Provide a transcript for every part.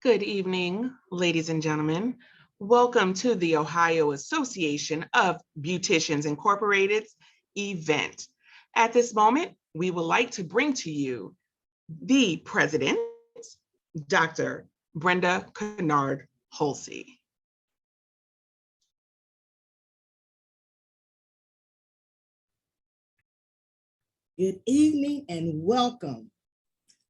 Good evening, ladies and gentlemen. Welcome to the Ohio Association of Beauticians Incorporated's event. At this moment, we would like to bring to you the president, Dr. Brenda Kynard Holsey. Good evening and welcome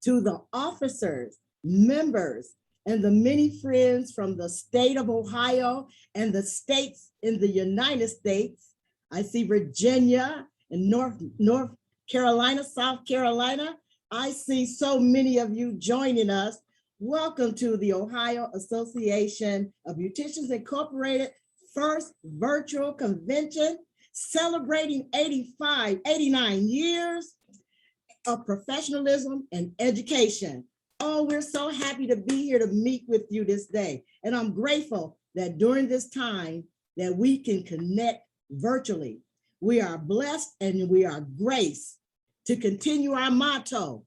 to the officers, members, and the many friends from the state of Ohio and the states in the United States. I see Virginia and North Carolina, South Carolina. I see so many of you joining us. Welcome to the Ohio Association of Beauticians Incorporated first virtual convention, celebrating 89 years of professionalism and education. Oh, we're so happy to be here to meet with you this day. And I'm grateful that during this time that we can connect virtually. We are blessed and we are graced to continue our motto,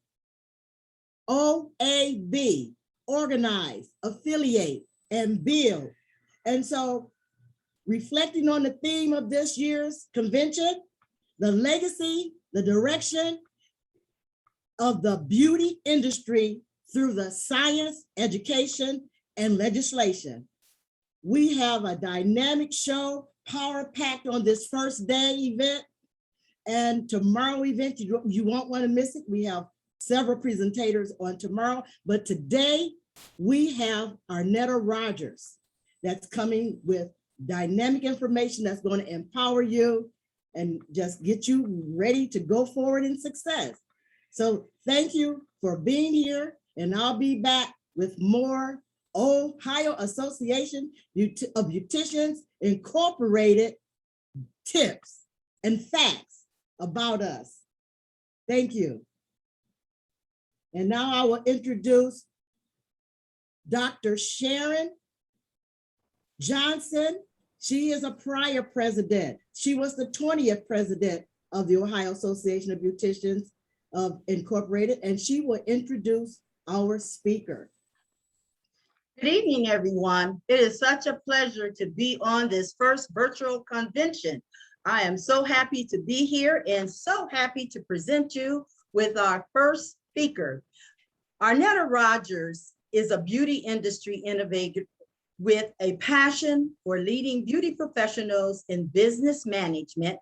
OAB, organize, affiliate, and build. And so reflecting on the theme of this year's convention, the legacy, the direction of the beauty industry through the science, education, and legislation. We have a dynamic show, power-packed on this first day event. And tomorrow event, you won't want to miss it. We have several presentators on tomorrow, but today we have Arnetta Rogers that's coming with dynamic information that's going to empower you and just get you ready to go forward in success. So thank you for being here, and I'll be back with more Ohio Association of Beauticians Incorporated tips and facts about us. Thank you. And now I will introduce Dr. Sharon Johnson. She is a prior president. She was the 20th president of the Ohio Association of Beauticians Incorporated, and she will introduce our speaker. Good evening, everyone. It is such a pleasure to be on this first virtual convention. I am so happy to be here and so happy to present you with our first speaker. Arnetta Rogers is a beauty industry innovator with a passion for leading beauty professionals in business management,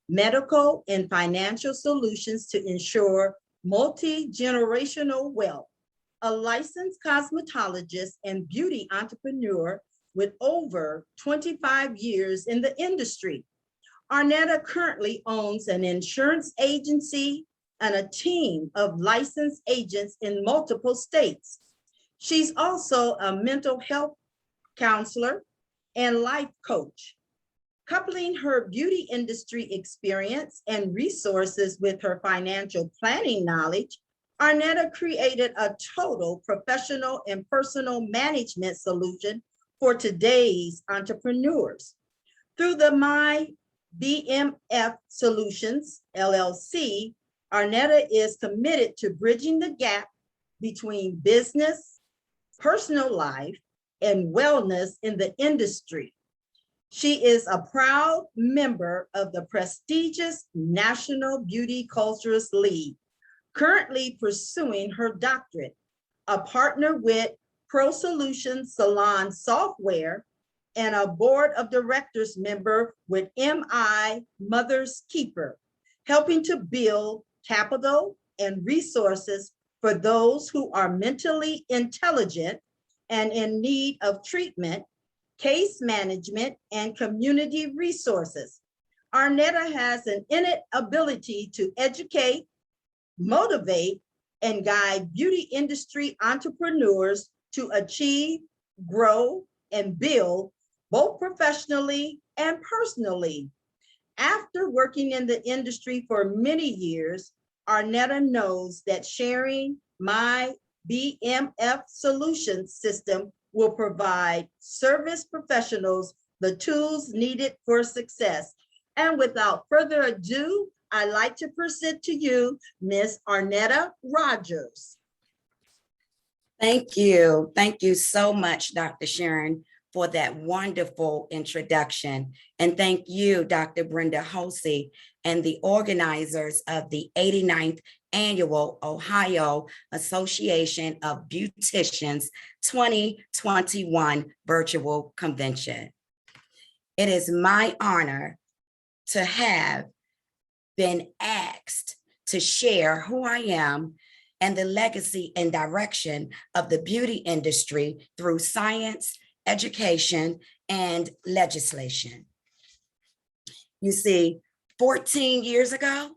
medical and financial solutions to ensure multi-generational wealth. A licensed cosmetologist and beauty entrepreneur with over 25 years in the industry. Arnetta currently owns an insurance agency and a team of licensed agents in multiple states. She's also a mental health counselor and life coach. Coupling her beauty industry experience and resources with her financial planning knowledge, Arnetta created a total professional and personal management solution for today's entrepreneurs. Through the My BMF Solutions, LLC, Arnetta is committed to bridging the gap between business, personal life, and wellness in the industry. She is a proud member of the prestigious National Beauty Cultures League, currently pursuing her doctorate, a partner with Pro Solutions Salon Software, and a board of directors member with MI Mother's Keeper, helping to build capital and resources for those who are mentally intelligent and in need of treatment, case management, and community resources. Arnetta has an innate ability to educate, motivate, and guide beauty industry entrepreneurs to achieve, grow, and build both professionally and personally. After working in the industry for many years, Arnetta knows that sharing My BMF solution system will provide service professionals the tools needed for success. And without further ado, I'd like to present to you Ms. Arnetta Rogers. Thank you. Thank you so much, Dr. Sharon, for that wonderful introduction. And thank you, Dr. Brenda Holsey, and the organizers of the 89th Annual Ohio Association of Beauticians 2021 Virtual Convention. It is my honor to have been asked to share who I am and the legacy and direction of the beauty industry through science, education, and legislation. You see, 14 years ago,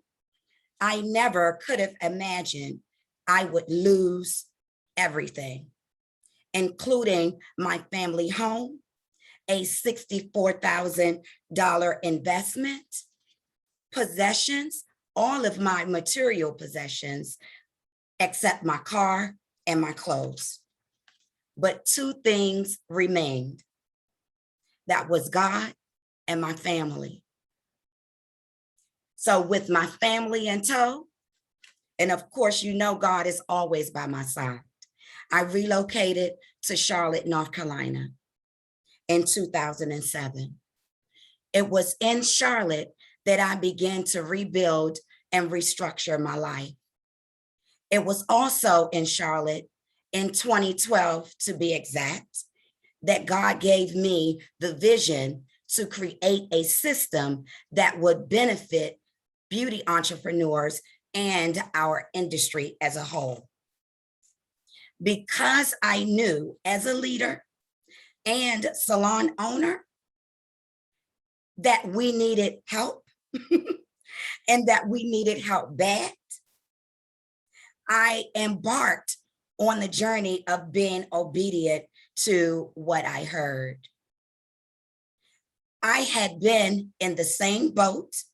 I never could have imagined I would lose everything, including my family home, a $64,000 investment, possessions, all of my material possessions, except my car and my clothes. But two things remained. That was God and my family. So with my family in tow, and of course, you know God is always by my side, I relocated to Charlotte, North Carolina in 2007. It was in Charlotte that I began to rebuild and restructure my life. It was also in Charlotte in 2012, to be exact, that God gave me the vision to create a system that would benefit beauty entrepreneurs and our industry as a whole. Because I knew as a leader and salon owner that we needed help and that we needed help bad, I embarked on the journey of being obedient to what I heard. I had been in the same boat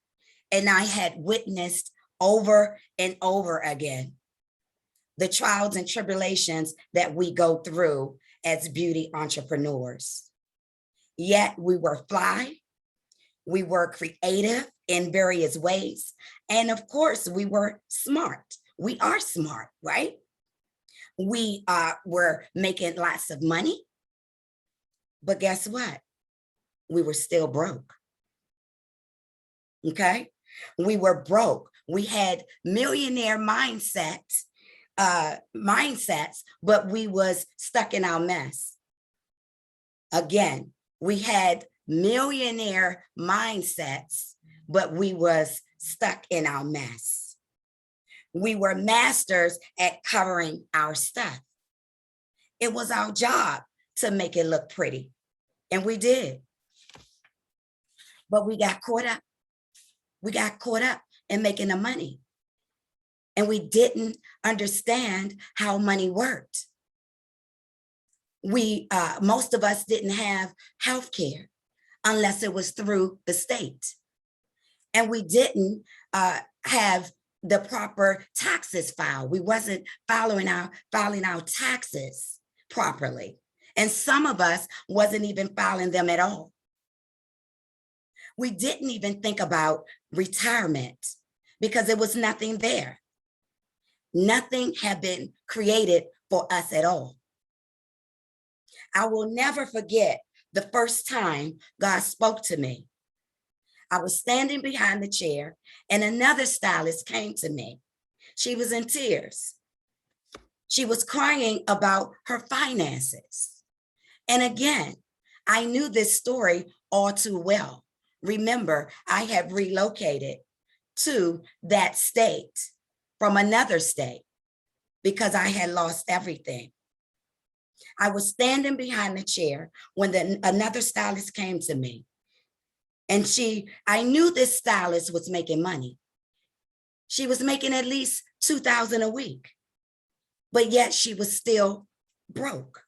and I had witnessed over and over again the trials and tribulations that we go through as beauty entrepreneurs. Yet we were fly, we were creative in various ways, and of course we were smart. We are smart, right? We were making lots of money, but guess what? We were still broke. Okay? We were broke. We had millionaire mindsets, but we was stuck in our mess. Again, we had millionaire mindsets, but we was stuck in our mess. We were masters at covering our stuff. It was our job to make it look pretty, and we did. But we got caught up. We got caught up in making the money, and we didn't understand how money worked. Most of us didn't have health care unless it was through the state. And we didn't have the proper taxes filed. We wasn't filing our taxes properly. And some of us wasn't even filing them at all. We didn't even think about retirement because there was nothing there. Nothing had been created for us at all. I will never forget the first time God spoke to me. I was standing behind the chair and another stylist came to me. She was in tears. She was crying about her finances. And again, I knew this story all too well. Remember, I had relocated to that state from another state because I had lost everything. I was standing behind the chair when another stylist came to me. And I knew this stylist was making money. She was making at least $2,000 a week, but yet she was still broke.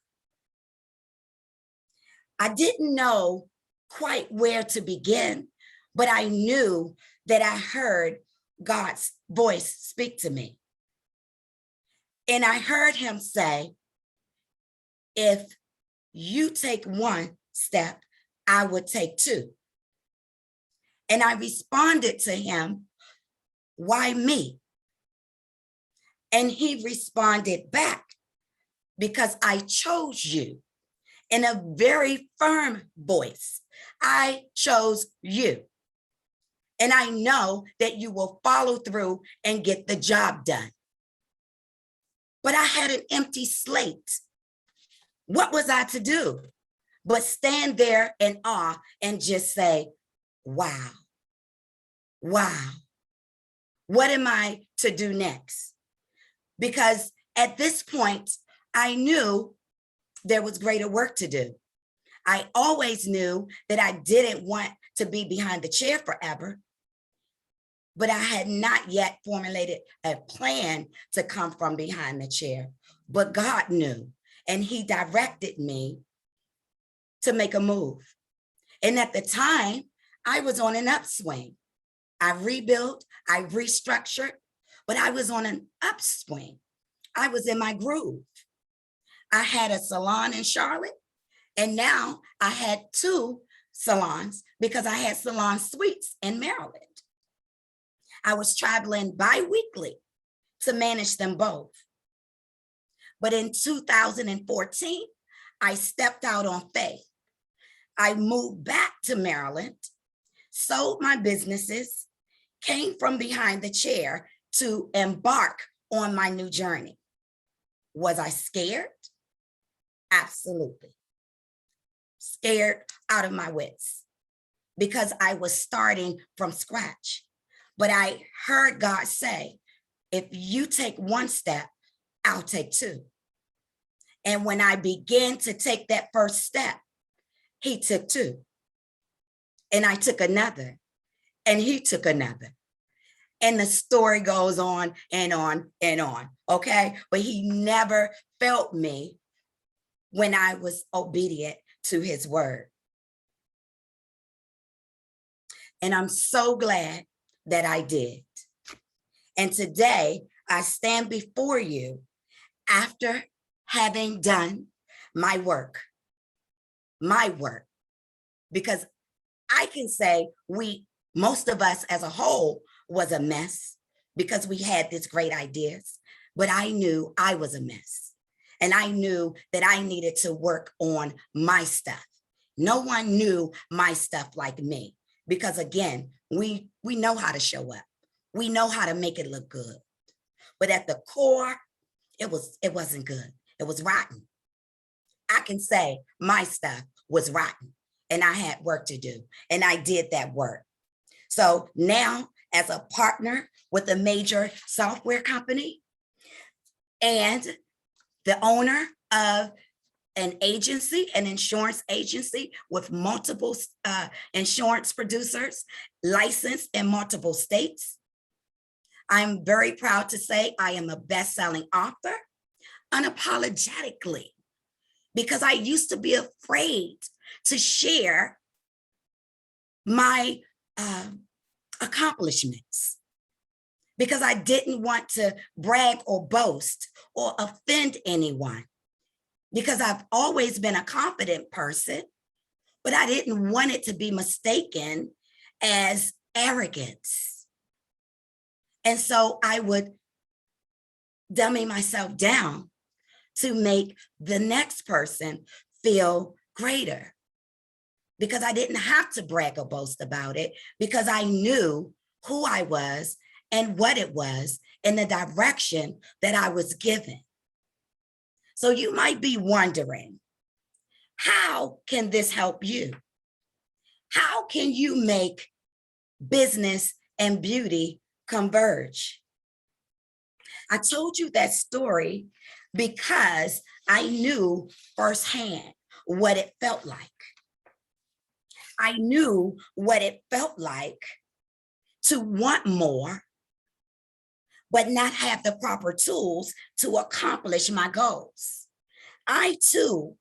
I didn't know quite where to begin, but I knew that I heard God's voice speak to me. And I heard him say, if you take one step, I would take two. And I responded to him, why me? And he responded back, because I chose you in a very firm voice. I chose you. And I know that you will follow through and get the job done. But I had an empty slate. What was I to do but stand there in awe and just say, wow, wow, what am I to do next? Because at this point, I knew there was greater work to do. I always knew that I didn't want to be behind the chair forever, but I had not yet formulated a plan to come from behind the chair. But God knew, and he directed me to make a move. And at the time, I was on an upswing. I rebuilt, I restructured, but I was on an upswing. I was in my groove. I had a salon in Charlotte, and now I had 2 salons because I had salon suites in Maryland. I was traveling bi-weekly to manage them both. But in 2014, I stepped out on faith. I moved back to Maryland, sold my businesses, came from behind the chair to embark on my new journey. Was I scared? Absolutely. Scared out of my wits because I was starting from scratch. But I heard God say, if you take 1 step, I'll take 2. And when I began to take that first step, he took 2. And I took another, and he took another. And the story goes on and on and on, okay? But he never failed me when I was obedient to his word. And I'm so glad that I did. And today I stand before you after having done my work, because I can say most of us as a whole was a mess because we had these great ideas, but I knew I was a mess. And I knew that I needed to work on my stuff. No one knew my stuff like me because again, we know how to show up. We know how to make it look good. But at the core, it wasn't good. It was rotten. I can say my stuff was rotten and I had work to do and I did that work. So now as a partner with a major software company and the owner of an agency, an insurance agency with multiple insurance producers licensed in multiple states, I'm very proud to say I am a best-selling author unapologetically because I used to be afraid to share my accomplishments because I didn't want to brag or boast or offend anyone because I've always been a confident person, but I didn't want it to be mistaken as arrogance. And so I would dummy myself down to make the next person feel greater because I didn't have to brag or boast about it because I knew who I was and what it was in the direction that I was given. So you might be wondering, how can this help you? How can you make business and beauty converge? I told you that story because I knew firsthand what it felt like. I knew what it felt like to want more, but not have the proper tools to accomplish my goals. I too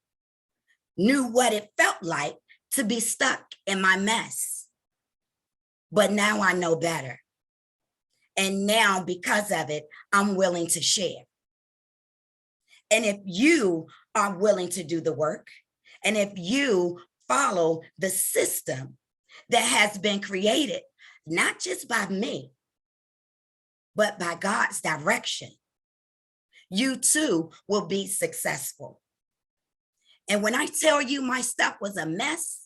knew what it felt like to be stuck in my mess, but now I know better. And now because of it, I'm willing to share. And if you are willing to do the work, and if you follow the system that has been created, not just by me, but by God's direction, you too will be successful. And when I tell you my stuff was a mess,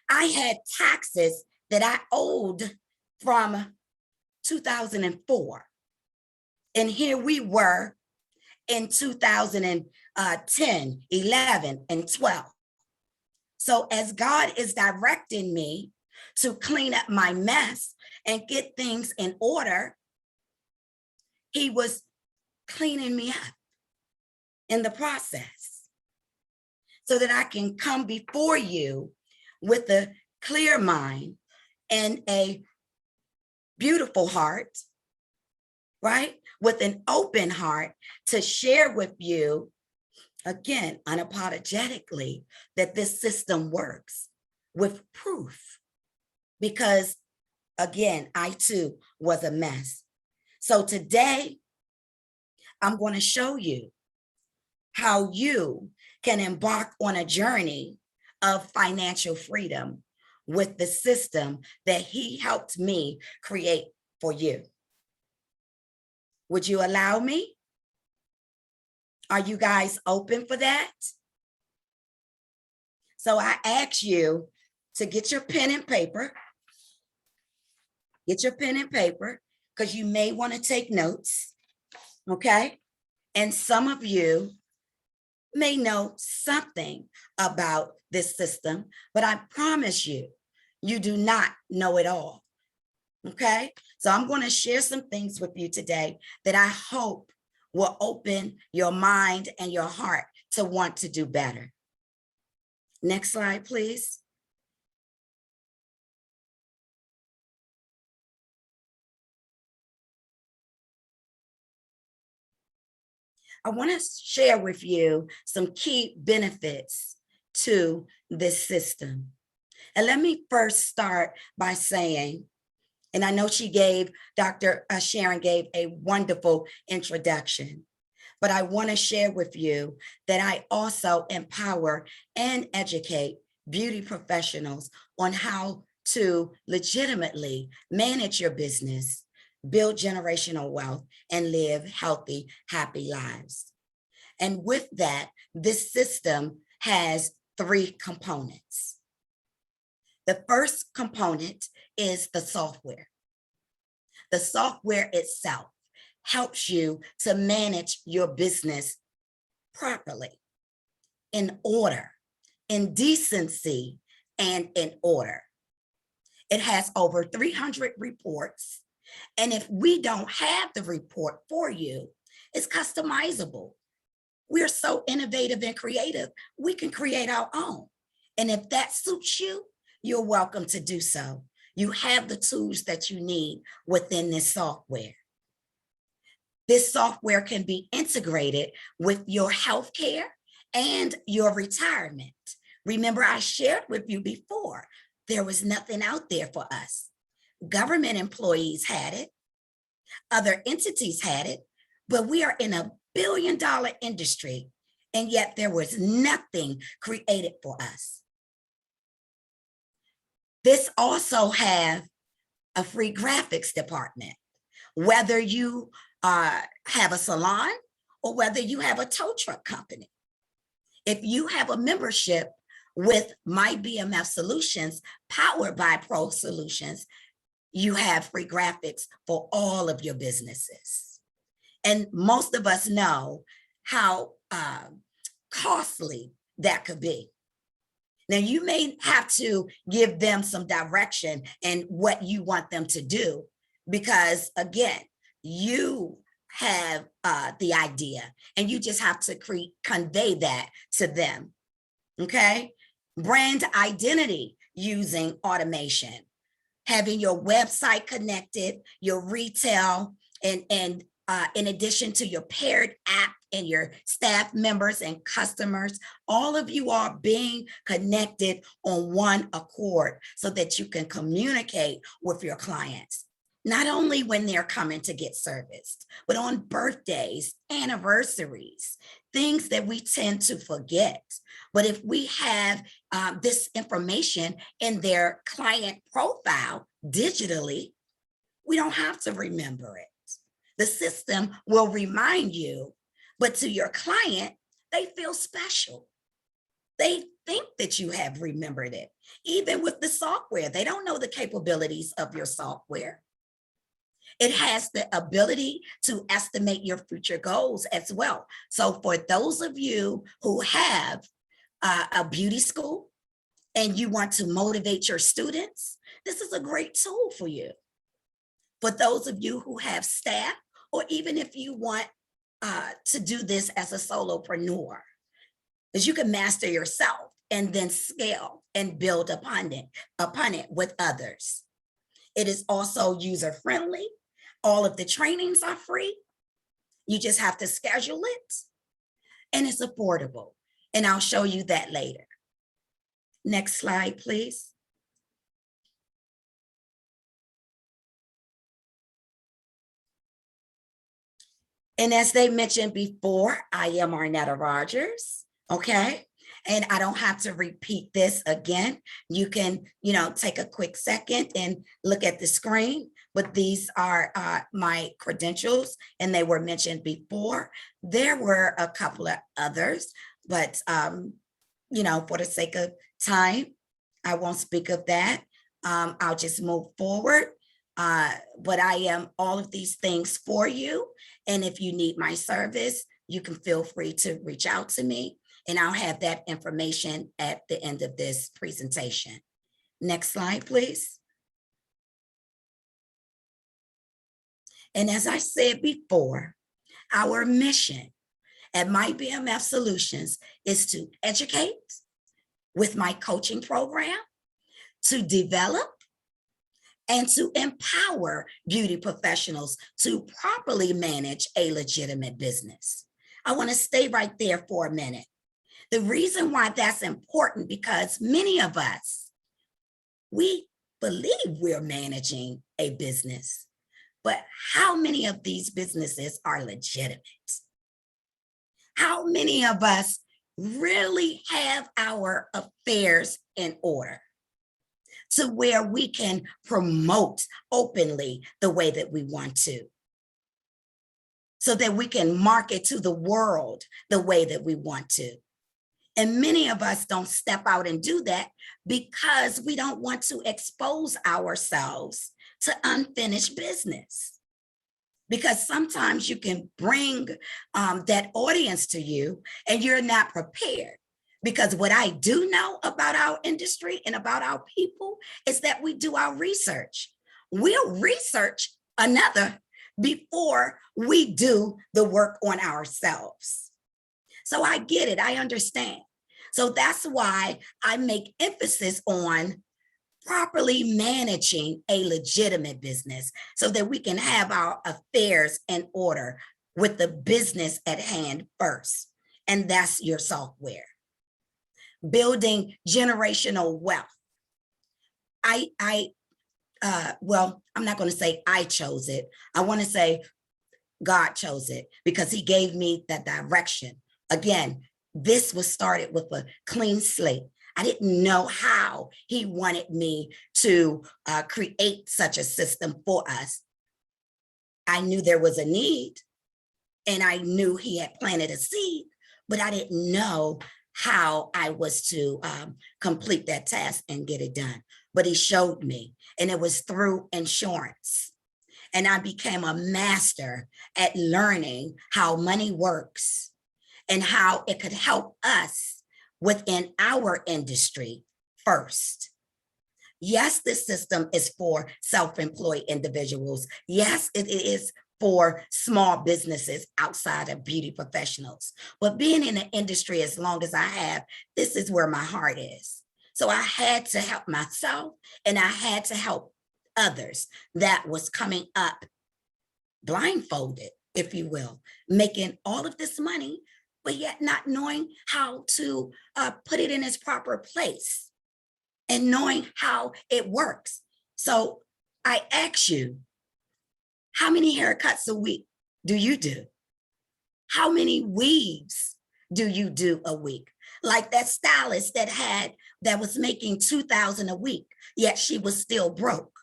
I had taxes that I owed from 2004. And here we were in 2010, 11, and 12. So as God is directing me to clean up my mess and get things in order, he was cleaning me up in the process so that I can come before you with a clear mind and a beautiful heart, right? With an open heart to share with you, again, unapologetically, that this system works with proof. Because again, I too was a mess. So today, I'm going to show you how you can embark on a journey of financial freedom with the system that he helped me create for you. Would you allow me? Are you guys open for that? So I ask you to get your pen and paper. Get your pen and paper, because you may want to take notes, okay? And some of you may know something about this system, but I promise you, you do not know it all, okay? So I'm going to share some things with you today that I hope will open your mind and your heart to want to do better. Next slide, please. I want to share with you some key benefits to this system. And let me first start by saying, and I know Dr. Sharon gave a wonderful introduction, but I want to share with you that I also empower and educate beauty professionals on how to legitimately manage your business, build generational wealth, and live healthy, happy lives. And with that, this system has 3 components. The first component is the software. The software itself helps you to manage your business properly, in order, in decency, and in order. It has over 300 reports. And if we don't have the report for you, it's customizable. We're so innovative and creative, we can create our own. And if that suits you, you're welcome to do so. You have the tools that you need within this software. This software can be integrated with your healthcare and your retirement. Remember, I shared with you before, there was nothing out there for us. Government employees had it, other entities had it, but we are in a billion-dollar industry, and yet there was nothing created for us. This also have a free graphics department, whether you have a salon or whether you have a tow truck company. If you have a membership with My BMF Solutions, powered by Pro Solutions, you have free graphics for all of your businesses. And most of us know how costly that could be. Now, you may have to give them some direction in what you want them to do, because again, you have the idea and you just have to convey that to them, okay? Brand identity using automation, having your website connected, your retail, and in addition to your paired app and your staff members and customers, all of you are being connected on one accord so that you can communicate with your clients, not only when they're coming to get serviced, but on birthdays, anniversaries, things that we tend to forget. But if we have this information in their client profile digitally, we don't have to remember it. The system will remind you But to your client, they feel special. They think that you have remembered it. Even with the software, they don't know the capabilities of your software. It has the ability to estimate your future goals as well. So for those of you who have a beauty school and you want to motivate your students, this is a great tool for you. For those of you who have staff, or even if you want to do this as a solopreneur, because you can master yourself and then scale and build upon it with others. It is also user-friendly. All of the trainings are free. You just have to schedule it, and it's affordable. And I'll show you that later. Next slide, please. And as they mentioned before, I am Arnetta Rogers, okay? And I don't have to repeat this again. You can, take a quick second and look at the screen, but these are my credentials, and they were mentioned before. There were a couple of others, but, for the sake of time, I won't speak of that. I'll just move forward. But I am all of these things for you. And if you need my service, you can feel free to reach out to me, and I'll have that information at the end of this presentation. Next slide, please. And as I said before, our mission at My BMF Solutions is to educate with my coaching program, to develop and to empower beauty professionals to properly manage a legitimate business. I want to stay right there for a minute. The reason why that's important, because many of us, we believe we're managing a business, but how many of these businesses are legitimate? How many of us really have our affairs in order to where we can promote openly the way that we want to, so that we can market to the world the way that we want to? And many of us don't step out and do that because we don't want to expose ourselves to unfinished business. Because sometimes you can bring that audience to you and you're not prepared. Because what I do know about our industry and about our people is that we do our research. We'll research another before we do the work on ourselves. So I get it, I understand. So that's why I make emphasis on properly managing a legitimate business so that we can have our affairs in order with the business at hand first. And that's your software. Building generational wealth. Well, I'm not going to say I chose it. I want to say God chose it because he gave me that direction. Again, this was started with a clean slate. I didn't know how he wanted me to create such a system for us. I knew there was a need, and I knew he had planted a seed, but I didn't know how I was to complete that task and get it done. But he showed me, and it was through insurance. And I became a master at learning how money works and how it could help us within our industry first. Yes, this system is for self-employed individuals. Yes, it is for small businesses outside of beauty professionals. But being in the industry as long as I have, this is where my heart is. So I had to help myself, and I had to help others that was coming up blindfolded, if you will, making all of this money, but yet not knowing how to put it in its proper place and knowing how it works. So I ask you, how many haircuts a week do you do? How many weaves do you do a week? Like that stylist that was making $2,000 a week, yet she was still broke.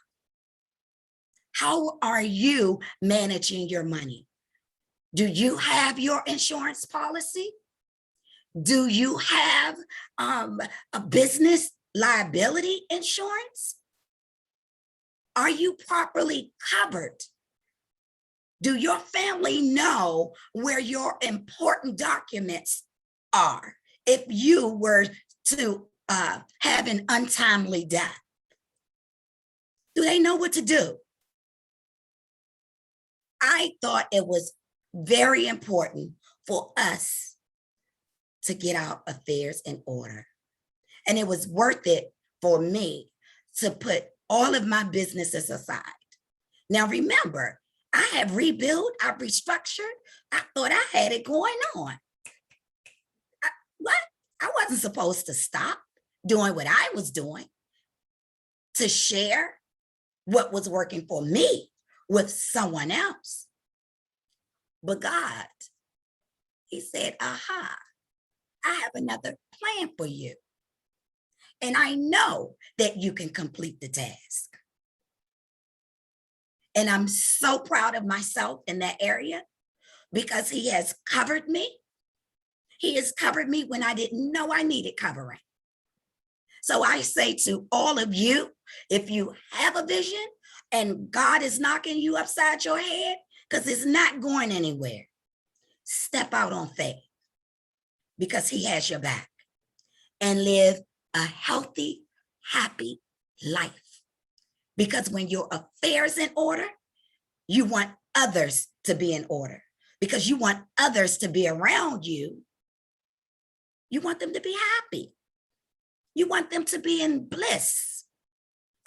How are you managing your money? Do you have your insurance policy? Do you have a business liability insurance? Are you properly covered? Do your family know where your important documents are if you were to have an untimely death? Do they know what to do? I thought it was very important for us to get our affairs in order. And it was worth it for me to put all of my businesses aside. Now, remember, I have rebuilt, I've restructured. I thought I had it going on. What? I wasn't supposed to stop doing what I was doing to share what was working for me with someone else. But God, he said, aha, I have another plan for you. And I know that you can complete the task. And I'm so proud of myself in that area because he has covered me. He has covered me when I didn't know I needed covering. So I say to all of you, if you have a vision and God is knocking you upside your head, because it's not going anywhere, step out on faith because he has your back and live a healthy, happy life. Because when your affairs in order, you want others to be in order. Because you want others to be around you. You want them to be happy. You want them to be in bliss.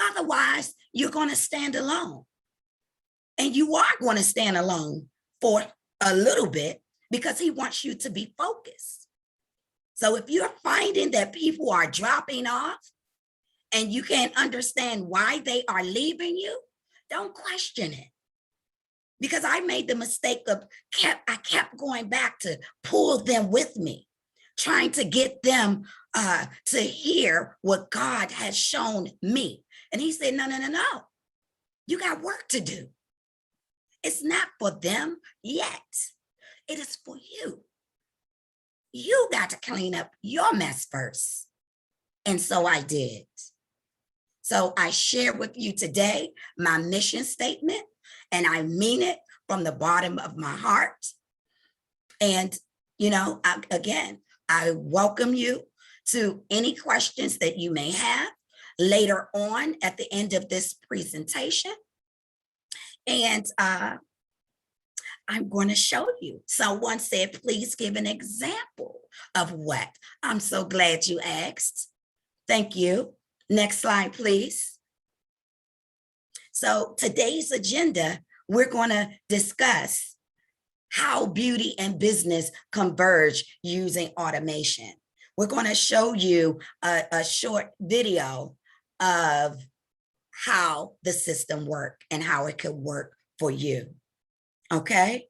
Otherwise, you're going to stand alone. And you are going to stand alone for a little bit because he wants you to be focused. So if you're finding that people are dropping off and you can't understand why they are leaving you, don't question it. Because I made the mistake of I kept going back to pull them with me, trying to get them to hear what God has shown me. And he said, no. You got work to do. It's not for them yet. It is for you. You got to clean up your mess first. And so I did. So I share with you today my mission statement, and I mean it from the bottom of my heart. And, I welcome you to any questions that you may have later on at the end of this presentation. And I'm going to show you. Someone said, please give an example of what. I'm so glad you asked. Thank you. Next slide, please. So today's agenda, we're going to discuss how beauty and business converge using automation. We're going to show you a short video of how the system works and how it could work for you. Okay?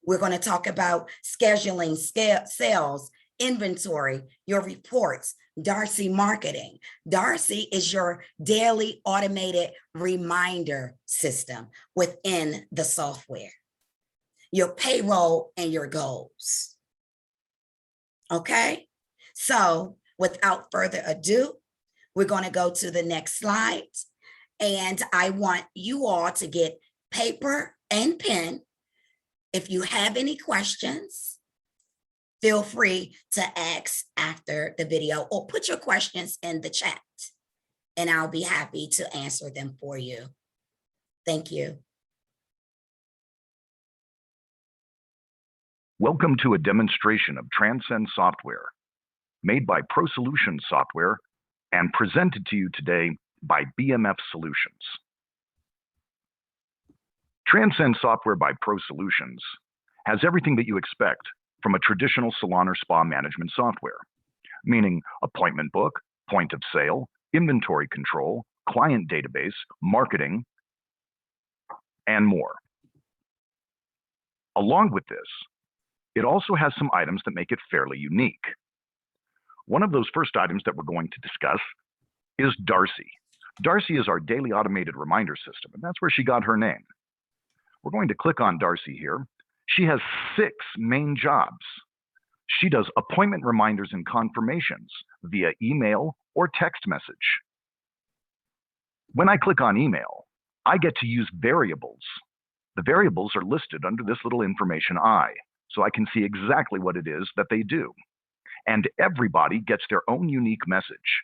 We're going to talk about scheduling, sales, inventory, your reports, Darcy marketing. Darcy is your daily automated reminder system within the software, your payroll and your goals. Okay? So without further ado, we're going to go to the next slide. And I want you all to get paper and pen. If you have any questions, feel free to ask after the video or put your questions in the chat and I'll be happy to answer them for you. Thank you. Welcome to a demonstration of Transcend software, made by ProSolutions Software and presented to you today by BMF Solutions. Transcend software by ProSolutions has everything that you expect from a traditional salon or spa management software, meaning appointment book, point of sale, inventory control, client database, marketing, and more. Along with this, it also has some items that make it fairly unique. One of those first items that we're going to discuss is Darcy. Darcy is our daily automated reminder system, and that's where she got her name. We're going to click on Darcy here. She has 6 main jobs. She does appointment reminders and confirmations via email or text message. When I click on email, I get to use variables. The variables are listed under this little information I, so I can see exactly what it is that they do. And everybody gets their own unique message.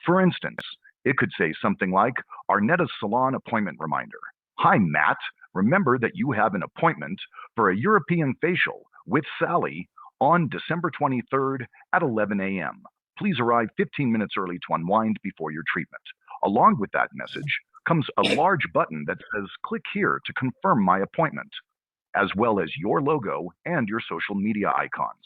For instance, it could say something like, Arnetta's Salon appointment reminder. Hi, Matt. Remember that you have an appointment for a European facial with Sally on December 23rd at 11 a.m. Please arrive 15 minutes early to unwind before your treatment. Along with that message comes a large button that says, click here to confirm my appointment, as well as your logo and your social media icons.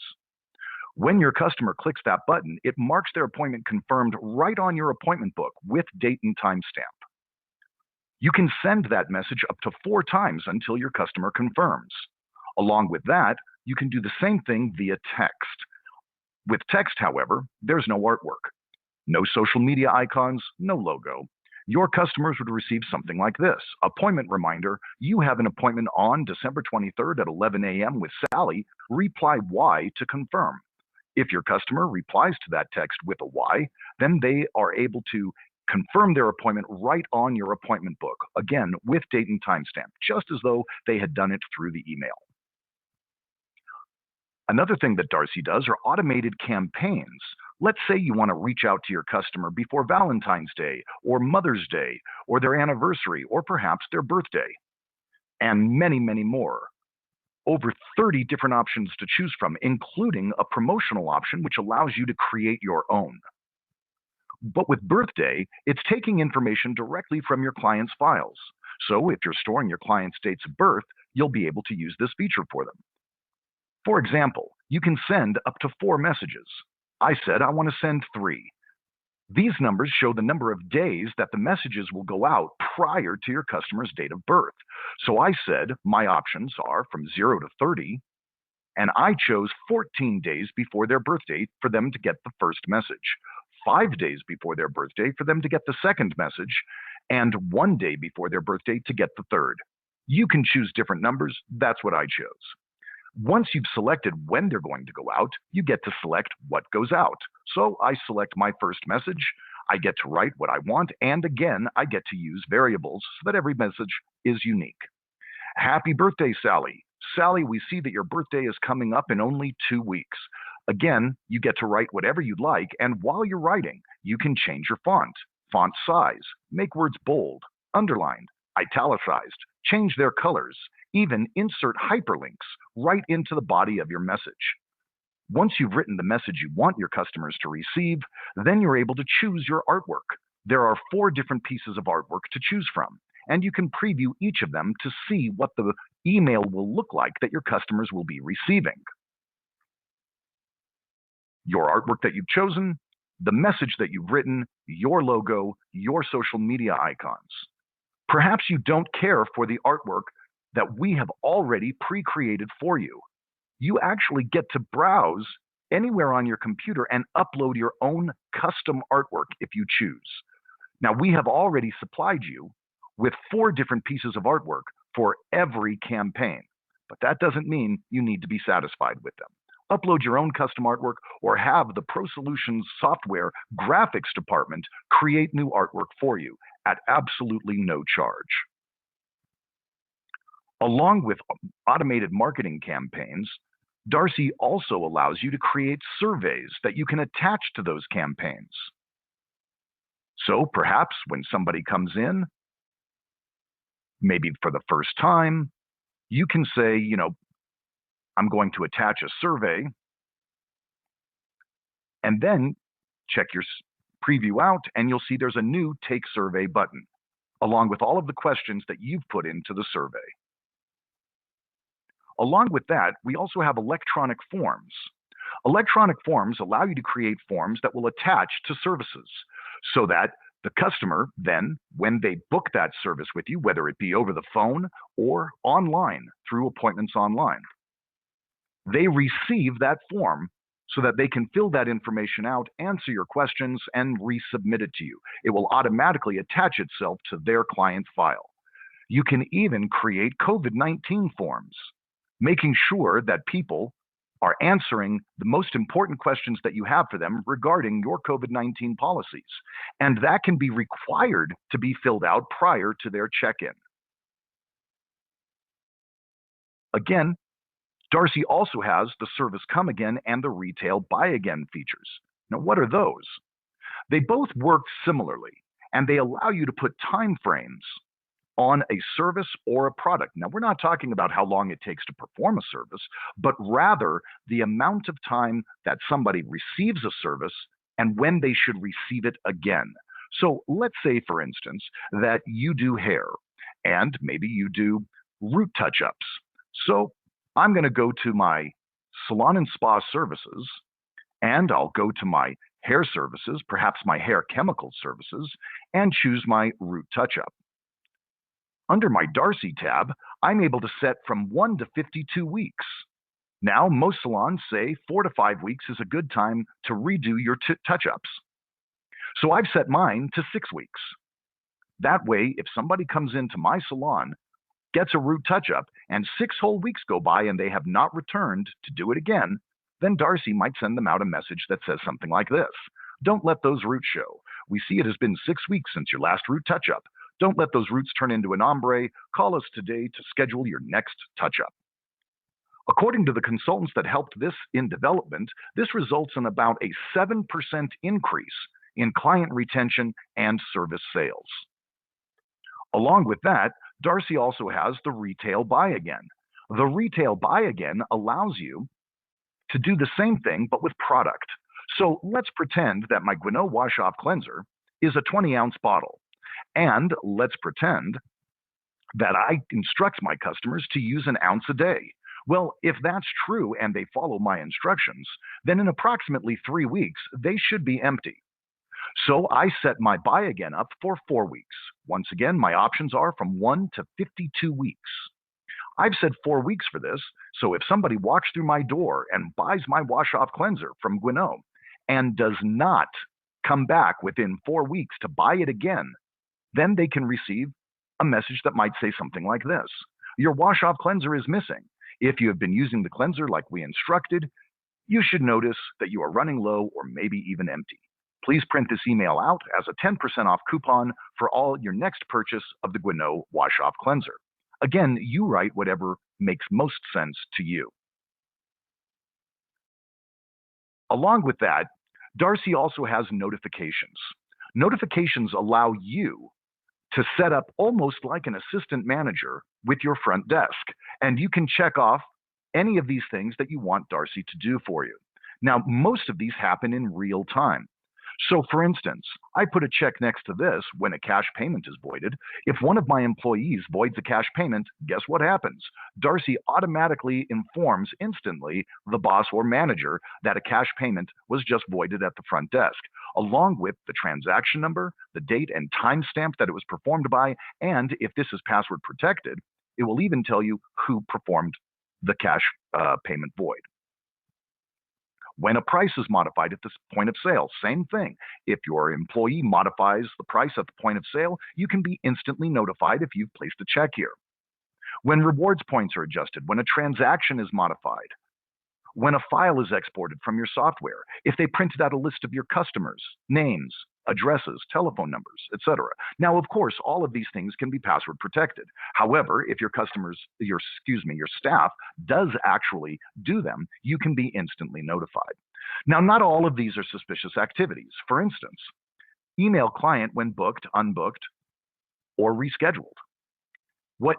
When your customer clicks that button, it marks their appointment confirmed right on your appointment book with date and timestamp. You can send that message up to 4 times until your customer confirms. Along with that, you can do the same thing via text. With text, however, there's no artwork, no social media icons, no logo. Your customers would receive something like this. Appointment reminder, you have an appointment on December 23rd at 11 a.m. with Sally. Reply Y to confirm. If your customer replies to that text with a Y, then they are able to confirm their appointment right on your appointment book, again, with date and timestamp, just as though they had done it through the email. Another thing that Darcy does are automated campaigns. Let's say you want to reach out to your customer before Valentine's Day or Mother's Day or their anniversary or perhaps their birthday, and many, many more. Over 30 different options to choose from, including a promotional option which allows you to create your own. But with birthday, it's taking information directly from your client's files. So if you're storing your client's dates of birth, you'll be able to use this feature for them. For example, you can send up to 4 messages. I said I want to send 3. These numbers show the number of days that the messages will go out prior to your customer's date of birth. So I said my options are from 0 to 30, and I chose 14 days before their birthday for them to get the first message, 5 days before their birthday for them to get the second message, and 1 day before their birthday to get the third. You can choose different numbers. That's what I chose. Once you've selected when they're going to go out, you get to select what goes out. So I select my first message, I get to write what I want, and again, I get to use variables so that every message is unique. Happy birthday, Sally. Sally, we see that your birthday is coming up in only 2 weeks. Again, you get to write whatever you'd like, and while you're writing, you can change your font size, make words bold, underlined, italicized, change their colors, even insert hyperlinks right into the body of your message. Once you've written the message you want your customers to receive, then you're able to choose your artwork. There are 4 different pieces of artwork to choose from, and you can preview each of them to see what the email will look like that your customers will be receiving. Your artwork that you've chosen, the message that you've written, your logo, your social media icons. Perhaps you don't care for the artwork that we have already pre-created for you. You actually get to browse anywhere on your computer and upload your own custom artwork if you choose. Now, we have already supplied you with 4 different pieces of artwork for every campaign, but that doesn't mean you need to be satisfied with them. Upload your own custom artwork or have the Pro Solutions software graphics department create new artwork for you at absolutely no charge. Along with automated marketing campaigns, Darcy also allows you to create surveys that you can attach to those campaigns. So perhaps when somebody comes in, maybe for the first time, you can say, I'm going to attach a survey, and then check your preview out, and you'll see there's a new Take Survey button, along with all of the questions that you've put into the survey. Along with that, we also have electronic forms. Electronic forms allow you to create forms that will attach to services so that the customer then, when they book that service with you, whether it be over the phone or online through appointments online, they receive that form so that they can fill that information out, answer your questions, and resubmit it to you. It will automatically attach itself to their client file. You can even create COVID-19 forms. making sure that people are answering the most important questions that you have for them regarding your COVID-19 policies. And that can be required to be filled out prior to their check-in. Again, Darcy also has the service come again and the retail buy again features. Now, what are those? They both work similarly, and they allow you to put time frames on a service or a product. Now, we're not talking about how long it takes to perform a service, but rather the amount of time that somebody receives a service and when they should receive it again. So let's say, for instance, that you do hair and maybe you do root touch-ups. So I'm going to go to my salon and spa services, and I'll go to my hair services, perhaps my hair chemical services, and choose my root touch-up. Under my Darcy tab, I'm able to set from 1 to 52 weeks. Now, most salons say 4 to 5 weeks is a good time to redo your touch-ups. So I've set mine to 6 weeks. That way, if somebody comes into my salon, gets a root touch-up, and 6 whole weeks go by and they have not returned to do it again, then Darcy might send them out a message that says something like this: "Don't let those roots show. We see it has been 6 weeks since your last root touch-up. Don't let those roots turn into an ombre. Call us today to schedule your next touch-up." According to the consultants that helped this in development, this results in about a 7% increase in client retention and service sales. Along with that, Darcy also has the retail buy again. The retail buy again allows you to do the same thing, but with product. So let's pretend that my Guinot wash-off cleanser is a 20-ounce bottle. And let's pretend that I instruct my customers to use an ounce a day. Well, if that's true and they follow my instructions, then in approximately 3 weeks, they should be empty. So I set my buy again up for 4 weeks. Once again, my options are from 1 to 52 weeks. I've said 4 weeks for this, so if somebody walks through my door and buys my wash-off cleanser from Guinot and does not come back within 4 weeks to buy it again, then they can receive a message that might say something like this: "Your wash-off cleanser is missing. If you have been using the cleanser like we instructed, you should notice that you are running low or maybe even empty. Please print this email out as a 10% off coupon for all your next purchase of the Guinot wash-off cleanser." Again, you write whatever makes most sense to you. Along with that, Darcy also has notifications. Notifications allow you to set up almost like an assistant manager with your front desk, and you can check off any of these things that you want Darcy to do for you. Now, most of these happen in real time. So for instance, I put a check next to this when a cash payment is voided. If one of my employees voids a cash payment, guess what happens? Darcy automatically informs instantly the boss or manager that a cash payment was just voided at the front desk, along with the transaction number, the date and timestamp that it was performed by, and if this is password protected, it will even tell you who performed the cash payment void. When a price is modified at the point of sale, same thing. If your employee modifies the price at the point of sale, you can be instantly notified if you've placed a check here. When rewards points are adjusted, when a transaction is modified, when a file is exported from your software, if they printed out a list of your customers, names, addresses, telephone numbers, etc. Now, of course, all of these things can be password protected. However, if your your staff does actually do them, you can be instantly notified. Now, not all of these are suspicious activities. For instance, email client when booked, unbooked, or rescheduled.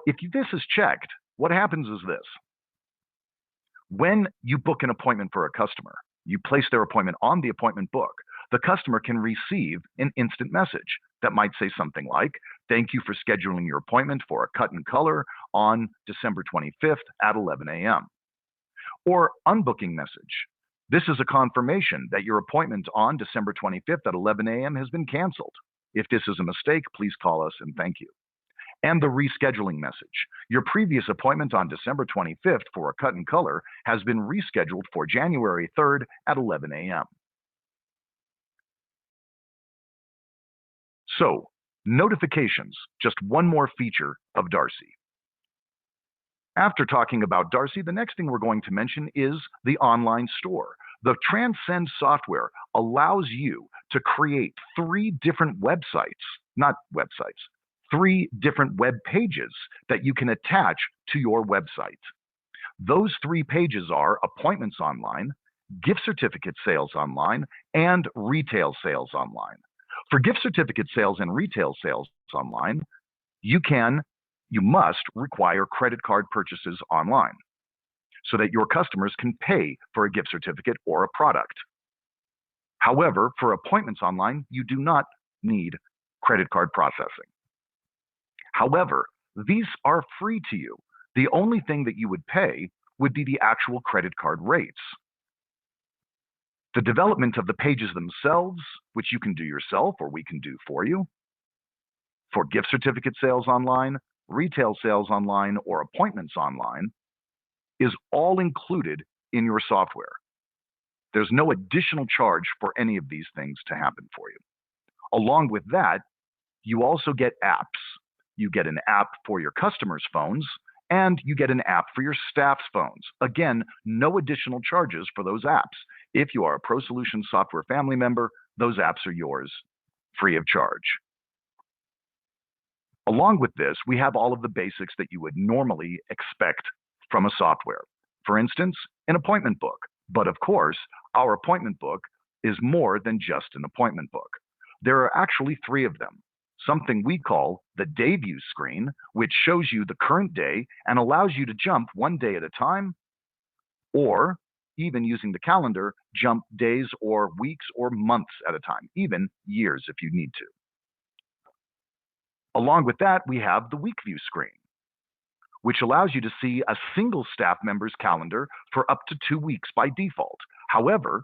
If this is checked, what happens is this. When you book an appointment for a customer, you place their appointment on the appointment book, the customer can receive an instant message that might say something like, "Thank you for scheduling your appointment for a cut and color on December 25th at 11 a.m. Or unbooking message. "This is a confirmation that your appointment on December 25th at 11 a.m. has been canceled. If this is a mistake, please call us and thank you." And the rescheduling message. "Your previous appointment on December 25th for a cut and color has been rescheduled for January 3rd at 11 a.m. So, notifications, just one more feature of Darcy. After talking about Darcy, the next thing we're going to mention is the online store. The Transcend software allows you to create three different three different web pages that you can attach to your website. Those three pages are appointments online, gift certificate sales online, and retail sales online. For gift certificate sales and retail sales online, you must require credit card purchases online so that your customers can pay for a gift certificate or a product. However, for appointments online, you do not need credit card processing. However, these are free to you. The only thing that you would pay would be the actual credit card rates. The development of the pages themselves, which you can do yourself or we can do for you, for gift certificate sales online, retail sales online, or appointments online, is all included in your software. There's no additional charge for any of these things to happen for you. Along with that, you also get apps. You get an app for your customers' phones, and you get an app for your staff's phones. Again, no additional charges for those apps. If you are a Pro Solutions Software family member, those apps are yours, free of charge. Along with this, we have all of the basics that you would normally expect from a software. For instance, an appointment book. But of course, our appointment book is more than just an appointment book. There are actually three of them. Something we call the day view screen, which shows you the current day and allows you to jump one day at a time, or even using the calendar, jump days or weeks or months at a time, even years if you need to. Along with that, we have the week view screen, which allows you to see a single staff member's calendar for up to 2 weeks by default. However,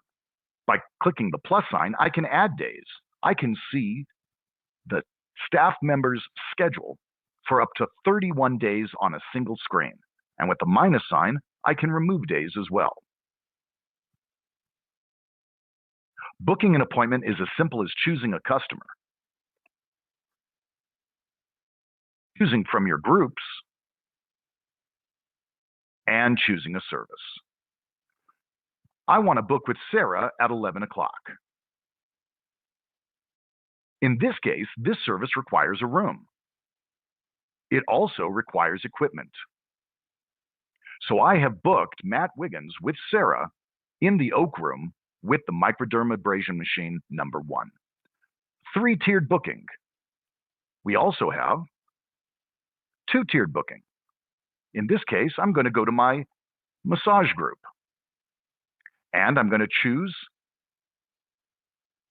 by clicking the plus sign, I can add days. I can see the staff member's schedule for up to 31 days on a single screen. And with the minus sign, I can remove days as well. Booking an appointment is as simple as choosing a customer, choosing from your groups, and choosing a service. I want to book with Sarah at 11 o'clock. In this case, this service requires a room. It also requires equipment. So I have booked Matt Wiggins with Sarah in the Oak Room with the microdermabrasion machine number 1. 3-tiered booking. We also have 2-tiered booking. In this case, I'm going to go to my massage group. And I'm going to choose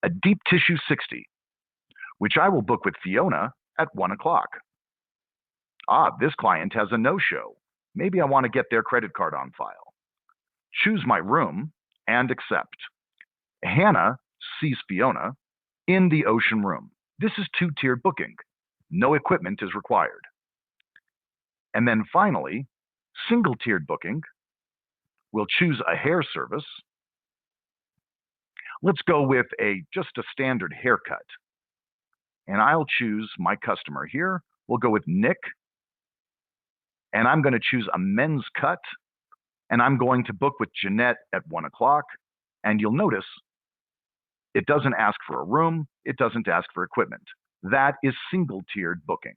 a deep tissue 60, which I will book with Fiona at 1 o'clock. This client has a no-show. Maybe I want to get their credit card on file. Choose my room and accept. Hannah sees Fiona in the ocean room. This is 2-tiered booking. No equipment is required. And then finally, single-tiered booking. We'll choose a hair service. Let's go with just a standard haircut. And I'll choose my customer here. We'll go with Nick. And I'm going to choose a men's cut. And I'm going to book with Jeanette at 1 o'clock. And you'll notice it doesn't ask for a room. It doesn't ask for equipment. That is single-tiered booking.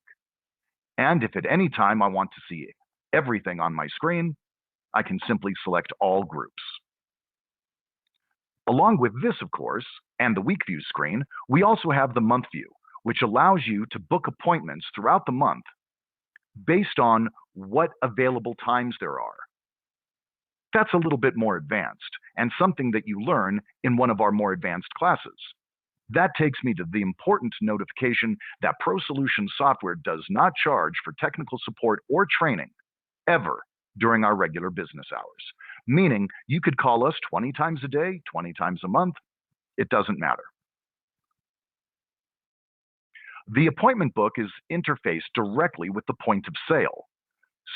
And if at any time I want to see everything on my screen, I can simply select all groups. Along with this, of course, and the week view screen, we also have the month view, which allows you to book appointments throughout the month based on what available times there are. That's a little bit more advanced and something that you learn in one of our more advanced classes. That takes me to the important notification that Pro Solutions Software does not charge for technical support or training ever during our regular business hours. Meaning you could call us 20 times a day, 20 times a month, it doesn't matter. The appointment book is interfaced directly with the point of sale.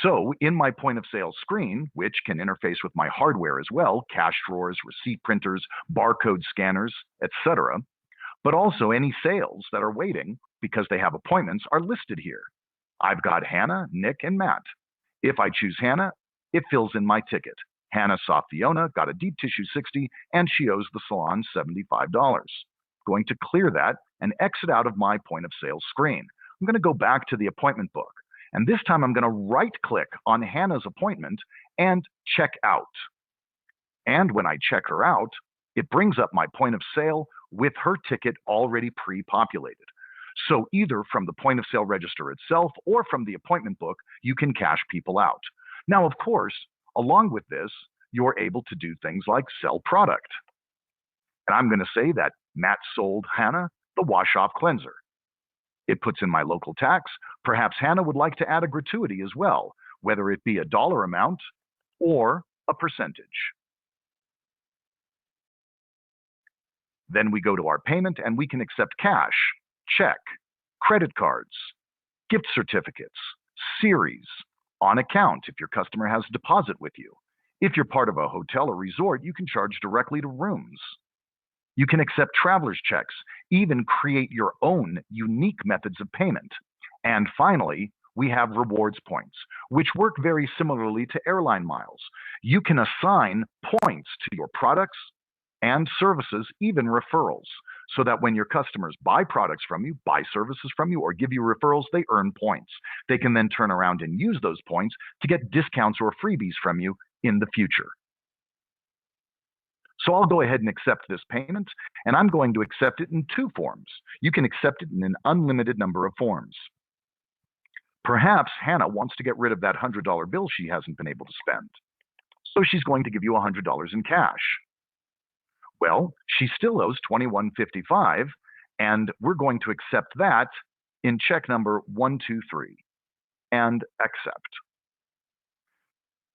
So in my point of sale screen, which can interface with my hardware as well, cash drawers, receipt printers, barcode scanners, etc., but also any sales that are waiting because they have appointments are listed here. I've got Hannah, Nick, and Matt. If I choose Hannah, it fills in my ticket. Hannah saw Fiona, got a deep tissue 60, and she owes the salon $75. Going to clear that and exit out of my point of sale screen. I'm going to go back to the appointment book. And this time I'm going to right click on Hannah's appointment and check out. And when I check her out, it brings up my point of sale with her ticket already pre-populated. So either from the point of sale register itself or from the appointment book, you can cash people out. Now, of course, along with this, you're able to do things like sell product. And I'm going to say that Matt sold Hannah the wash-off cleanser. It puts in my local tax. Perhaps Hannah would like to add a gratuity as well, whether it be a dollar amount or a percentage. Then we go to our payment and we can accept cash, check, credit cards, gift certificates, series, on account if your customer has a deposit with you. If you're part of a hotel or resort, you can charge directly to rooms. You can accept traveler's checks, even create your own unique methods of payment. And finally, we have rewards points, which work very similarly to airline miles. You can assign points to your products and services, even referrals, so that when your customers buy products from you, buy services from you, or give you referrals, they earn points. They can then turn around and use those points to get discounts or freebies from you in the future. So I'll go ahead and accept this payment, and I'm going to accept it in 2 forms. You can accept it in an unlimited number of forms. Perhaps Hannah wants to get rid of that $100 bill she hasn't been able to spend. So she's going to give you $100 in cash. Well, she still owes $21.55, and we're going to accept that in check number 123 and accept.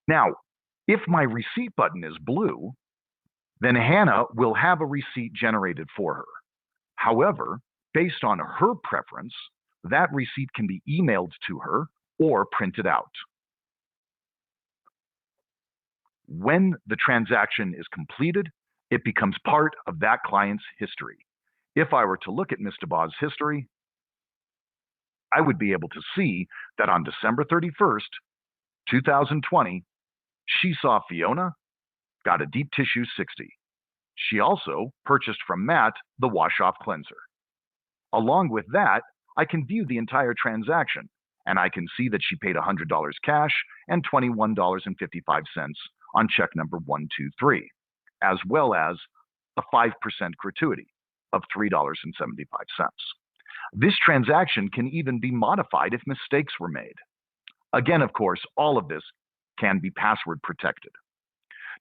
Now, if my receipt button is blue, then Hannah will have a receipt generated for her. However, based on her preference, that receipt can be emailed to her or printed out. When the transaction is completed, it becomes part of that client's history. If I were to look at Ms. DeBau's history, I would be able to see that on December 31st, 2020, she saw Fiona, got a deep tissue 60. She also purchased from Matt the wash-off cleanser. Along with that, I can view the entire transaction, and I can see that she paid $100 cash and $21.55 on check number 123, as well as a 5% gratuity of $3.75. This transaction can even be modified if mistakes were made. Again, of course, all of this can be password protected.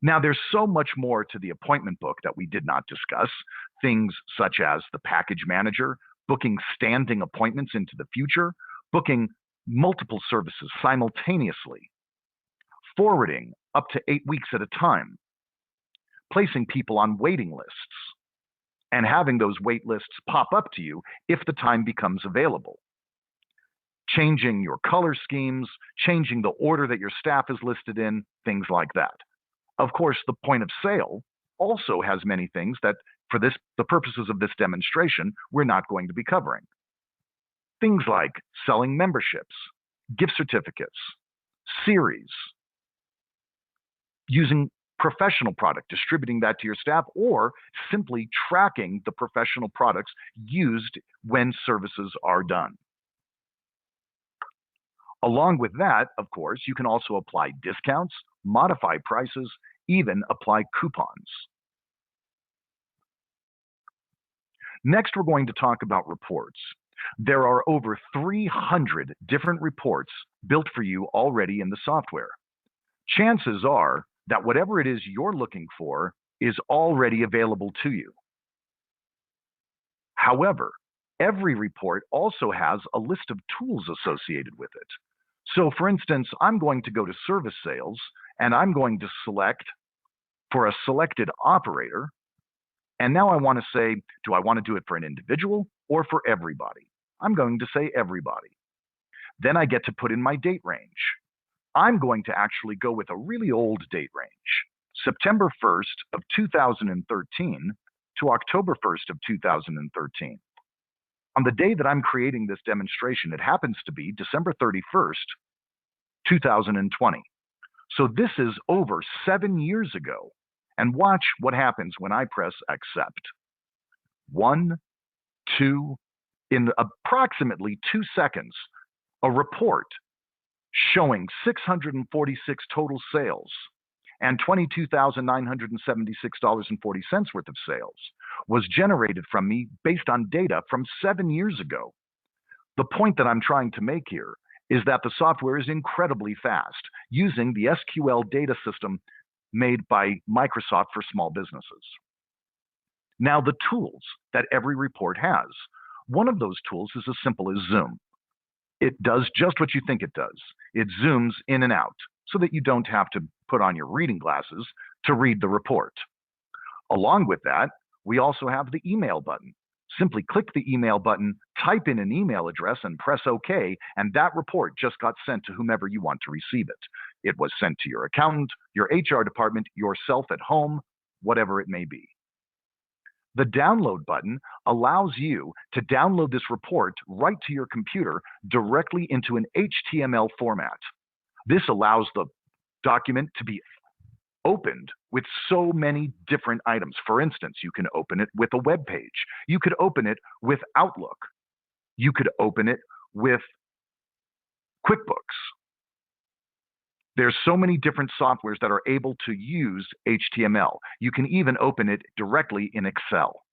Now, there's so much more to the appointment book that we did not discuss, things such as the package manager, booking standing appointments into the future, booking multiple services simultaneously, forwarding up to 8 weeks at a time, placing people on waiting lists, and having those wait lists pop up to you if the time becomes available, changing your color schemes, changing the order that your staff is listed in, things like that. Of course, the point of sale also has many things that, for the purposes of this demonstration, we're not going to be covering. Things like selling memberships, gift certificates, series, using professional product, distributing that to your staff, or simply tracking the professional products used when services are done. Along with that, of course, you can also apply discounts, modify prices, even apply coupons. Next, we're going to talk about reports. There are over 300 different reports built for you already in the software. Chances are that whatever it is you're looking for is already available to you. However, every report also has a list of tools associated with it. So for instance, I'm going to go to service sales and I'm going to select for a selected operator. And now I want to say, do I want to do it for an individual or for everybody? I'm going to say everybody. Then I get to put in my date range. I'm going to actually go with a really old date range, September 1st of 2013 to October 1st of 2013. On the day that I'm creating this demonstration, it happens to be December 31st, 2020. So this is over 7 years ago. And watch what happens when I press accept. 1, 2, in approximately 2 seconds, a report showing 646 total sales and $22,976.40 worth of sales was generated from me based on data from 7 years ago. The point that I'm trying to make here is that the software is incredibly fast using the SQL data system made by Microsoft for small businesses. Now, the tools that every report has. One of those tools is as simple as Zoom. It does just what you think it does. It zooms in and out so that you don't have to put on your reading glasses to read the report. Along with that, we also have the email button. Simply click the email button, type in an email address, and press OK, and that report just got sent to whomever you want to receive it. It was sent to your accountant, your HR department, yourself at home, whatever it may be. The download button allows you to download this report right to your computer directly into an HTML format. This allows the document to be opened with so many different items. For instance, you can open it with a web page. You could open it with Outlook. You could open it with QuickBooks. There's so many different softwares that are able to use HTML. You can even open it directly in Excel.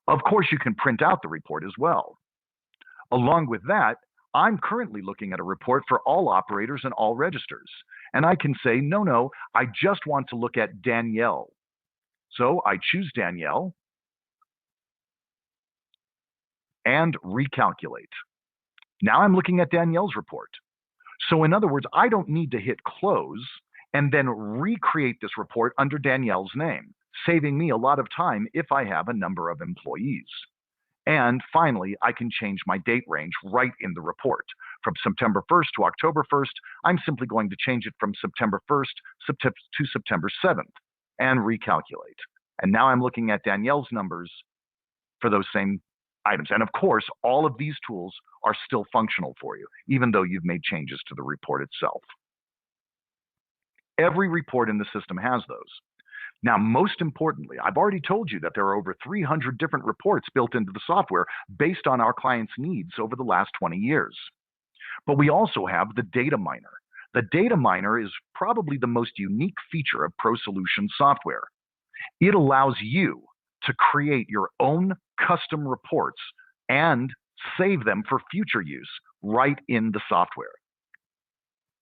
Of course, you can print out the report as well. Along with that, I'm currently looking at a report for all operators and all registers. And I can say, no, I just want to look at Danielle. So I choose Danielle and recalculate. Now I'm looking at Danielle's report. So in other words, I don't need to hit close and then recreate this report under Danielle's name, saving me a lot of time if I have a number of employees. And finally, I can change my date range right in the report. From September 1st to October 1st, I'm simply going to change it from September 1st to September 7th and recalculate. And now I'm looking at Danielle's numbers for those same items. And of course, all of these tools are still functional for you, even though you've made changes to the report itself. Every report in the system has those. Now, most importantly, I've already told you that there are over 300 different reports built into the software based on our clients' needs over the last 20 years. But we also have the data miner. The data miner is probably the most unique feature of ProSolutions software. It allows you to create your own custom reports and save them for future use right in the software.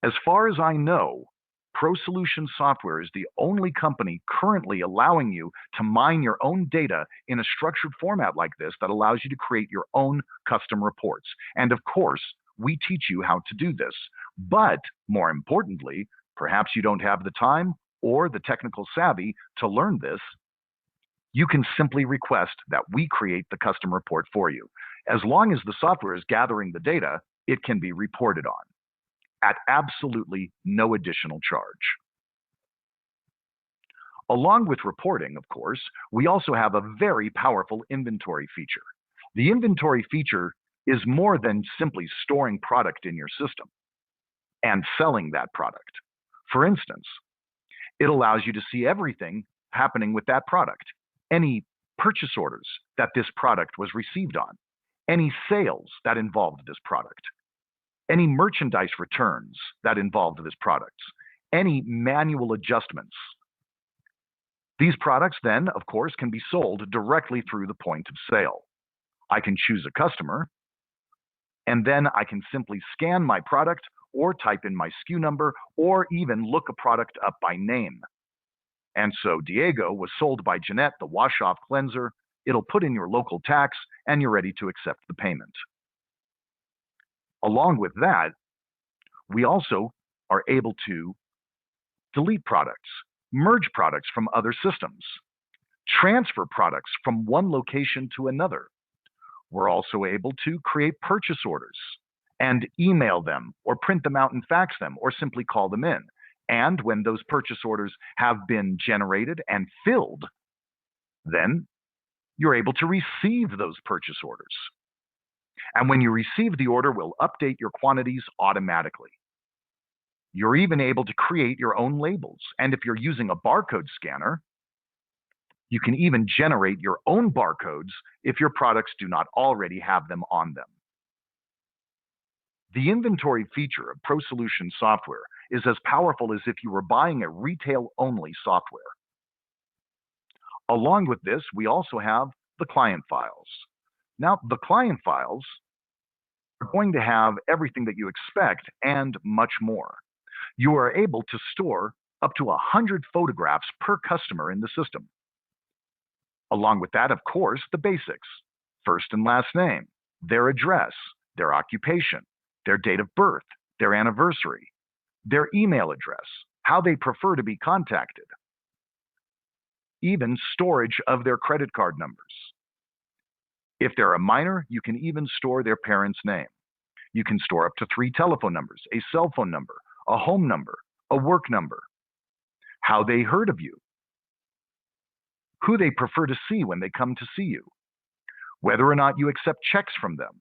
As far as I know, ProSolutions software is the only company currently allowing you to mine your own data in a structured format like this that allows you to create your own custom reports. And of course, we teach you how to do this. But more importantly, perhaps you don't have the time or the technical savvy to learn this. You can simply request that we create the custom report for you. As long as the software is gathering the data, it can be reported on at absolutely no additional charge. Along with reporting, of course, we also have a very powerful inventory feature. The inventory feature is more than simply storing product in your system and selling that product. For instance, it allows you to see everything happening with that product, any purchase orders that this product was received on, any sales that involved this product, any merchandise returns that involved this product, any manual adjustments. These products then, of course, can be sold directly through the point of sale. I can choose a customer, and then I can simply scan my product or type in my SKU number or even look a product up by name. And so Diego was sold by Jeanette, the wash-off cleanser. It'll put in your local tax and you're ready to accept the payment. Along with that, we also are able to delete products, merge products from other systems, transfer products from one location to another. We're also able to create purchase orders and email them or print them out and fax them or simply call them in. And when those purchase orders have been generated and filled, then you're able to receive those purchase orders. And when you receive the order, we'll update your quantities automatically. You're even able to create your own labels. And if you're using a barcode scanner, you can even generate your own barcodes if your products do not already have them on them. The inventory feature of ProSolution software is as powerful as if you were buying a retail-only software. Along with this, we also have the client files. Now, the client files are going to have everything that you expect and much more. You are able to store up to 100 photographs per customer in the system. Along with that, of course, the basics: first and last name, their address, their occupation, their date of birth, their anniversary, their email address, how they prefer to be contacted, even storage of their credit card numbers. If they're a minor, you can even store their parent's name. You can store up to 3 telephone numbers, a cell phone number, a home number, a work number, how they heard of you, who they prefer to see when they come to see you, whether or not you accept checks from them,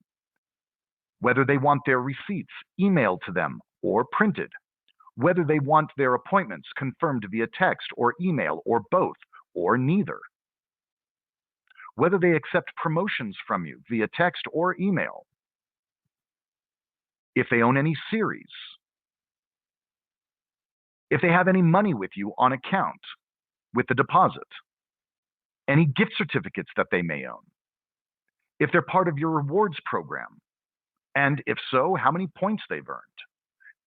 whether they want their receipts emailed to them or printed, whether they want their appointments confirmed via text or email or both or neither, whether they accept promotions from you via text or email, if they own any series, if they have any money with you on account with the deposit, any gift certificates that they may own, if they're part of your rewards program, and if so, how many points they've earned.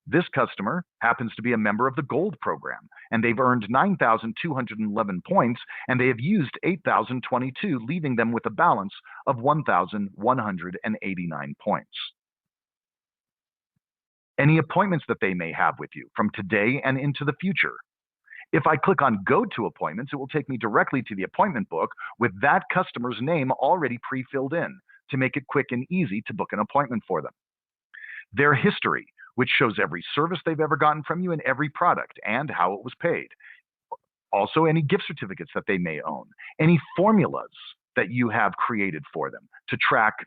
This customer happens to be a member of the Gold program, and they've earned 9,211 points, and they have used 8,022, leaving them with a balance of 1,189 points. Any appointments that they may have with you from today and into the future. If I click on Go to Appointments, it will take me directly to the appointment book with that customer's name already pre-filled in to make it quick and easy to book an appointment for them. Their history, which shows every service they've ever gotten from you and every product and how it was paid. Also, any gift certificates that they may own, any formulas that you have created for them to track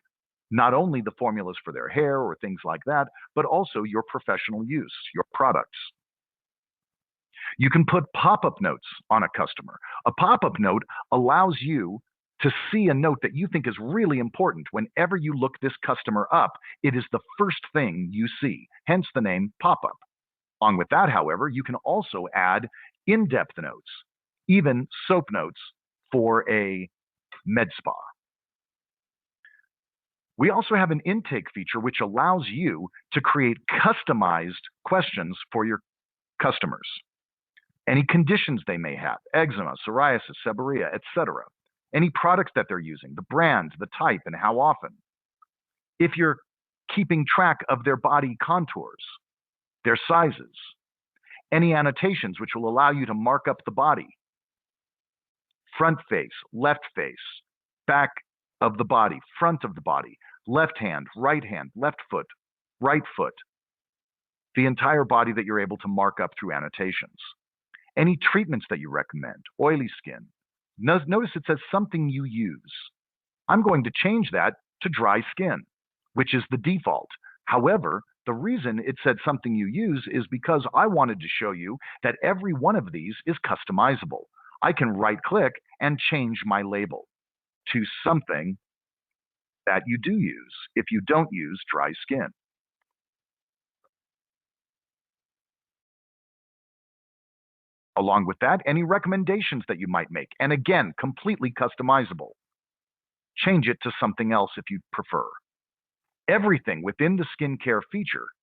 not only the formulas for their hair or things like that, but also your professional use, your products. You can put pop-up notes on a customer. A pop-up note allows you to see a note that you think is really important. Whenever you look this customer up, it is the first thing you see, hence the name pop-up. Along with that, however, you can also add in-depth notes, even soap notes for a med spa. We also have an intake feature which allows you to create customized questions for your customers. Any conditions they may have, eczema, psoriasis, seborrhea, etc. Any products that they're using, the brand, the type, and how often. If you're keeping track of their body contours, their sizes, any annotations which will allow you to mark up the body, front face, left face, back of the body, front of the body, left hand, left foot, right foot, the entire body that you're able to mark up through annotations. Any treatments that you recommend, oily skin. Notice it says something you use. I'm going to change that to dry skin, which is the default. However, the reason it said something you use is because I wanted to show you that every one of these is customizable. I can right-click and change my label to something that you do use if you don't use dry skin. Along with that, any recommendations that you might make, and again, completely customizable. Change it to something else if you prefer. Everything within the skincare feature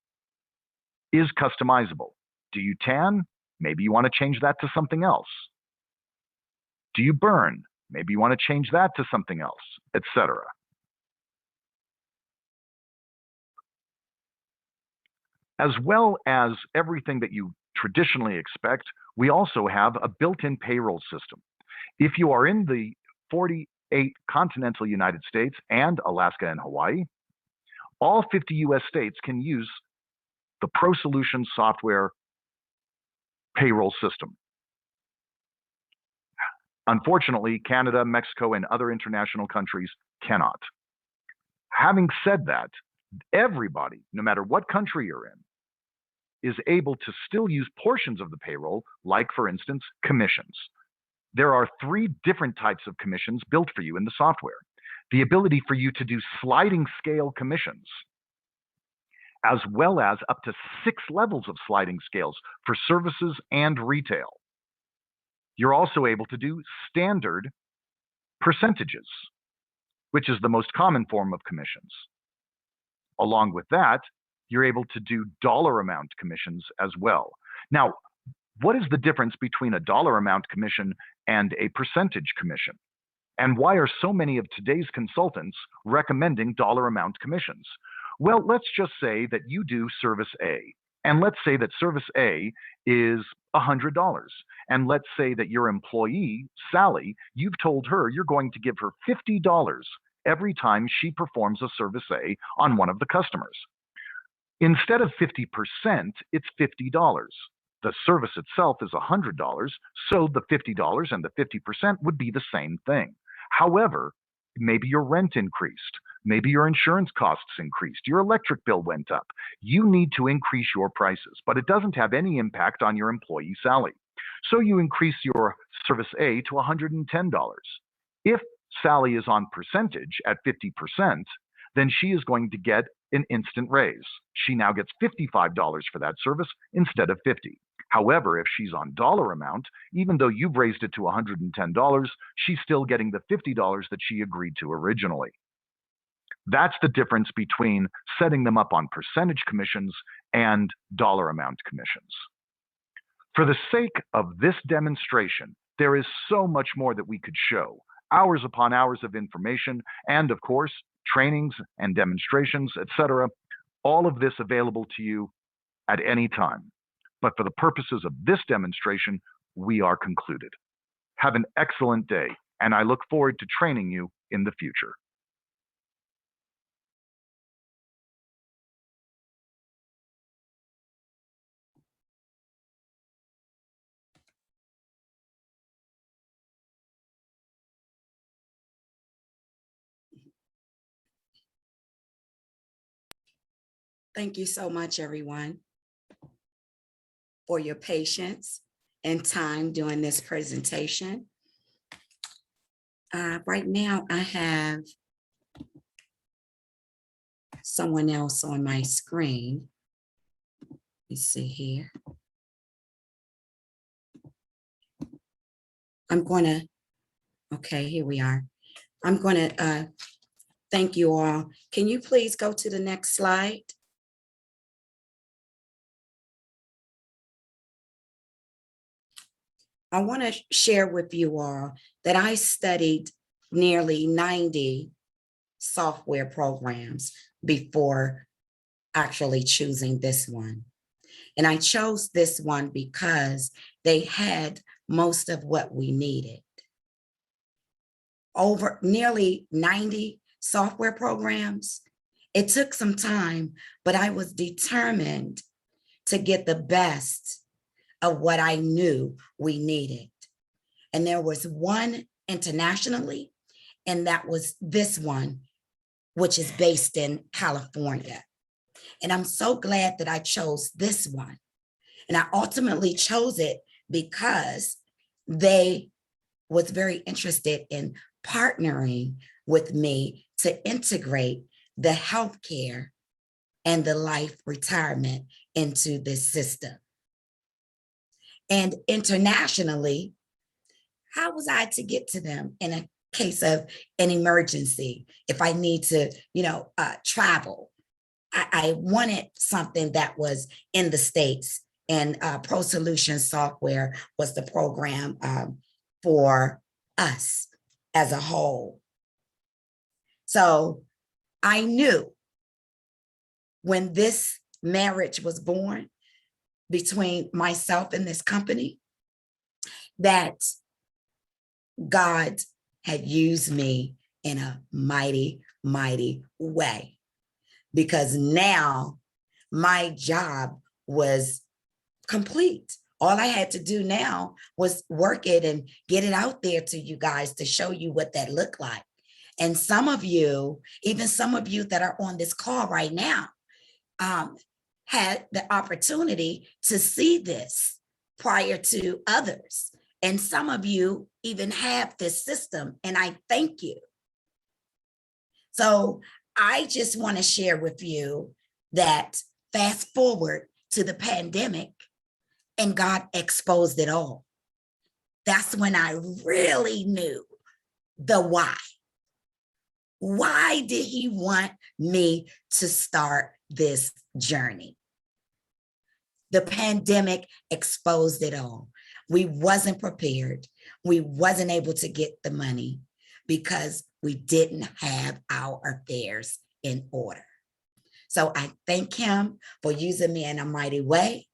is customizable. Do you tan? Maybe you want to change that to something else. Do you burn? Maybe you want to change that to something else, etc. As well as everything that you traditionally expect, we also have a built-in payroll system. If you are in the 48 continental United States and Alaska and Hawaii, all 50 US states can use the ProSolution software payroll system. Unfortunately, Canada, Mexico, and other international countries cannot. Having said that, everybody, no matter what country you're in, is able to still use portions of the payroll, like, for instance, commissions. There are 3 different types of commissions built for you in the software. The ability for you to do sliding scale commissions, as well as up to 6 levels of sliding scales for services and retail. You're also able to do standard percentages, which is the most common form of commissions. Along with that, you're able to do dollar amount commissions as well. Now, what is the difference between a dollar amount commission and a percentage commission? And why are so many of today's consultants recommending dollar amount commissions? Well, let's just say that you do service A, and let's say that service A is $100. And let's say that your employee, Sally, you've told her you're going to give her $50 every time she performs a service A on one of the customers. Instead of 50%, it's $50. The service itself is $100, so the $50 and the 50% would be the same thing. However, maybe your rent increased, maybe your insurance costs increased, your electric bill went up. You need to increase your prices, but it doesn't have any impact on your employee, Sally. So you increase your service A to $110. If Sally is on percentage at 50%, then she is going to get an instant raise. She now gets $55 for that service instead of $50. However, if she's on dollar amount, even though you've raised it to $110, she's still getting the $50 that she agreed to originally. That's the difference between setting them up on percentage commissions and dollar amount commissions. For the sake of this demonstration, there is so much more that we could show. Hours upon hours of information, and of course, trainings and demonstrations, etc. All of this available to you at any time. But for the purposes of this demonstration, we are concluded. Have an excellent day, and I look forward to training you in the future. Thank you so much, everyone, for your patience and time during this presentation. Right now, I have someone else on my screen. Let's see here. Okay, here we are. I'm going to thank you all. Can you please go to the next slide? I want to share with you all that I studied nearly 90 software programs before actually choosing this one. And I chose this one because they had most of what we needed. Over nearly 90 software programs. It took some time, but I was determined to get the best of what I knew we needed. And there was one internationally, and that was this one, which is based in California. And I'm so glad that I chose this one. And I ultimately chose it because they was very interested in partnering with me to integrate the healthcare and the life retirement into this system. And internationally, how was I to get to them in a case of an emergency? If I need to, travel, I wanted something that was in the States, and Pro Solutions Software was the program for us as a whole. So I knew when this marriage was born between myself and this company, that God had used me in a mighty, mighty way. Because now my job was complete. All I had to do now was work it and get it out there to you guys to show you what that looked like. And some of you, even some of you that are on this call right now, had the opportunity to see this prior to others. And some of you even have this system, and I thank you. So I just want to share with you that fast forward to the pandemic and God exposed it all. That's when I really knew the why. Why did he want me to start this journey? The pandemic exposed it all. We wasn't prepared. We wasn't able to get the money because we didn't have our affairs in order. So I thank him for using me in a mighty way.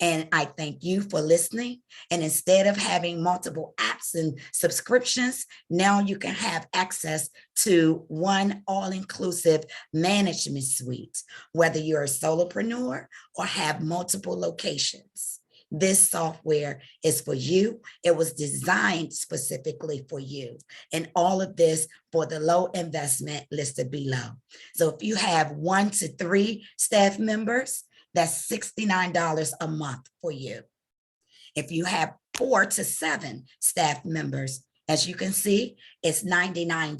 And I thank you for listening. And instead of having multiple apps and subscriptions, now you can have access to one all-inclusive management suite, whether you're a solopreneur or have multiple locations. This software is for you. It was designed specifically for you. And all of this for the low investment listed below. So if you have 1 to 3 staff members, that's $69 a month for you. If you have 4 to 7 staff members, as you can see, it's $99.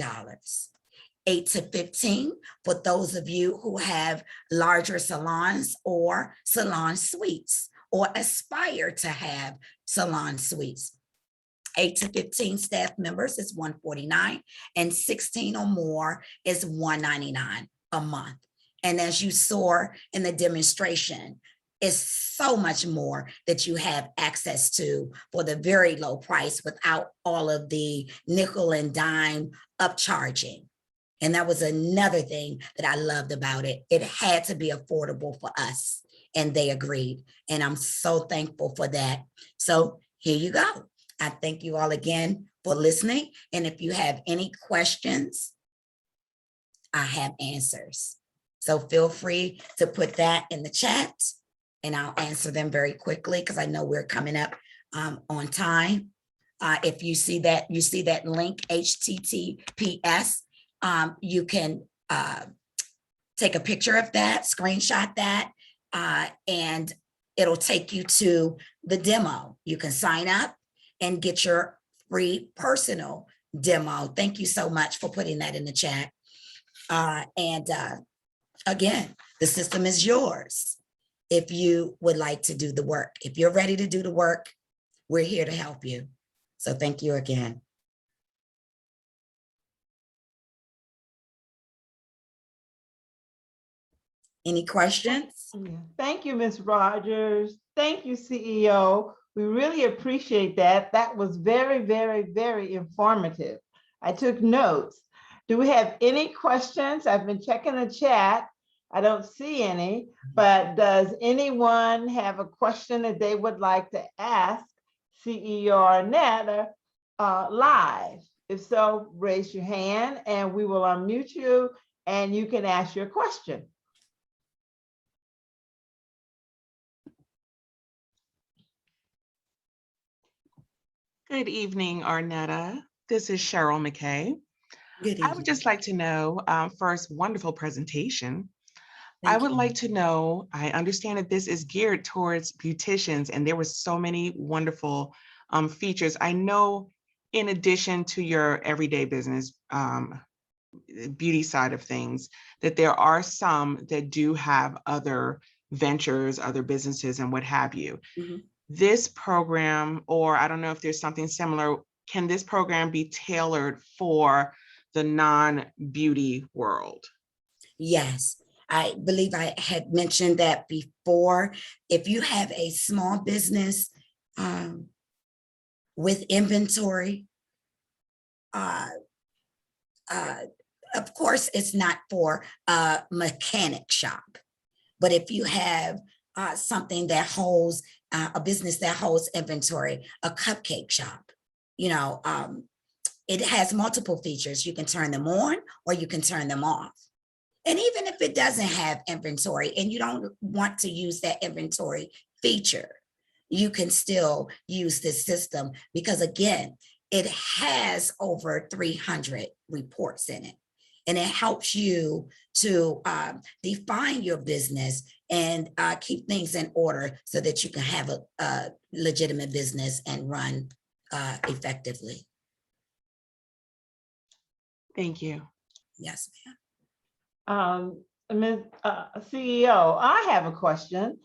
8 to 15 for those of you who have larger salons or salon suites or aspire to have salon suites. 8 to 15 staff members is $149, and 16 or more is $199 a month. And as you saw in the demonstration, it's so much more that you have access to for the very low price without all of the nickel and dime upcharging. And that was another thing that I loved about it. It had to be affordable for us, and they agreed. And I'm so thankful for that. So here you go. I thank you all again for listening. And if you have any questions, I have answers. So feel free to put that in the chat and I'll answer them very quickly because I know we're coming up on time. If you see that link, HTTPS, you can take a picture of that, screenshot that, and it'll take you to the demo. You can sign up and get your free personal demo. Thank you so much for putting that in the chat. Again, the system is yours if you would like to do the work. If you're ready to do the work, we're here to help you. So thank you again. Any questions? Thank you, Ms. Rogers. Thank you, CEO. We really appreciate that. That was very, very, very informative. I took notes. Do we have any questions? I've been checking the chat. I don't see any, but does anyone have a question that they would like to ask CEO Arnetta live? If so, raise your hand and we will unmute you and you can ask your question. Good evening, Arnetta. This is Cheryl McKay. Good evening. I would just like to know, first, wonderful presentation. Thank I would you. like to know, I understand that this is geared towards beauticians and there were so many wonderful features. I know in addition to your everyday business, beauty side of things, that there are some that do have other ventures, other businesses and what have you. Mm-hmm. This program, or I don't know if there's something similar, can this program be tailored for the non-beauty world? Yes, I believe I had mentioned that before. If you have a small business with inventory, of course, it's not for a mechanic shop, but if you have something that holds a business that holds inventory, a cupcake shop, you know, it has multiple features. You can turn them on or you can turn them off. And even if it doesn't have inventory and you don't want to use that inventory feature, you can still use this system because again, it has over 300 reports in it. and it helps you to define your business and keep things in order so that you can have a legitimate business and run effectively. Thank you. Yes, ma'am. Ms. CEO, I have a question.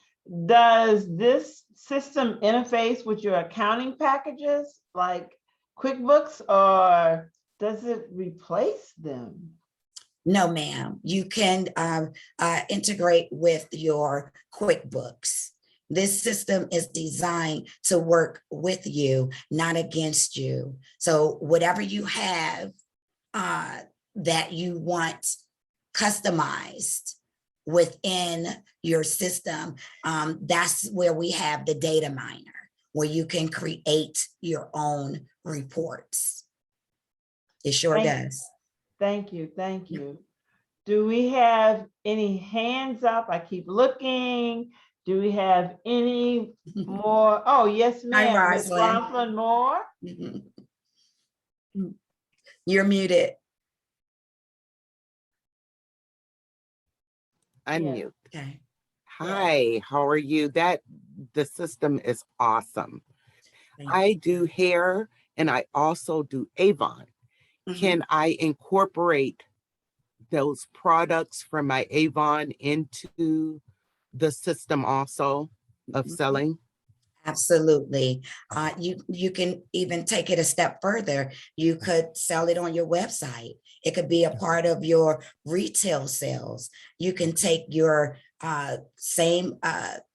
Does this system interface with your accounting packages like QuickBooks, or does it replace them? No, ma'am. You can integrate with your QuickBooks. This system is designed to work with you, not against you. So whatever you have that you want customized within your system, that's where we have the data miner, where you can create your own reports. It sure does. Thank you, thank you. Do we have any hands up? I keep looking. Do we have any more? Oh, yes, ma'am. Ms. Rosalind Moore. You're muted. Unmute. Yeah. Okay. Hi, how are you? The system is awesome. I do hair and I also do Avon. Can I incorporate those products from my Avon into the system also of selling? Absolutely. You can even take it a step further. You could sell it on your website. It could be a part of your retail sales. You can take your same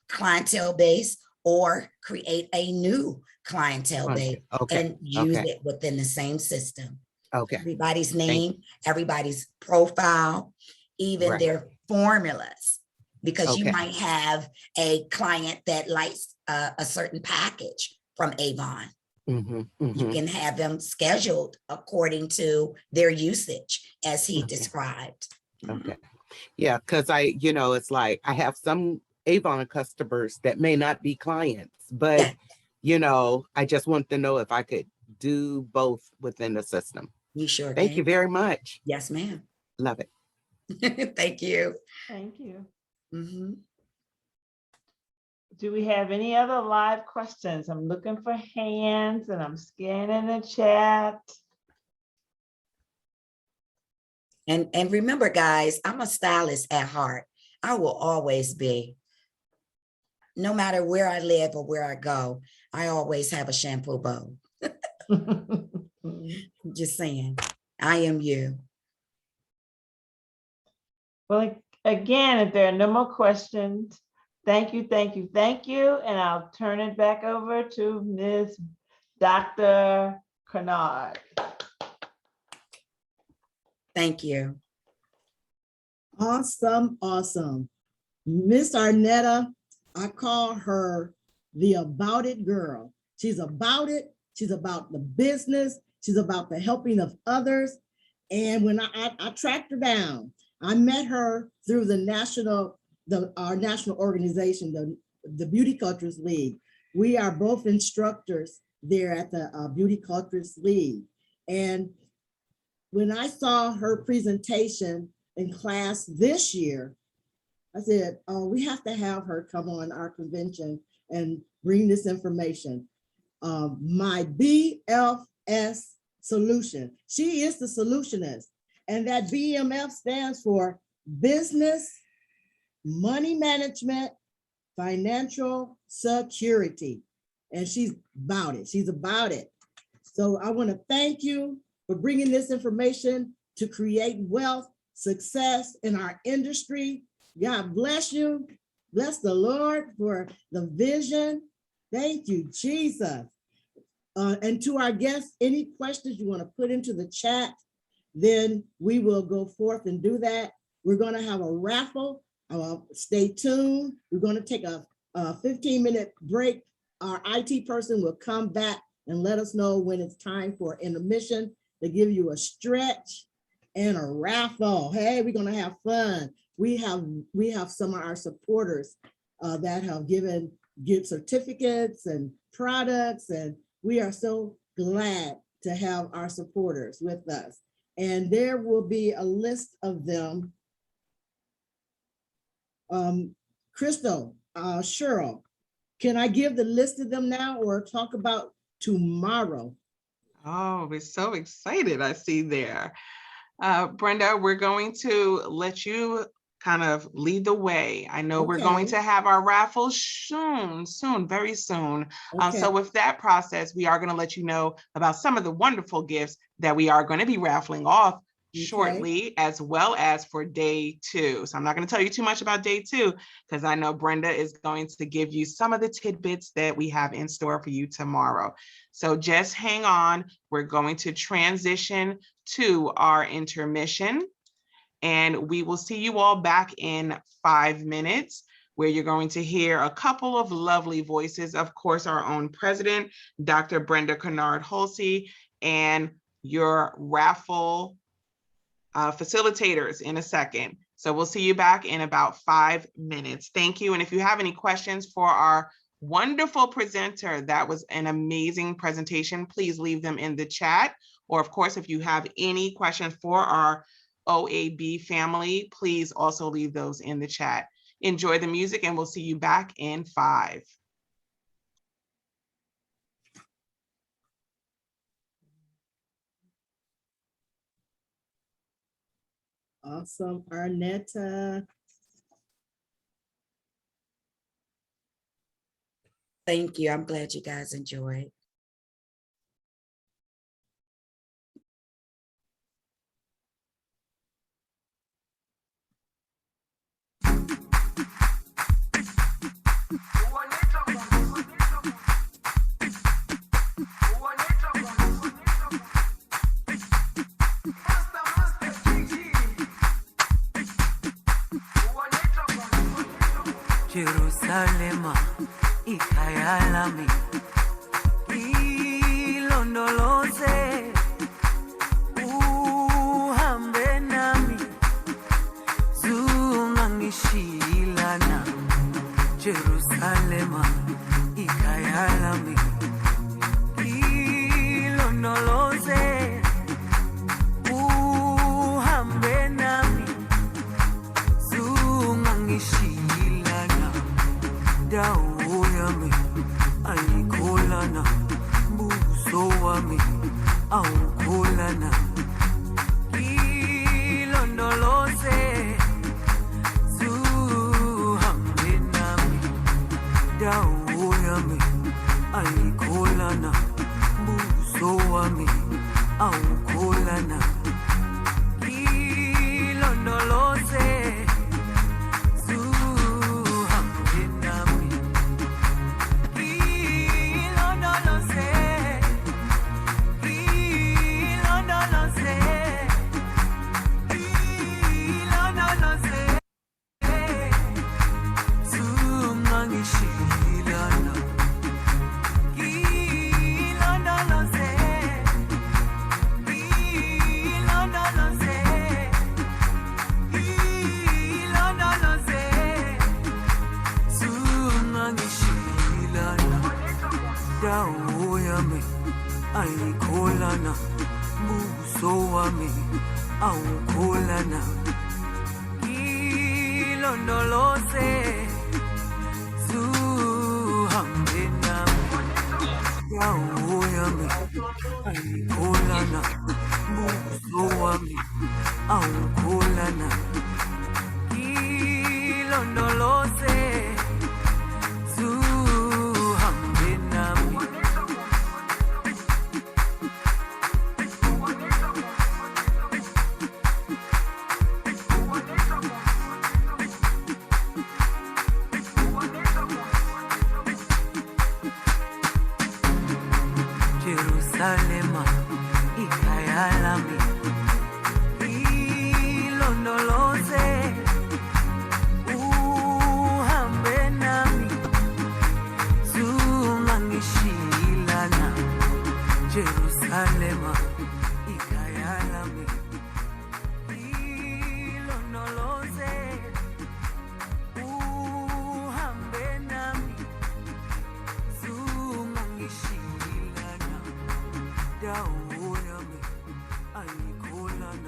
clientele base or create a new clientele base and use it within the same system. Okay. Everybody's name, everybody's profile, even their formulas, because you might have a client that likes a certain package from Avon. You can have them scheduled according to their usage as he described. Okay. Yeah, because it's like I have some Avon customers that may not be clients, but I just want to know if I could do both within the system. You sure Thank you very much. Yes, ma'am. Love it. Thank you. Thank you. Mm-hmm. Do we have any other live questions? I'm looking for hands and I'm scanning the chat. And remember, guys, I'm a stylist at heart. I will always be. No matter where I live or where I go, I always have a shampoo bowl. Just saying, I am you. Well, again, if there are no more questions, thank you, thank you, thank you. And I'll turn it back over to Ms. Dr. Kynard. Thank you. Awesome, awesome. Miss Arnetta, I call her the about it girl. She's about it. She's about the business. She's about the helping of others. And when I tracked her down, I met her through our national organization, the Beauticians League. We are both instructors there at the Beauticians League. And when I saw her presentation in class this year, I said, oh, we have to have her come on our convention and bring this information. My BFS solution. She is the solutionist. And that BMF stands for Business, Money Management, Financial Security. And she's about it. She's about it. So I want to thank you for bringing this information to create wealth, success in our industry. God bless you. Bless the Lord for the vision. Thank you, Jesus. And to our guests, any questions you want to put into the chat, then we will go forth and do that. We're going to have a raffle. Stay tuned. We're going to take a 15-minute break. Our IT person will come back and let us know when it's time for intermission to give you a stretch and a raffle. Hey, we're going to have fun. We have some of our supporters that have given gift certificates and products, and we are so glad to have our supporters with us. And there will be a list of them. Crystal, Cheryl, can I give the list of them now or talk about tomorrow? Oh, we're so excited, I see there. Brenda, we're going to let you kind of lead the way. I know we're going Okay. to have our raffle soon, very soon. Okay. So with that process, we are going to let you know about some of the wonderful gifts that we are going to be raffling off shortly, as well as for day 2. So I'm not going to tell you too much about day 2 because I know Brenda is going to give you some of the tidbits that we have in store for you tomorrow. So just hang on. We're going to transition to our intermission, and we will see you all back in 5 minutes, where you're going to hear a couple of lovely voices. Of course, our own president, Dr. Brenda Kynard Holsey, and your raffle facilitators in a second. So we'll see you back in about 5 minutes. Thank you. And if you have any questions for our wonderful presenter, that was an amazing presentation, please leave them in the chat. Or of course, if you have any questions for our OAB family, please also leave those in the chat. Enjoy the music and we'll see you back in 5. Awesome, Arnetta. Thank you. I'm glad you guys enjoyed. Jerusalema, ikhaya lami, ilondoloze, uhambe nami, zungangishilana. Jerusalema, ikhaya lami, ilondoloze, uhambe nami, zungangishilana. Dawo yami ayikholana, buso wami awukholana. Ilondoloze, zuhambe nami. Dawo yami ayikholana, buso wami awukholana. Ilondoloze, dawo yami ayikholana, buso wami awukholana. Ilondoloze, zuhambe nami. Dawo yami ayikholana, buso wami awukholana. Ilondoloze, zuhambe nami. Jerusalema, ikhaya lami, ilondoloze, uhambe nami, zungangishilana. Jerusalema, ikhaya lami, ilondoloze, uhambe nami, zungangishilana. Dawo yami ayikholana,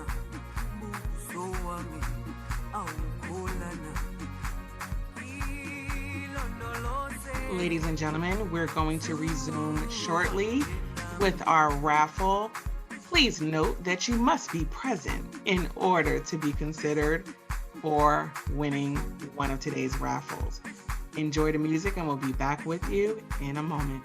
Ladies and gentlemen, we're going to resume shortly with our raffle. Please note that you must be present in order to be considered for winning one of today's raffles. Enjoy the music and we'll be back with you in a moment.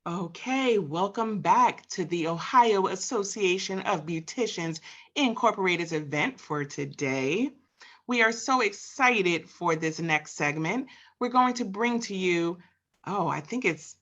Okay, welcome back to the Ohio Association of Beauticians Incorporated's event for today. We are so excited for this next segment. We're going to bring to you, I think it's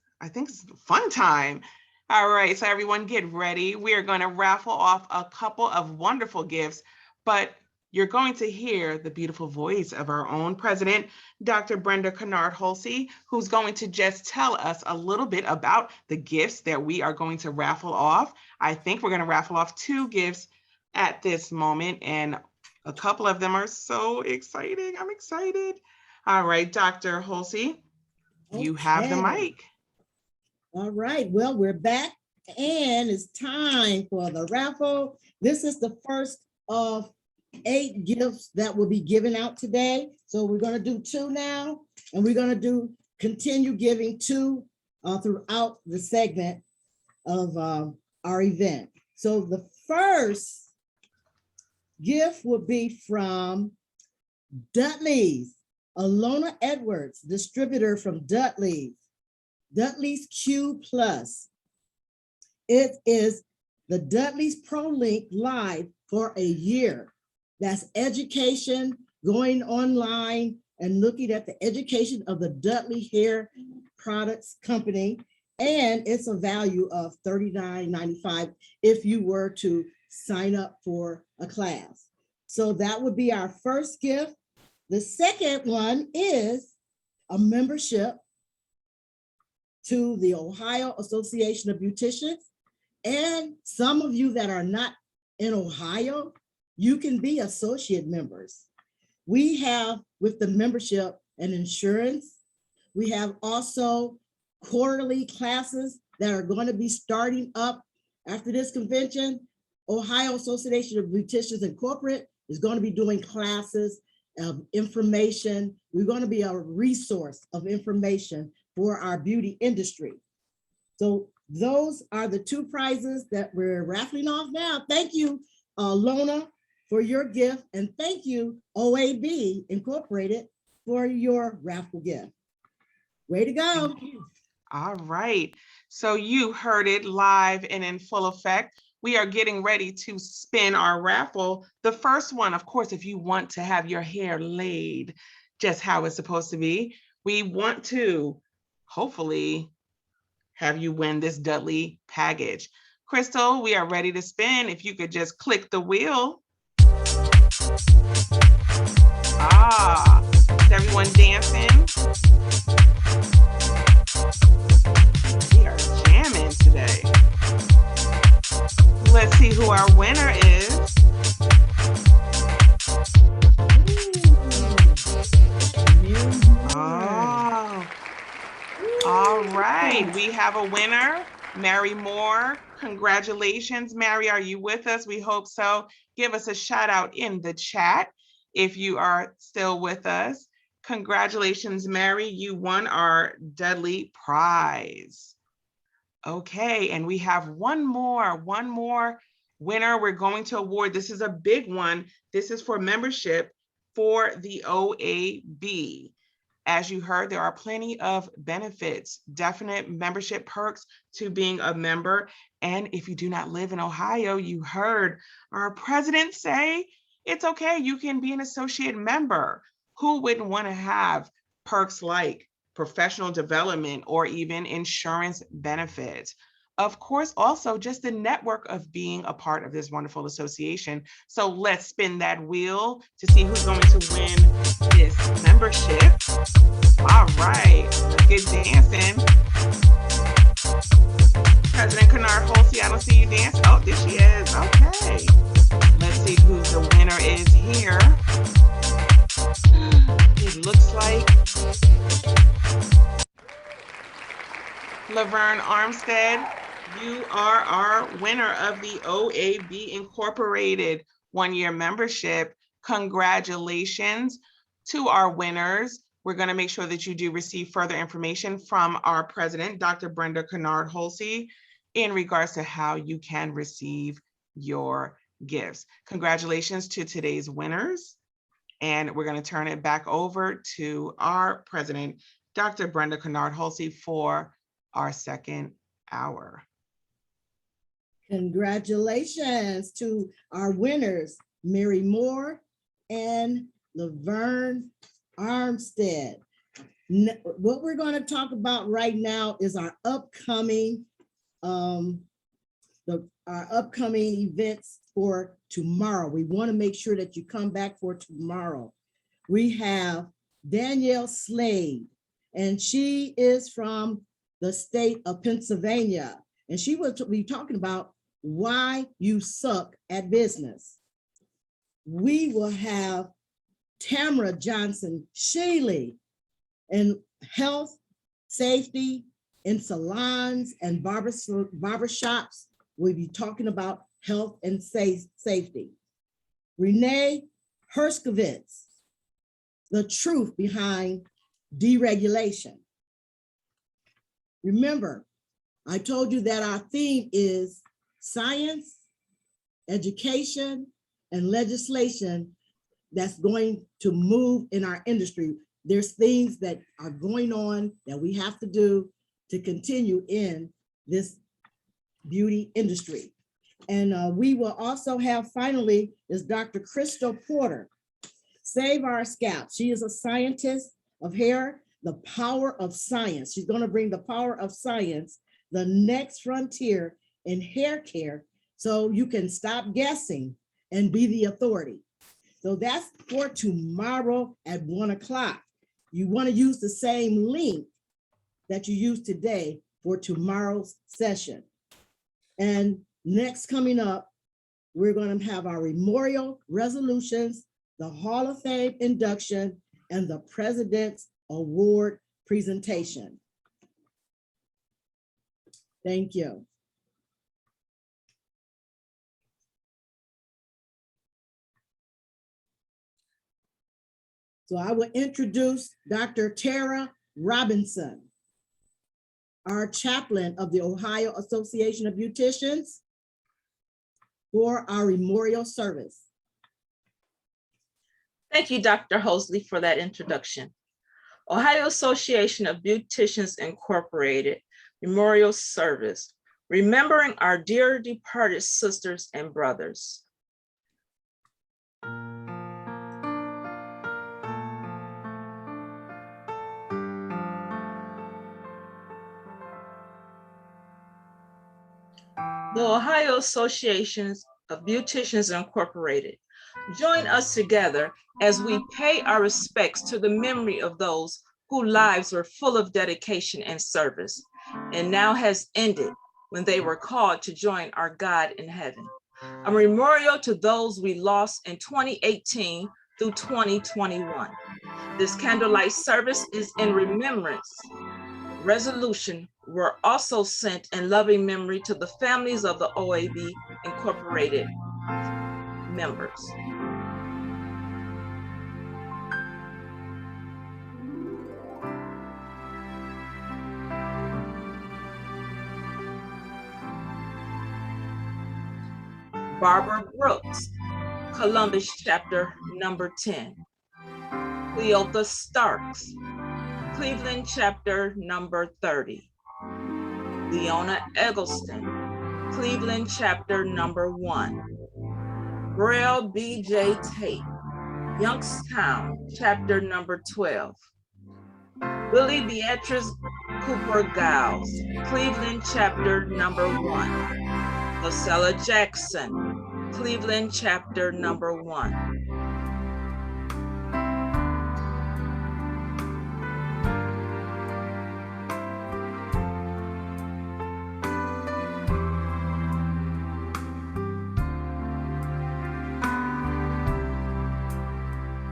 fun time. All right, so everyone get ready. We are going to raffle off a couple of wonderful gifts, but you're going to hear the beautiful voice of our own president, Dr. Brenda Kynard Holsey, who's going to just tell us a little bit about the gifts that we are going to raffle off. I think we're going to raffle off 2 gifts at this moment, and a couple of them are so exciting. I'm excited. All right, Dr. Holsey, you have the Okay. mic. All right, well, we're back and it's time for the raffle. This is the first of 8 gifts that will be given out today. So we're going to do 2 now, and we're going to continue giving 2 throughout the segment of our event. So the first gift will be from Dudley's, Alona Edwards, distributor from Dudley's Q Plus. It is the Dudley's ProLink Live for a year. That's education, going online and looking at the education of the Dudley Hair Products Company. And it's a value of $39.95 if you were to sign up for a class. So that would be our first gift. The second one is a membership to the Ohio Association of Beauticians. And some of you that are not in Ohio, you can be associate members. We have with the membership an insurance. We have also quarterly classes that are going to be starting up after this convention. Ohio Association of Beauticians Incorporated is going to be doing classes of information. We're going to be a resource of information for our beauty industry. So those are the 2 prizes that we're raffling off now. Thank you, Lona, for your gift, and thank you, OAB Incorporated, for your raffle gift. Way to go. All right, so you heard it live and in full effect. We are getting ready to spin our raffle. The first one, of course, if you want to have your hair laid just how it's supposed to be, we want to hopefully have you win this Dudley package. Crystal, we are ready to spin. If you could just click the wheel. Is everyone dancing? We are jamming today. Let's see who our winner is. All right, we have a winner, Mary Moore. Congratulations, Mary. Are you with us? We hope so. Give us a shout out in the chat if you are still with us. Congratulations, Mary. You won our Dudley prize. Okay, and we have one more winner we're going to award. This is a big one. This is for membership for the OAB. As you heard, there are plenty of benefits, definite membership perks to being a member. And if you do not live in Ohio, you heard our president say, it's okay, you can be an associate member. Who wouldn't want to have perks like professional development or even insurance benefits? Of course, also just the network of being a part of this wonderful association. So let's spin that wheel to see who's going to win this membership. All right, let's get dancing. President Kynard Holsey, I don't see you dance. Oh, there she is. Okay. Let's see who the winner is here. It looks like Laverne Armstead. You are our winner of the OAB Incorporated one-year membership. Congratulations to our winners. We're going to make sure that you do receive further information from our president, Dr. Brenda Kynard Holsey, in regards to how you can receive your gifts. Congratulations to today's winners. And we're going to turn it back over to our president, Dr. Brenda Kynard Holsey, for our second hour. Congratulations to our winners, Mary Moore and Laverne Armstead. What we're going to talk about right now is our upcoming events for tomorrow. We want to make sure that you come back for tomorrow. We have Danielle Slade, and she is from the state of Pennsylvania, and she will be talking about why you suck at business. We will have Tamara Johnson Shealy in health, safety in salons and barbershops. We'll be talking about health and safety. Renee Herskovitz, the truth behind deregulation. Remember, I told you that our theme is science, education, and legislation that's going to move in our industry. There's things that are going on that we have to do to continue in this beauty industry. And we will also have, finally, is Dr. Crystal Porter, Save Our Scalp. She is a scientist of hair, the power of science. She's going to bring the power of science, the next frontier in hair care, so you can stop guessing and be the authority. So that's for tomorrow at 1 o'clock. You want to use the same link that you used today for tomorrow's session. And next coming up, we're going to have our memorial resolutions, the Hall of Fame induction, and the President's Award presentation. Thank you. So I will introduce Dr. Tara Robinson, our chaplain of the Ohio Association of Beauticians, for our memorial service. Thank you, Dr. Holsey, for that introduction. Ohio Association of Beauticians Incorporated Memorial Service, remembering our dear departed sisters and brothers. The Ohio Association of Beauticians Incorporated. Join us together as we pay our respects to the memory of those whose lives were full of dedication and service, and now has ended when they were called to join our God in heaven. A memorial to those we lost in 2018 through 2021. This candlelight service is in remembrance. Resolution were also sent in loving memory to the families of the OAB Incorporated members. Barbara Brooks, Columbus chapter number 10. Cleotha Starks, Cleveland chapter number 30. Leona Eggleston, Cleveland chapter number 1. Braille B.J. Tate, Youngstown chapter number 12. Willie Beatrice Cooper Giles, Cleveland chapter number 1. Lucella Jackson, Cleveland chapter number 1.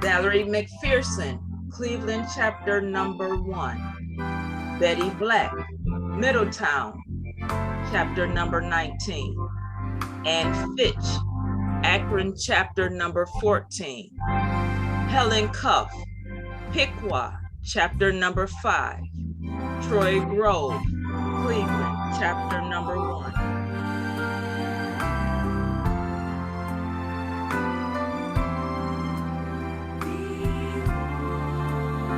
Valerie McPherson, Cleveland chapter number 1. Betty Black, Middletown, chapter number 19. Ann Fitch, Akron chapter number 14. Helen Cuff, Piqua, chapter number 5. Troy Grove, Cleveland, chapter number 1.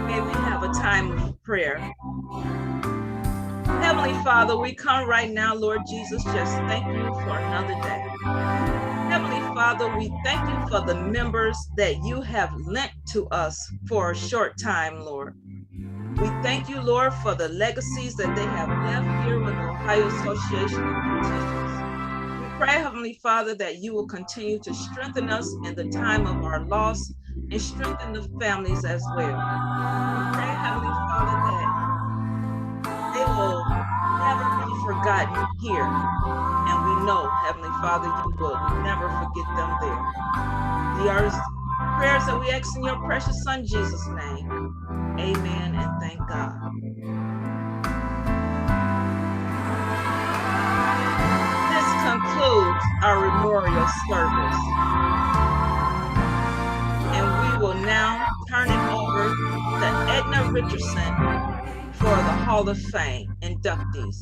May we have a time of prayer. Heavenly Father, we come right now, Lord Jesus, just thank you for another day. Heavenly Father, we thank you for the members that you have lent to us for a short time, Lord. We thank you, Lord, for the legacies that they have left here with the Ohio Association of Beauticians. We pray, Heavenly Father, that you will continue to strengthen us in the time of our loss and strengthen the families as well. We pray, Heavenly Father, that they will never be forgotten here. And we know, Heavenly Father, you will never forget them there. These are prayers that we ask in your precious Son, Jesus' name. Amen and thank God. This concludes our memorial service. And we will now turn it over to Edna Richardson for the Hall of Fame inductees.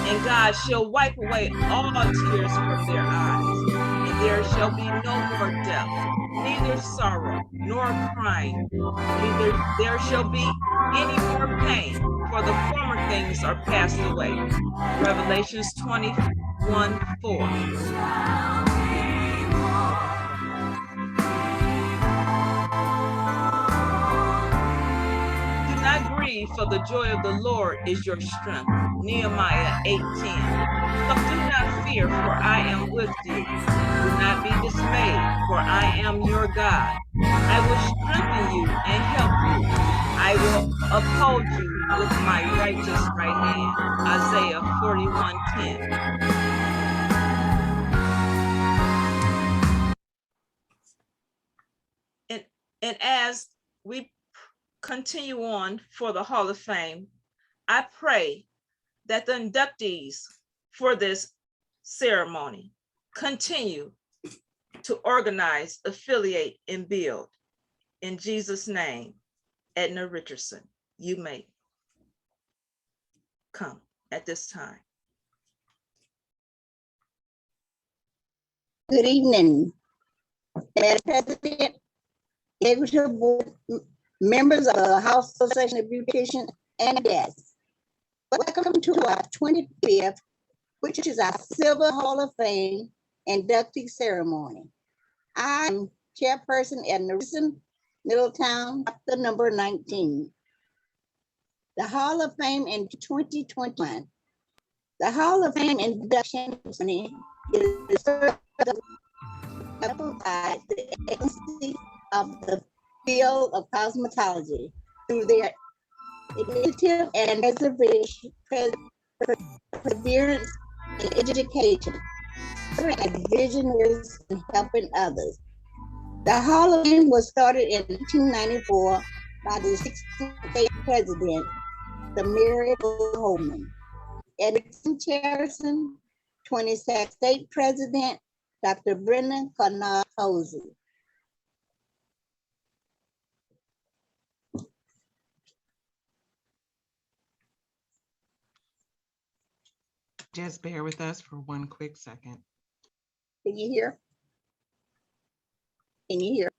And God shall wipe away all tears from their eyes, and there shall be no more death, neither sorrow nor crying, neither there shall be any more pain, for the former things are passed away. Revelations 21:4. For the joy of the Lord is your strength. Nehemiah 8:10. So do not fear, for I am with you. Do not be dismayed, for I am your God. I will strengthen you and help you. I will uphold you with my righteous right hand. Isaiah 41:10. And as we continue on for the Hall of Fame, I pray that the inductees for this ceremony continue to organize, affiliate, and build. In Jesus' name, Edna Richardson, you may come at this time. Good evening, Madam President, Executive Board, members of the House Association of Beauticians, and guests. Welcome to our 25th, which is our Silver Hall of Fame inductee ceremony. I'm Chairperson Edna Richardson, Middletown, chapter number 19. The Hall of Fame in 2021. The Hall of Fame induction is the excellency of the field of cosmetology through their initiative and perseverance in education, serving as visionaries and helping others. The Hall of Fame was started in 1994 by the 16th state president, the Mary Holman, Edison Chairson, 22nd state president, Dr. Brenda Kynard Holsey. Just bear with us for one quick second. Can you hear? Can you hear?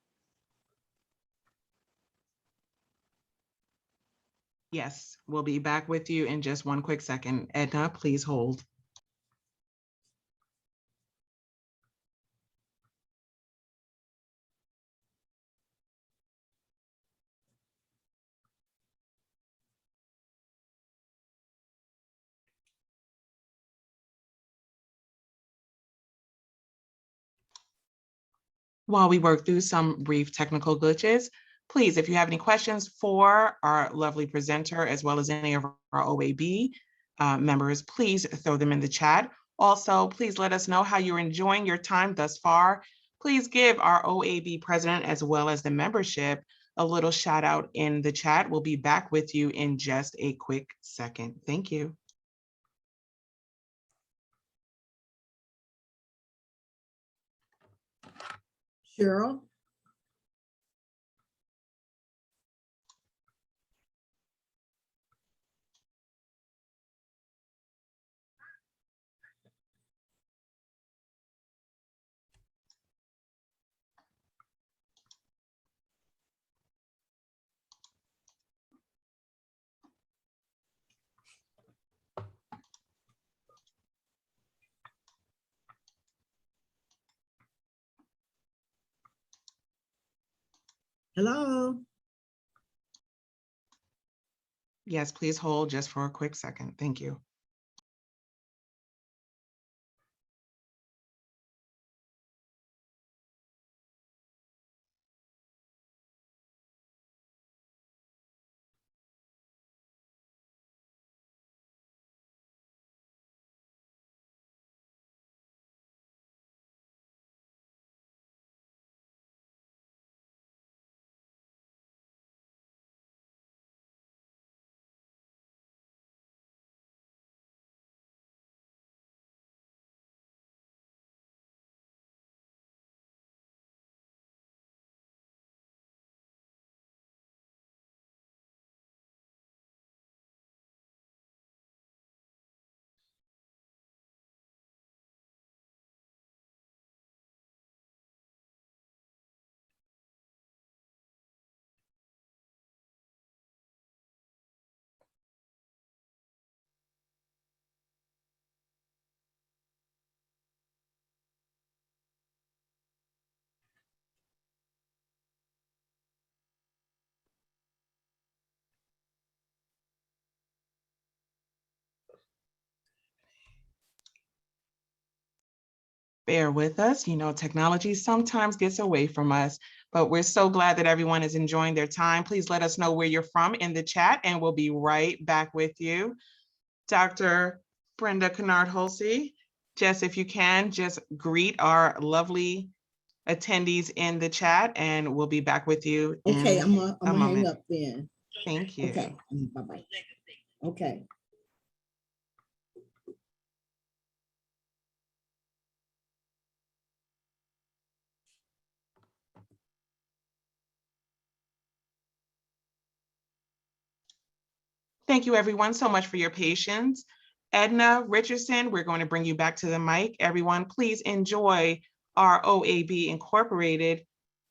Yes, we'll be back with you in just one quick second. Edna, please hold. While we work through some brief technical glitches, please, if you have any questions for our lovely presenter, as well as any of our OAB members, please throw them in the chat. Also, please let us know how you're enjoying your time thus far. Please give our OAB president, as well as the membership, a little shout out in the chat. We'll be back with you in just a quick second. Thank you. Cheryl? Hello? Yes, please hold just for a quick second. Thank you. Bear with us. You know, technology sometimes gets away from us, but we're so glad that everyone is enjoying their time. Please let us know where you're from in the chat, and we'll be right back with you. Dr. Brenda Kynard Holsey, just if you can, just greet our lovely attendees in the chat, and we'll be back with you Okay, in I'm a gonna hang moment. up then. Thank you. Okay, bye-bye. Okay. Thank you, everyone, so much for your patience. Edna Richardson, we're going to bring you back to the mic. Everyone, please enjoy our OAB Incorporated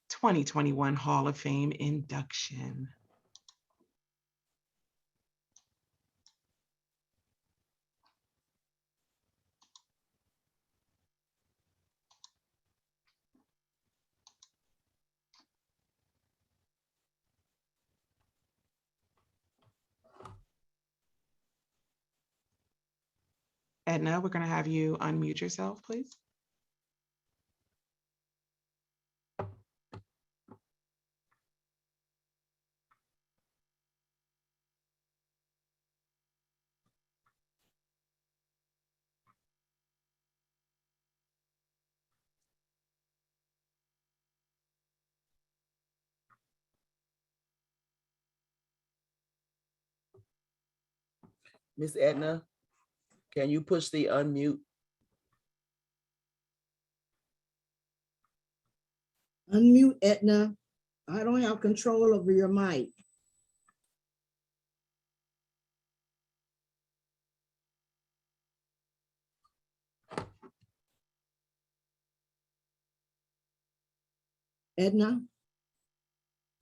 2021 Hall of Fame induction. Edna, we're going to have you unmute yourself, please. Miss Edna, can you push the unmute? Unmute, Edna. I don't have control over your mic. Edna,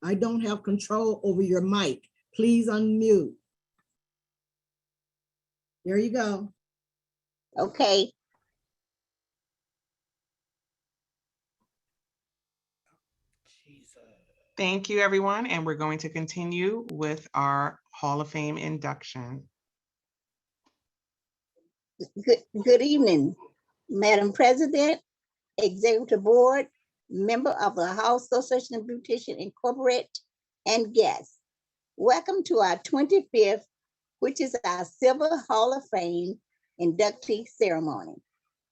I don't have control over your mic. Please unmute. There you go. Okay, Thank you, everyone. And we're going to continue with our Hall of Fame induction. good evening, Madam President, Executive Board, member of the House Association of Beauticians Incorporated, and guests. Welcome to our 25th, which is our Silver Hall of Fame inductee ceremony.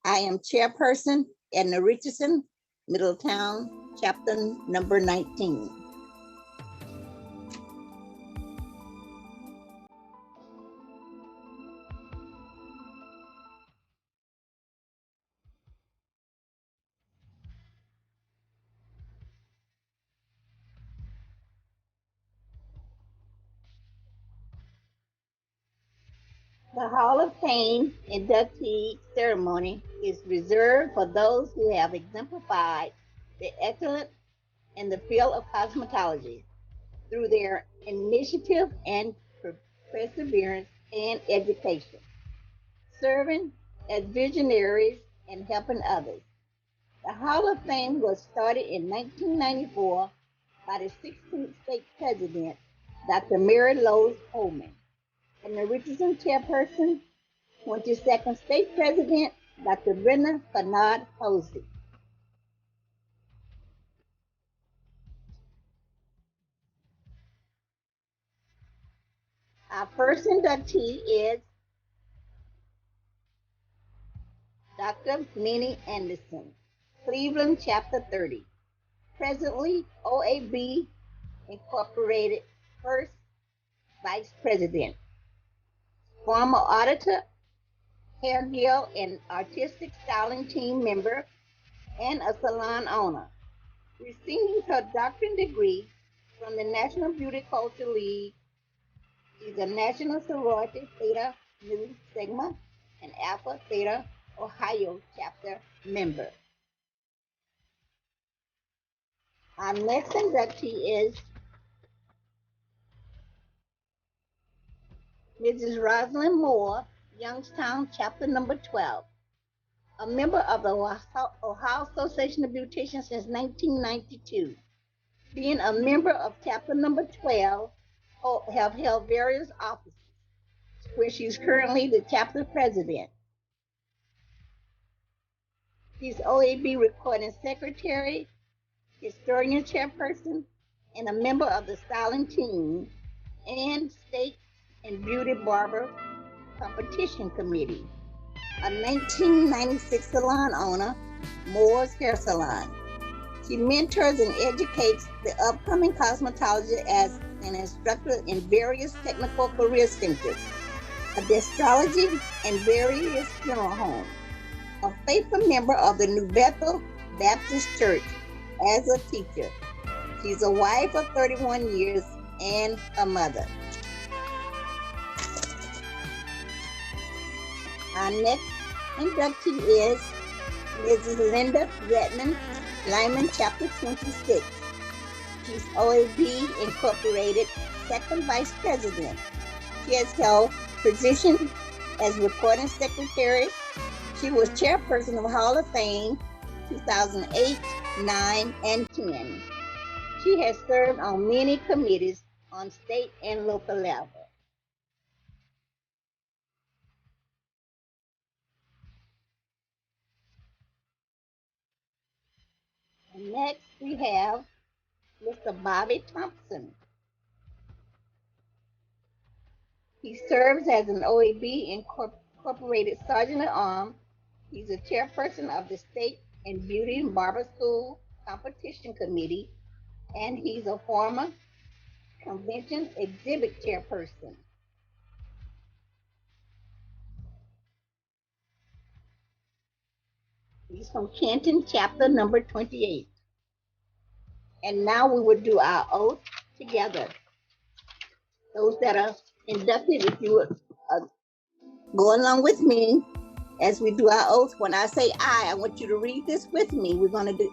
I am Chairperson Edna Richardson, Middletown, Chapter number 19. The Hall of Fame inductee ceremony is reserved for those who have exemplified the excellence in the field of cosmetology through their initiative and perseverance and education, serving as visionaries and helping others. The Hall of Fame was started in 1994 by the 16th state president, Dr. Mary Lowes Holman, and the Richardson chairperson, 22nd state president, Dr. Brenda Kynard Holsey. Our first inductee is Dr. Minnie Anderson, Cleveland Chapter 30, presently OAB Incorporated first vice president, former auditor, hair guild and artistic styling team member, and a salon owner. Receiving her doctorate degree from the National Beauty Culture League, she's a National Sorority Theta Nu Sigma and Alpha Theta Ohio chapter member. Our next inductee is Mrs. Rosalind Moore, Youngstown chapter number 12, a member of the Ohio Association of Beauticians since 1992. Being a member of chapter number 12, have held various offices, where she's currently the chapter president. She's OAB recording secretary, historian chairperson, and a member of the styling team and state and beauty barber competition committee. A 1996 salon owner, Moore's Hair Salon. She mentors and educates the upcoming cosmetologist as an instructor in various technical career centers, astrology, and various funeral homes. A faithful member of the New Bethel Baptist Church as a teacher. She's a wife of 31 years and a mother. Our next inductee is Mrs. Linda Redmond, Lyman Chapter 26. She's OAB Incorporated second vice president. She has held position as recording secretary. She was chairperson of Hall of Fame 2008, 9, and 10. She has served on many committees on state and local level. And next we have Mr. Bobby Thompson. He serves as an OAB Incorporated Sergeant at Arms. He's a chairperson of the State and Beauty and Barber School Competition Committee, and he's a former convention exhibit chairperson. He's from Canton, chapter number 28. And now we will do our oath together. Those that are inducted, if you would go along with me as we do our oath. When I say I want you to read this with me. We're going to do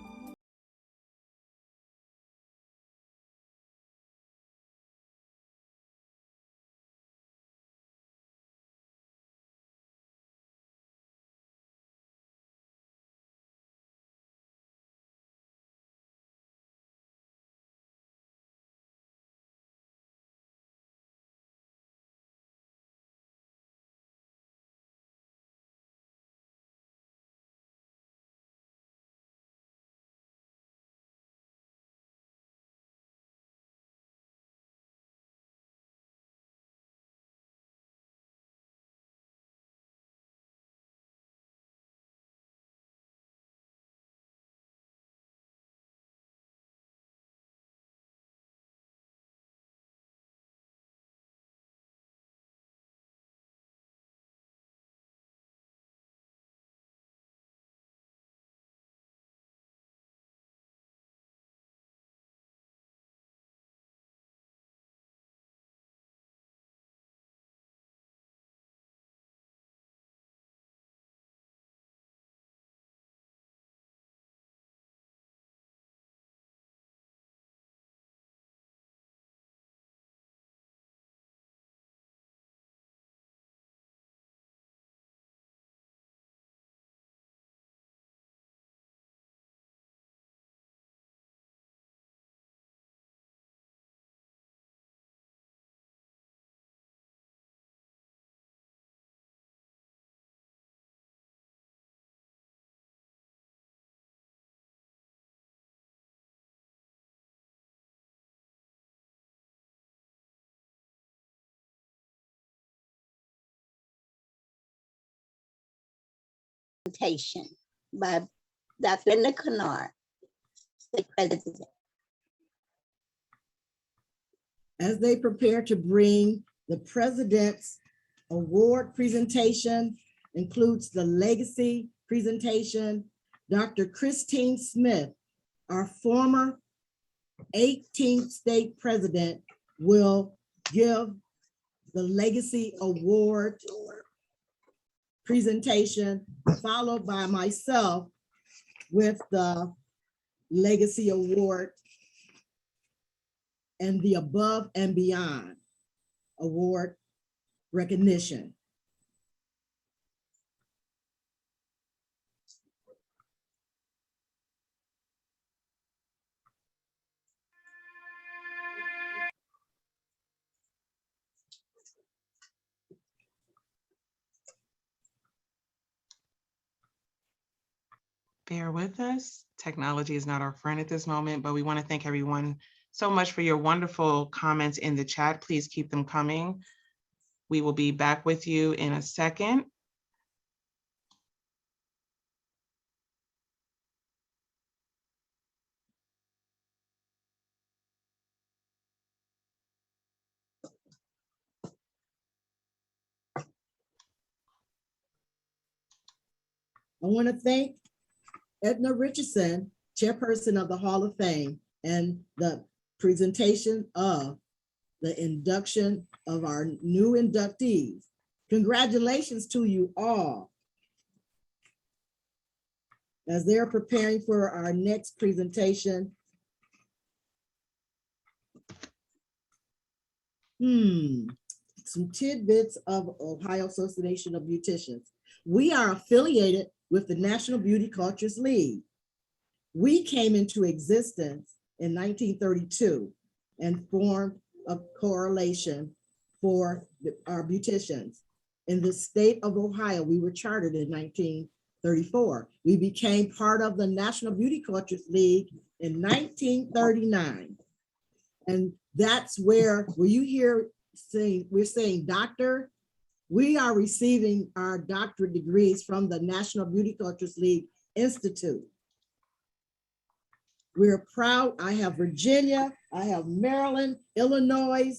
presentation by Dr. Brenda Kynard, State President. As they prepare to bring the President's Award presentation, includes the legacy presentation, Dr. Christine Smith, our former 18th state president, will give the Legacy Award presentation, followed by myself with the Legacy Award and the Above and Beyond Award recognition. Bear with us. Technology is not our friend at this moment, but we want to thank everyone so much for your wonderful comments in the chat. Please keep them coming. We will be back with you in a second. I want to thank Edna Richardson, chairperson of the Hall of Fame, and the presentation of the induction of our new inductees. Congratulations to you all as they're preparing for our next presentation. Some tidbits of Ohio Association of Beauticians. We are affiliated with the National Beauty Cultures League. We came into existence in 1932 and formed a correlation for our beauticians. In the state of Ohio, we were chartered in 1934. We became part of the National Beauty Cultures League in 1939. And that's where you hear saying, we're saying doctor, we are receiving our doctorate degrees from the National Beauty Cultures League Institute. We're proud. I have Virginia, I have Maryland, Illinois,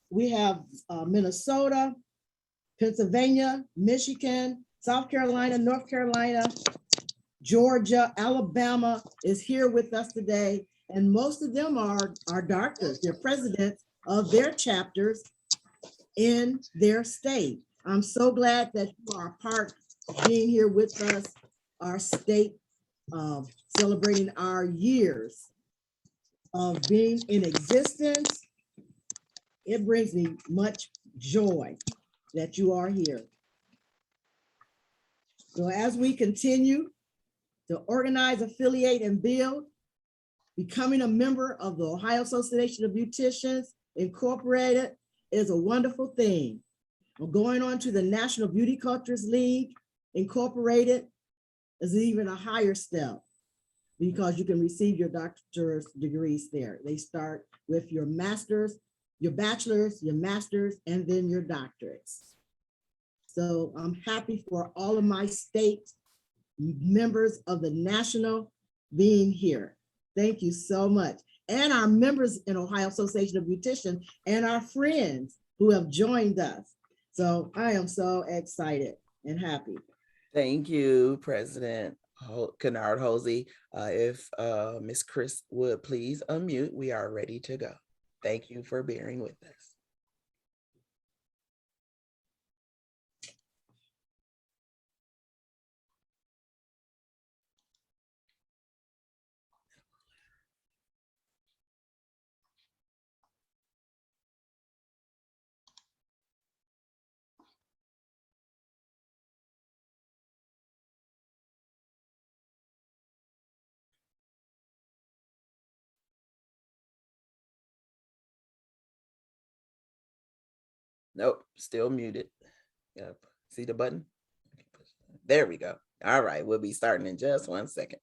we have Minnesota, Pennsylvania, Michigan, South Carolina, North Carolina, Georgia, Alabama is here with us today. And most of them are doctors. They're presidents of their chapters in their state. I'm so glad that you are part of being here with us, our state, celebrating our years of being in existence. It brings me much joy that you are here. So as we continue to organize, affiliate, and build, becoming a member of the Ohio Association of Beauticians Incorporated is a wonderful thing. Going on to the National Beauty Cultures League Incorporated is even a higher step because you can receive your doctorate degrees there. They start with your master's, your bachelor's, your master's, and then your doctorates. So I'm happy for all of my state members of the national being here. Thank you so much. And our members in Ohio Association of Beauticians and our friends who have joined us. So I am so excited and happy. Thank you, President Kynard Holsey. If Ms. Chris would please unmute, we are ready to go. Thank you for bearing with us. Nope, still muted. Yep. See the button? There we go. All right, we'll be starting in just 1 second.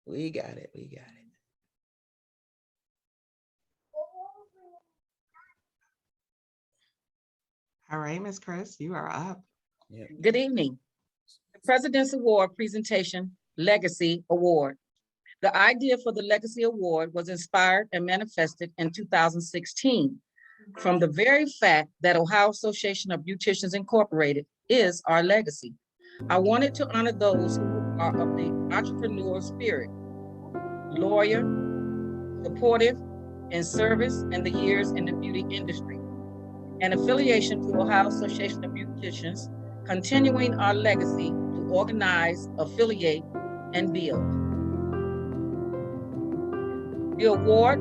We got it. We got it. All right, Ms. Chris, you are up. Yep. Good evening. The President's Award presentation, Legacy Award. The idea for the Legacy Award was inspired and manifested in 2016 from the very fact that Ohio Association of Beauticians Incorporated is our legacy. I wanted to honor those who are of the entrepreneurial spirit, loyal, supportive, in service and the years in the beauty industry. An affiliation to Ohio Association of Beauticians, continuing our legacy to organize, affiliate, and build. The award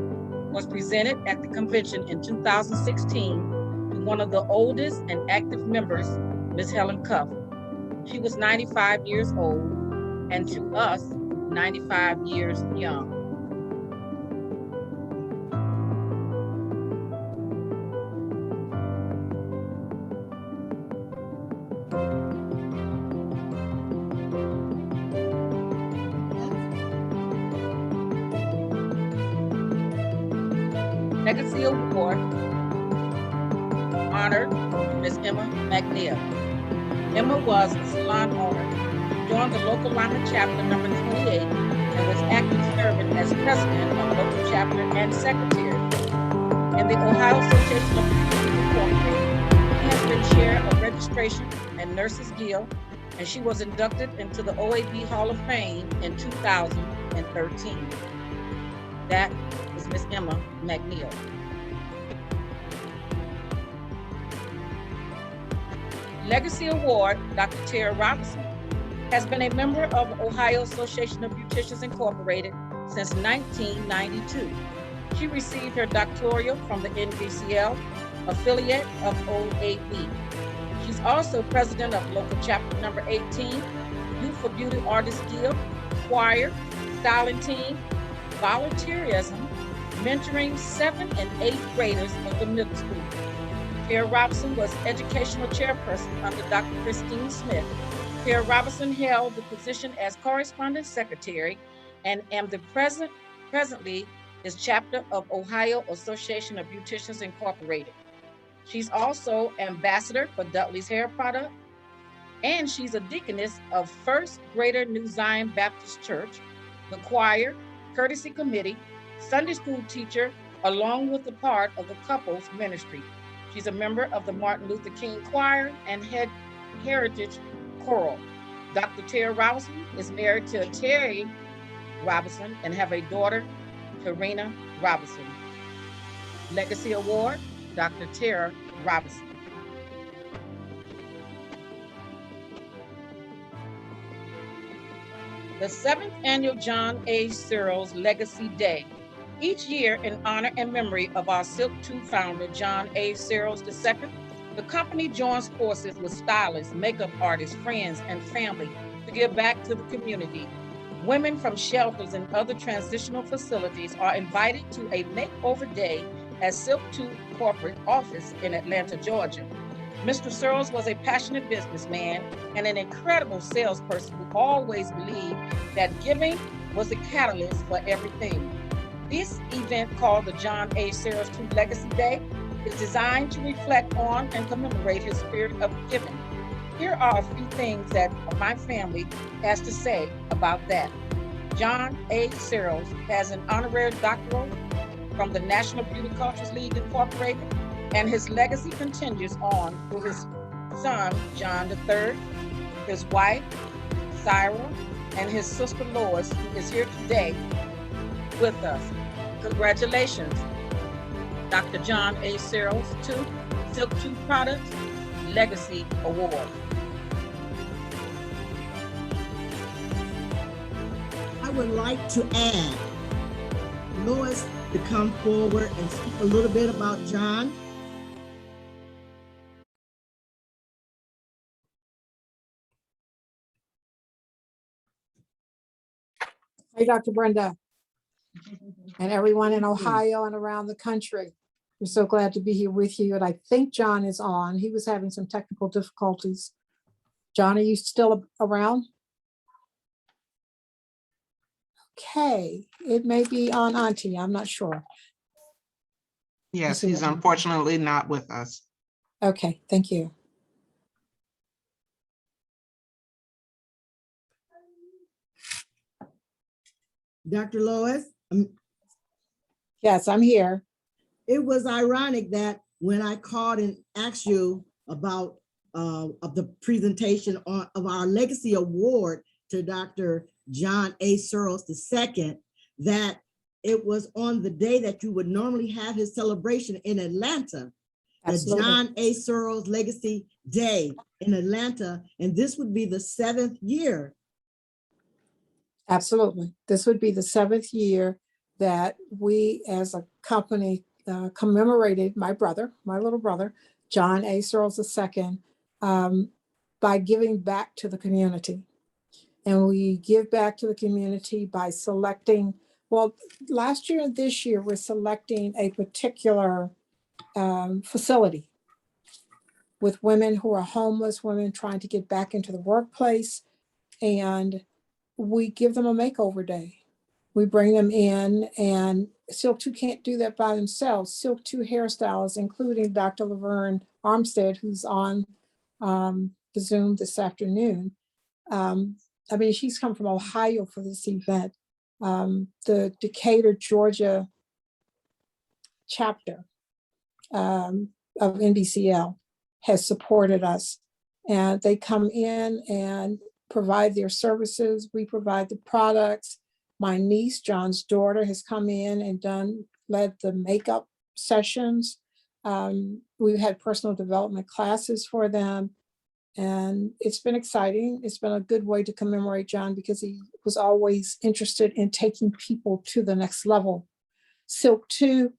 was presented at the convention in 2016 to one of the oldest and active members, Ms. Helen Cuff. She was 95 years old, and to us, 95 years young. Legacy Award honored Ms. Emma McNeil. Emma was a salon owner, joined the local Lima chapter number 28, and was active serving as president of local chapter and secretary. In the Ohio Association of Beauticians Incorporated, she has been chair of registration and Nurses Guild, and she was inducted into the OAB Hall of Fame in 2013. That is Ms. Emma McNeil. Legacy Award, Dr. Tara Robinson, has been a member of Ohio Association of Beauticians Incorporated since 1992. She received her doctoral from the NVCL, affiliate of OAB. She's also president of local chapter number 18, Youth for Beauty Artists Guild, choir, styling team, volunteerism, mentoring 7th and 8th graders of the middle school. Tara Robinson was educational chairperson under Dr. Christine Smith. Tara Robinson held the position as correspondence secretary and presently is chapter of Ohio Association of Beauticians Incorporated. She's also ambassador for Dudley's Hair Product, and she's a deaconess of First Greater New Zion Baptist Church, the choir, courtesy committee, Sunday school teacher, along with a part of the couples ministry. She's a member of the Martin Luther King Choir and Heritage Choral. Dr. Tara Robinson is married to Terry Robinson and have a daughter, Karina Robinson. Legacy Award, Dr. Tara Robinson. The 7th annual John A. Searles Legacy Day. Each year, in honor and memory of our Silk Tooth founder, John A. Searles II, the company joins forces with stylists, makeup artists, friends, and family to give back to the community. Women from shelters and other transitional facilities are invited to a makeover day at Silk Tooth corporate office in Atlanta, Georgia. Mr. Searles was a passionate businessman and an incredible salesperson who always believed that giving was the catalyst for everything. This event, called the John A. Searles II Legacy Day, is designed to reflect on and commemorate his spirit of giving. Here are a few things that my family has to say about that. John A. Searles has an honorary doctorate from the National Beauty Cultures League Incorporated, and his legacy continues on through his son, John III, his wife, Syra, and his sister Lois, who is here today with us. Congratulations, Dr. John A. Searles II, Silk Tooth Products Legacy Award. I would like to add Lois to come forward and speak a little bit about John. Hey, Dr. Brenda, and everyone in Ohio and around the country. We're so glad to be here with you. And I think John is on. He was having some technical difficulties. John, are you still around? Okay, it may be on Auntie, I'm not sure. Yes, he's unfortunately not with us. Okay, thank you. Dr. Lois, Yes, I'm here. it was ironic that when I called and asked you about of the presentation of our legacy award to Dr. John A. Searles II, that it was on the day that you would normally have his celebration in Atlanta, Absolutely. the John A. Searles Legacy Day in Atlanta, and this would be the 7th year. Absolutely. This would be the 7th year that we as a company commemorated my little brother, John A. Searles II, by giving back to the community. And we give back to the community by selecting, well, last year and this year, we're selecting a particular facility with women who are homeless, women trying to get back into the workplace, and we give them a makeover day. We bring them in, and Silk 2 can't do that by themselves. Silk 2 hairstylists, including Dr. Laverne Armstead, who's on the Zoom this afternoon. I mean, she's come from Ohio for this event. The Decatur, Georgia chapter of NBCL has supported us, and they come in and provide their services. We provide the products. My niece, John's daughter, has come in and led the makeup sessions. We've had personal development classes for them. And it's been exciting. It's been a good way to commemorate John because he was always interested in taking people to the next level. Silk 2,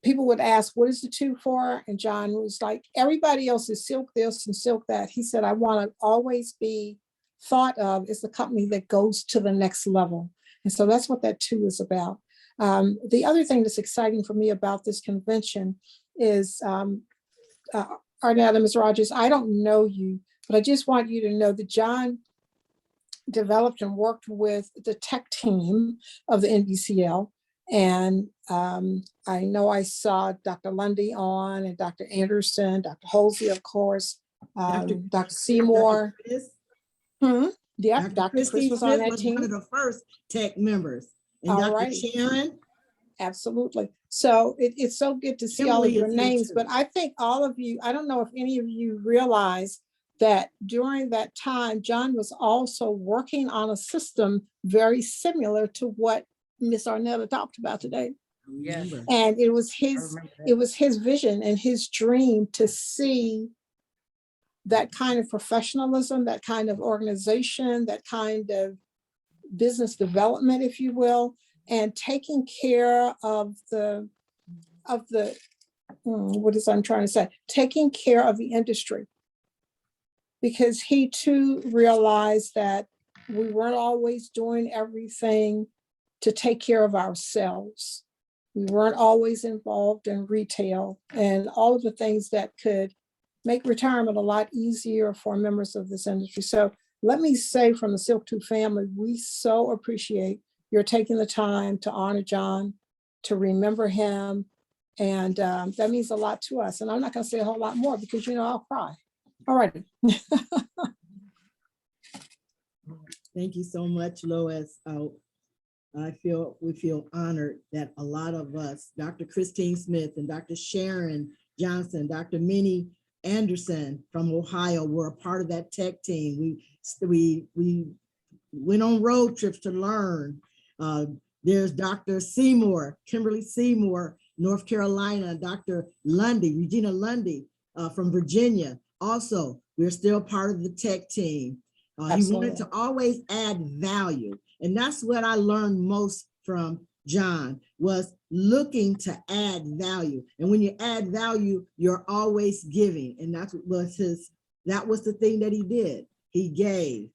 people would ask, what is the 2 for? And John was like, everybody else is Silk this and Silk that. He said, I want to always be thought of as the company that goes to the next level. And so that's what that 2 is about. The other thing that's exciting for me about this convention is Arnetta, Ms. Rogers, I don't know you, but I just want you to know that John developed and worked with the tech team of the NBCL. And I know I saw Dr. Lundy on and Dr. Anderson, Dr. Holsey, of course, Dr. Seymour. Yeah, Dr. Chris was on that team. One of the first tech members. And Dr. Sharon. Absolutely. So it's so good to see all of your names, but I think all of you, I don't know if any of you realize that during that time, John was also working on a system very similar to what Miss Arnetta talked about today. Yes. And it was his vision and his dream to see that kind of professionalism, that kind of organization, that kind of business development, if you will, and taking care of taking care of the industry. Because he too realized that we weren't always doing everything to take care of ourselves. We weren't always involved in retail and all of the things that could make retirement a lot easier for members of this industry. So let me say from the Silk 2 family, we so appreciate you're taking the time to honor John, to remember him. And that means a lot to us. And I'm not going to say a whole lot more because, I'll cry. All right. Thank you so much, Lois. We feel honored that a lot of us, Dr. Christine Smith and Dr. Sharon Johnson, Dr. Minnie Anderson from Ohio were a part of that tech team. We went on road trips to learn. There's Dr. Seymour, Kimberly Seymour, North Carolina, Dr. Lundy, Regina Lundy from Virginia. Also, we're still part of the tech team. He wanted to always add value. And that's what I learned most from John, was looking to add value. And when you add value, you're always giving. And that was the thing that he did. He gave.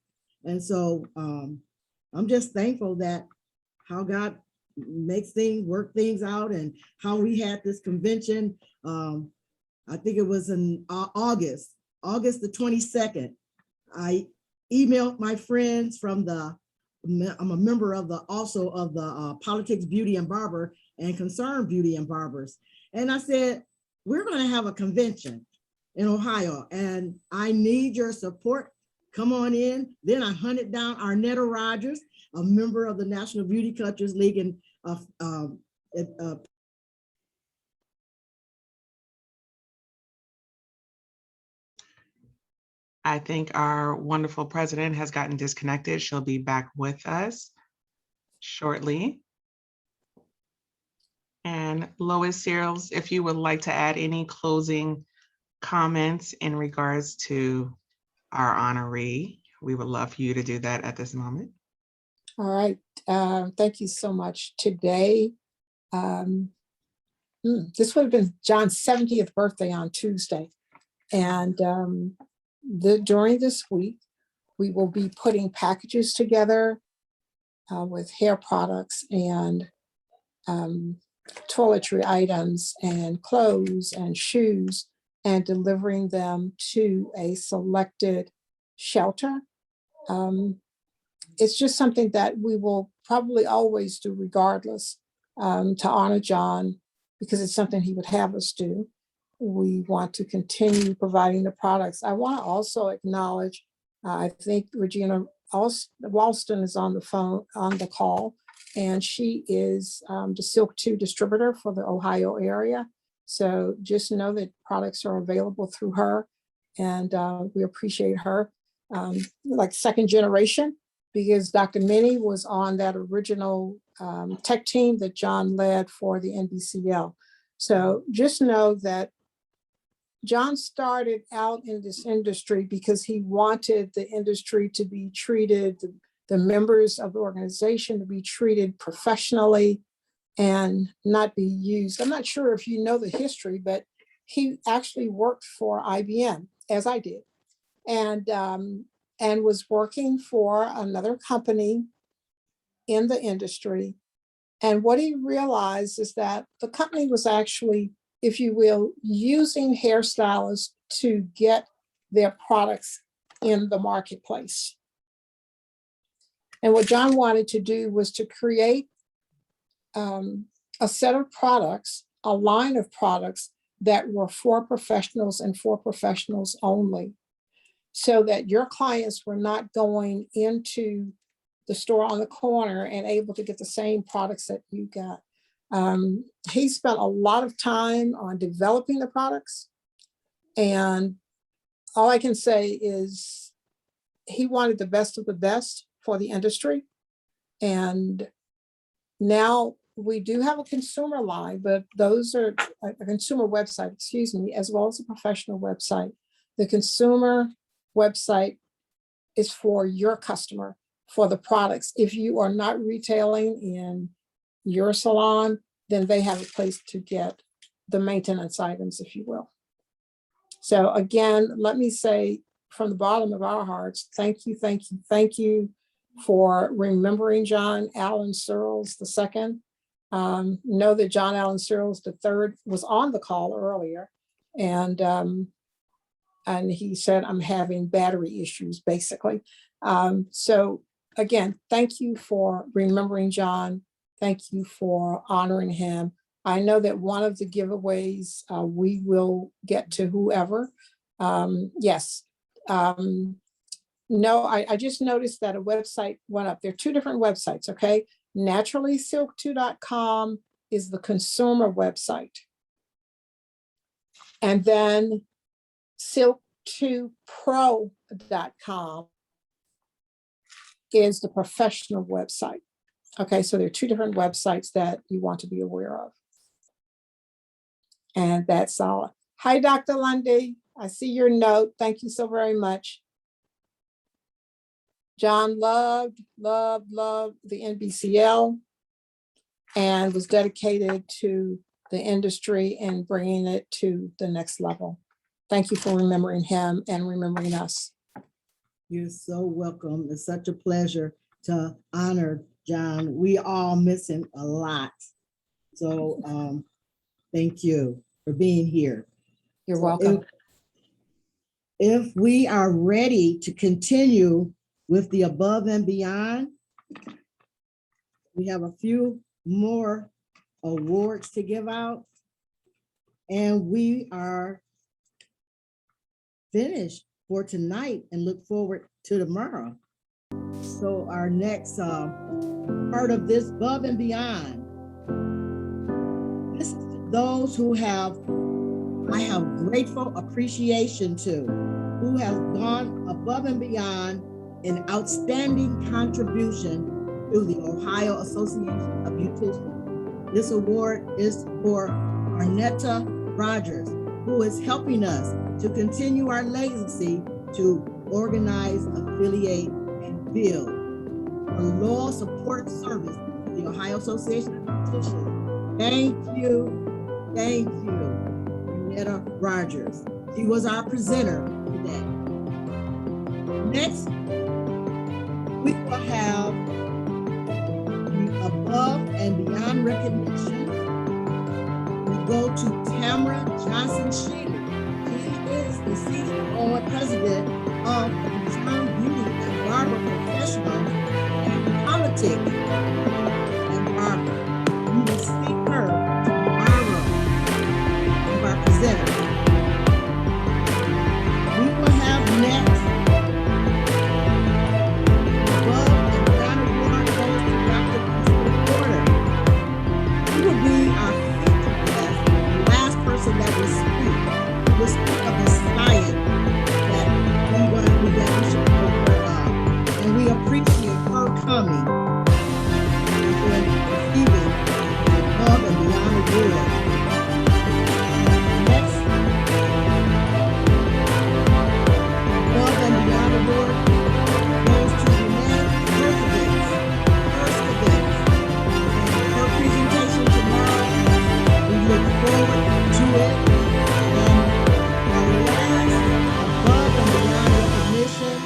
And so I'm just thankful that how God makes things, work things out, and how we had this convention. I think it was in August the 22nd. I emailed my friends from I'm a member of the Politics, Beauty and Barber and Concern Beauty and Barbers. And I said, we're going to have a convention in Ohio and I need your support. Come on in. Then I hunted down Arnetta Rogers. a member of the National Beauty Cultures League, and I think our wonderful president has gotten disconnected. She'll be back with us shortly. And Lois Searles, if you would like to add any closing comments in regards to our honoree, we would love for you to do that at this moment. All right. Thank you so much. Today, this would have been John's 70th birthday on Tuesday. And during this week, we will be putting packages together with hair products and toiletry items and clothes and shoes, and delivering them to a selected shelter. It's just something that we will probably always do regardless, to honor John, because it's something he would have us do. We want to continue providing the products. I want to also acknowledge, I think Regina Walston is on the call, and she is the Silk 2 distributor for the Ohio area. So just know that products are available through her, and we appreciate her. Like second generation, because Dr. Minnie was on that original tech team that John led for the NBCL. So just know that John started out in this industry because he wanted the industry to be treated, the members of the organization to be treated professionally and not be used. I'm not sure if you know the history, but he actually worked for IBM, as I did, and was working for another company in the industry. And what he realized is that the company was actually, if you will, using hairstylists to get their products in the marketplace. And what John wanted to do was to create a set of products, a line of products that were for professionals and for professionals only, so that your clients were not going into the store on the corner and able to get the same products that you got. He spent a lot of time on developing the products, and all I can say is he wanted the best of the best for the industry. And now we do have a consumer line, but those are a consumer website, excuse me, as well as a professional website. The consumer website is for your customer, for the products. If you are not retailing in your salon, then they have a place to get the maintenance items, if you will. So again, let me say from the bottom of our hearts, thank you, thank you, thank you for remembering John Allen Searles II. Know that John Allen Searles III was on the call earlier, and he said, I'm having battery issues, basically. So again, thank you for remembering John. Thank you for honoring him. I know that one of the giveaways we will get to whoever. Yes. No, I just noticed that a website went up. There are two different websites, okay? naturallysilk2.com is the consumer website. And then silk2pro.com is the professional website. Okay, so there are two different websites that you want to be aware of. And that's all. Hi, Dr. Lundy. I see your note. Thank you so very much. John loved the NBCL and was dedicated to the industry and bringing it to the next level. Thank you for remembering him and remembering us. You're so welcome. It's such a pleasure to honor John. We all miss him a lot. So thank you for being here. You're welcome. If we are ready to continue with the above and beyond, we have a few more awards to give out, and we are finished for tonight and look forward to tomorrow. So our next part of this above and beyond, this is those who I have grateful appreciation to, who have gone above and beyond an outstanding contribution to the Ohio Association of Beauticians. This award is for Arnetta Rogers, who is helping us to continue our legacy to organize, affiliate, and build a loyal support service to the Ohio Association of Beauticians. Thank you, Arnetta Rogers. She was our presenter today. Next, we will have the above and beyond recognition. We go to Tamara Johnson Shealy. She is the CEO and president of the Concerned Beauty and Barber Professionals and Politics and Barber. You will see her tomorrow of our presenter. We will have next above and beyond award goes to Dr. Crystal Porter. She will be our featured guest, the last person that will speak. Will speak of the science that we should know more of. And we appreciate her coming and receiving the above and beyond award. Next, above and beyond award goes to Renee Herskovitz. And her presentation tomorrow, we look forward to it. And our last above and beyond recognition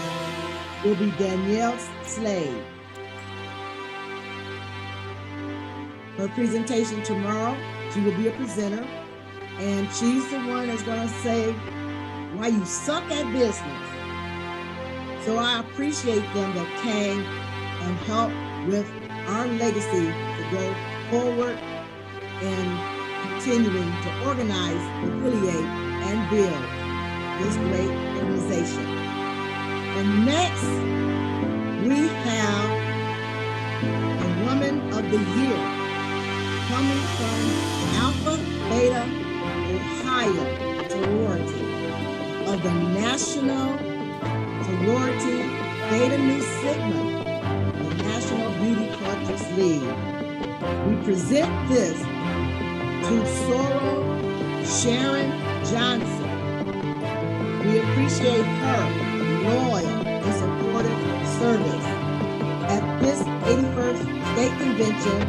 will be Danielle Slade. Her presentation tomorrow, she will be a presenter, and she's the one that's going to say why you suck at business. So I appreciate them that came and helped with our legacy to go forward and continuing to organize, affiliate, and build this great organization. And next, we have the Woman of the Year coming from Alpha Beta Ohio sorority of the National Sorority Beta Nu Sigma, the National Beauty Cultures League. We present this to Soror Sharon Johnson. We appreciate her loyal and supportive service at this 81st State Convention.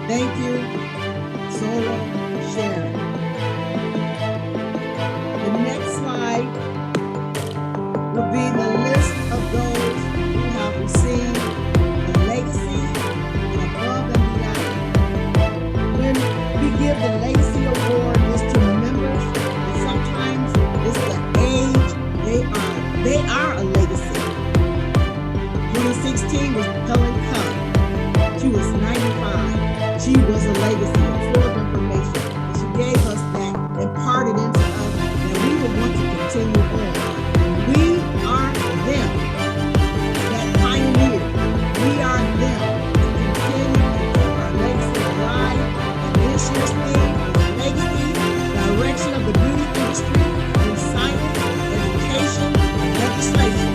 Thank you, Soror Sharon. The next slide will be the list of those who have received the legacy and above and beyond. When we give the legacy award, it's to members, and sometimes it's the age they are a legacy. 2016 was Helen Cup. She was 95. She was a legacy full of information. And she gave us that, imparted into us, that we would want to continue on. We are them, that pioneer. We are them to continue to keep our legacy alive. And this year's theme is legacy, direction of the beauty industry through science, education, and legislation.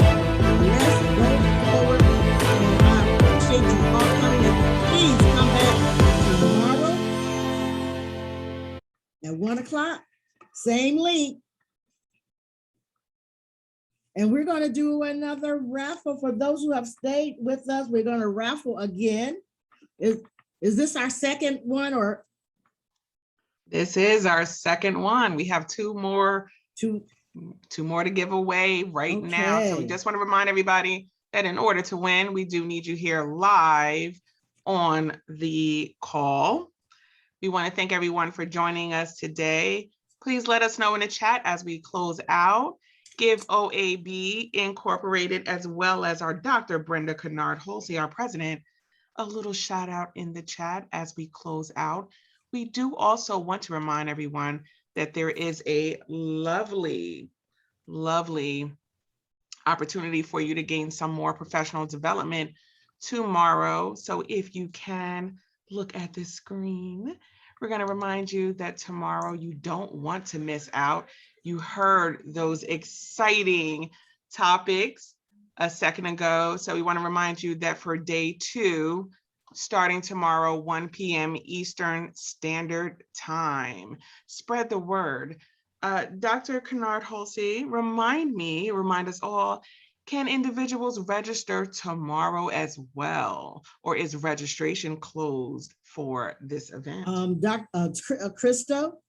Let's go forward, and I appreciate you all coming in. Please come back tomorrow at 1 o'clock, same link. And we're going to do another raffle for those who have stayed with us. We're going to raffle again. Is this our second one, or? This is our second one. We have two more to give away right now. So we just want to remind everybody that in order to win, we do need you here live on the call. We want to thank everyone for joining us today. Please let us know in the chat as we close out. Give OAB Incorporated, as well as our Dr. Brenda Kynard Holsey, our president, a little shout out in the chat as we close out. We do also want to remind everyone that there is a lovely opportunity for you to gain some more professional development tomorrow. So if you can look at the screen, we're going to remind you that tomorrow you don't want to miss out. You heard those exciting topics a second ago. So we want to remind you that for day 2, starting tomorrow, 1 p.m. Eastern Standard Time. Spread the word. Dr. Kynard Holsey, remind us all, can individuals register tomorrow as well? Or is registration closed for this event? Crystal?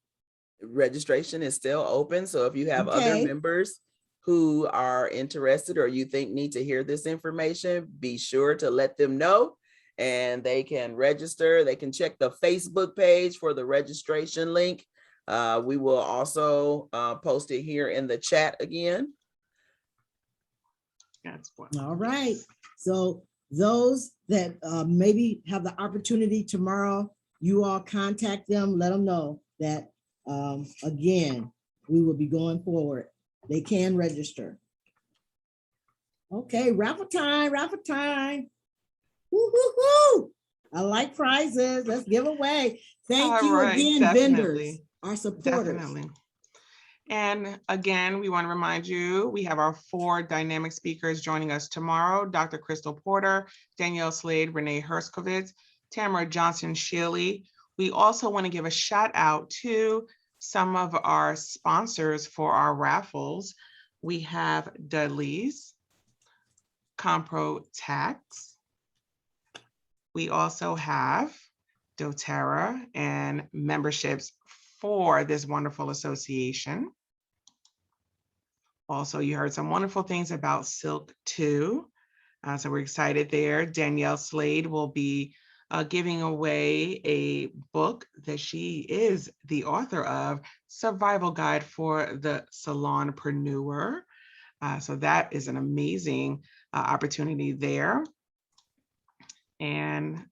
Registration is still open. So if you have other Okay. members who are interested or you think need to hear this information, be sure to let them know and they can register. They can check the Facebook page for the registration link. We will also post it here in the chat again. All right. So those that maybe have the opportunity tomorrow, you all contact them, let them know that, again, we will be going forward. They can register. Okay, raffle time. Woo-hoo-hoo. I like prizes. Let's give away. Thank you again, vendors, our supporters. Definitely. And again, we want to remind you, we have our 4 dynamic speakers joining us tomorrow: Dr. Crystal Porter, Danielle Slade, Renee Herskovitz, Tamara Johnson-Shealy. We also want to give a shout out to some of our sponsors for our raffles. We have Dudley's, Compro Tax. We also have doTERRA and memberships for this wonderful association. Also, you heard some wonderful things about Silk 2. So we're excited there. Danielle Slade will be giving away a book that she is the author of, Survival Guide for the Salonpreneur. So that is an amazing opportunity there. And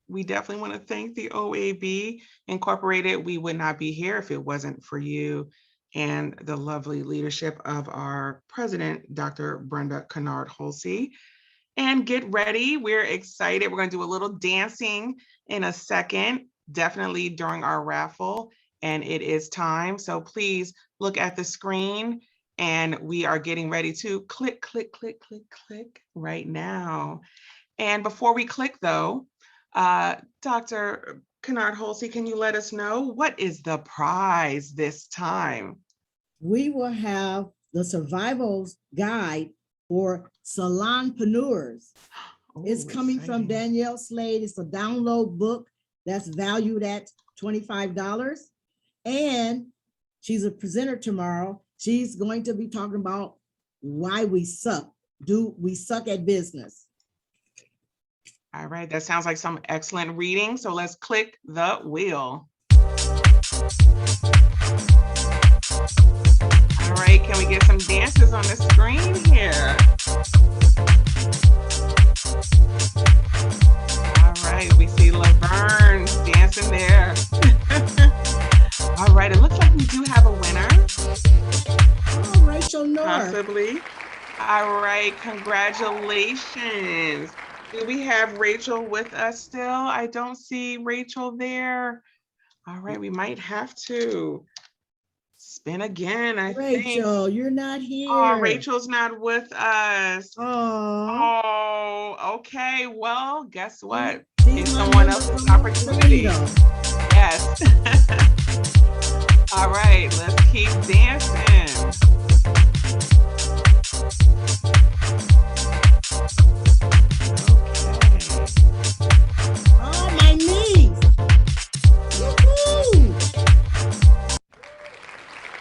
we definitely want to thank the OAB Incorporated. We would not be here if it wasn't for you and the lovely leadership of our president, Dr. Brenda Kynard Holsey. And get ready, we're excited. We're going to do a little dancing in a second, definitely during our raffle, and it is time. So please look at the screen, and we are getting ready to click, click, click, click, click right now. And before we click though, Dr. Kynard Holsey, can you let us know what is the prize this time? We will have the Survival's Guide for Salonpreneurs. It's coming from Danielle Slade. It's a download book that's valued at $25. And she's a presenter tomorrow. She's going to be talking about why we suck. Do we suck at business? All right, that sounds like some excellent reading. So let's click the wheel. All right, can we get some dances on the screen here? All right, we see Laverne dancing there. All right, it looks like we do have a winner. Oh, Rachel Noor. Possibly. All right, congratulations. Do we have Rachel with us still? I don't see Rachel there. All right, we might have to spin again, I think. Rachel, you're not here. Oh, Rachel's not with us. Oh. Oh, okay. Well, guess what? It's someone else's opportunity. Yes. All right, let's keep dancing. Oh, my knees. Woo-hoo.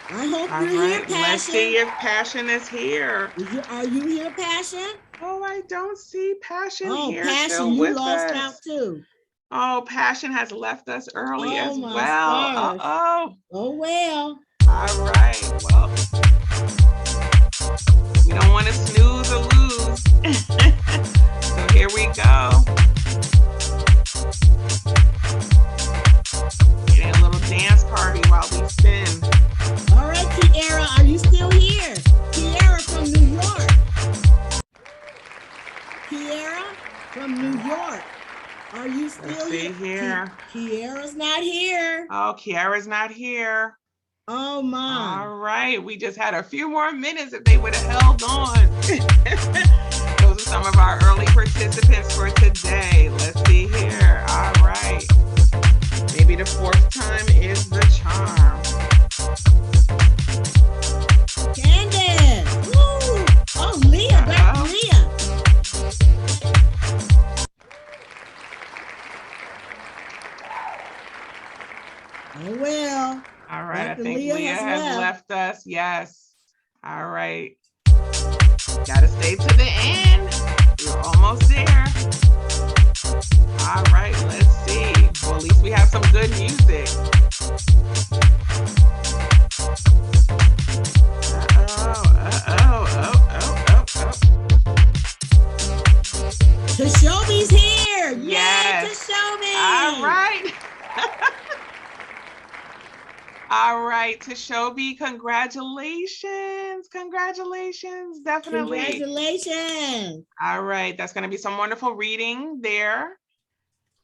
I hope All you're here, right, Passion. let's see if Passion is here. Are you here, Passion? Oh, I don't see Passion here. Passion, still you with lost us. out too. Oh, Passion has left us early as my well. stars. Uh-oh. Oh, well. All right, well, we don't want to snooze or lose. So here we go. Getting a little dance party while we spin. All right, Kiara, are you still here? Kiara from New York. Are you still Let's see here. Kiara's not here. Oh, Kiara's not here. Oh my. All right, we just had a few more minutes if they would have held on. Those are some of our early participants for today. Let's see here. All right. Maybe the fourth time is the charm. Candace. Woo. Oh, Leah, back to Leah. Oh, well. All right, Dr. I think Leah Leah has has left. left us. Yes. All right. Gotta stay to the end. We're almost there. All right, let's see. Well, at least we have some good music. Tashobi's here. Yes. Yay, Tashobi. All right. All right, Tashobi, congratulations. Congratulations, definitely. Congratulations. All right, that's going to be some wonderful reading there.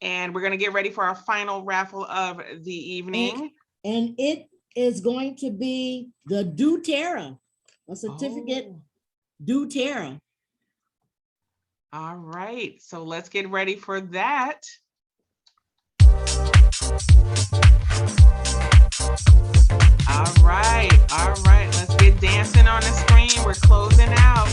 And we're going to get ready for our final raffle of the evening. And it is going to be the doTERRA, a certificate doTERRA. All right, so let's get ready for that. All right, let's get dancing on the screen. We're closing out.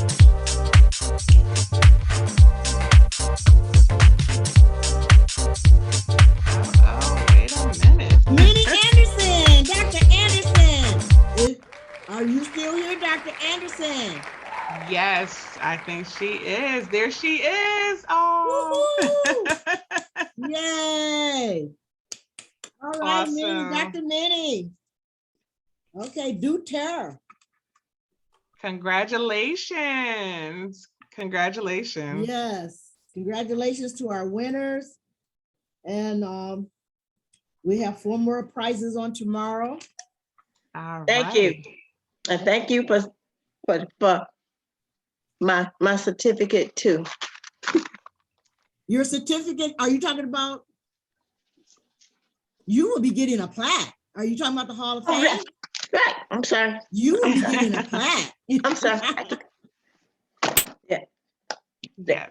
Oh, wait a minute. Minnie Anderson, Dr. Anderson. Are you still here, Dr. Anderson? Yes, I think she is. There she is. Oh. Yay. All right, Awesome. Minnie, Dr. Minnie. Okay, doTERRA. Congratulations. Congratulations. Yes, congratulations to our winners. And we have 4 more prizes on tomorrow. All Thank you. And thank you for my certificate too. Your certificate, are you talking about? You will be getting a plaque. Are you talking about the Hall of Fame? Right. Right. I'm sorry. You will be getting a plaque. I'm sorry. Yeah.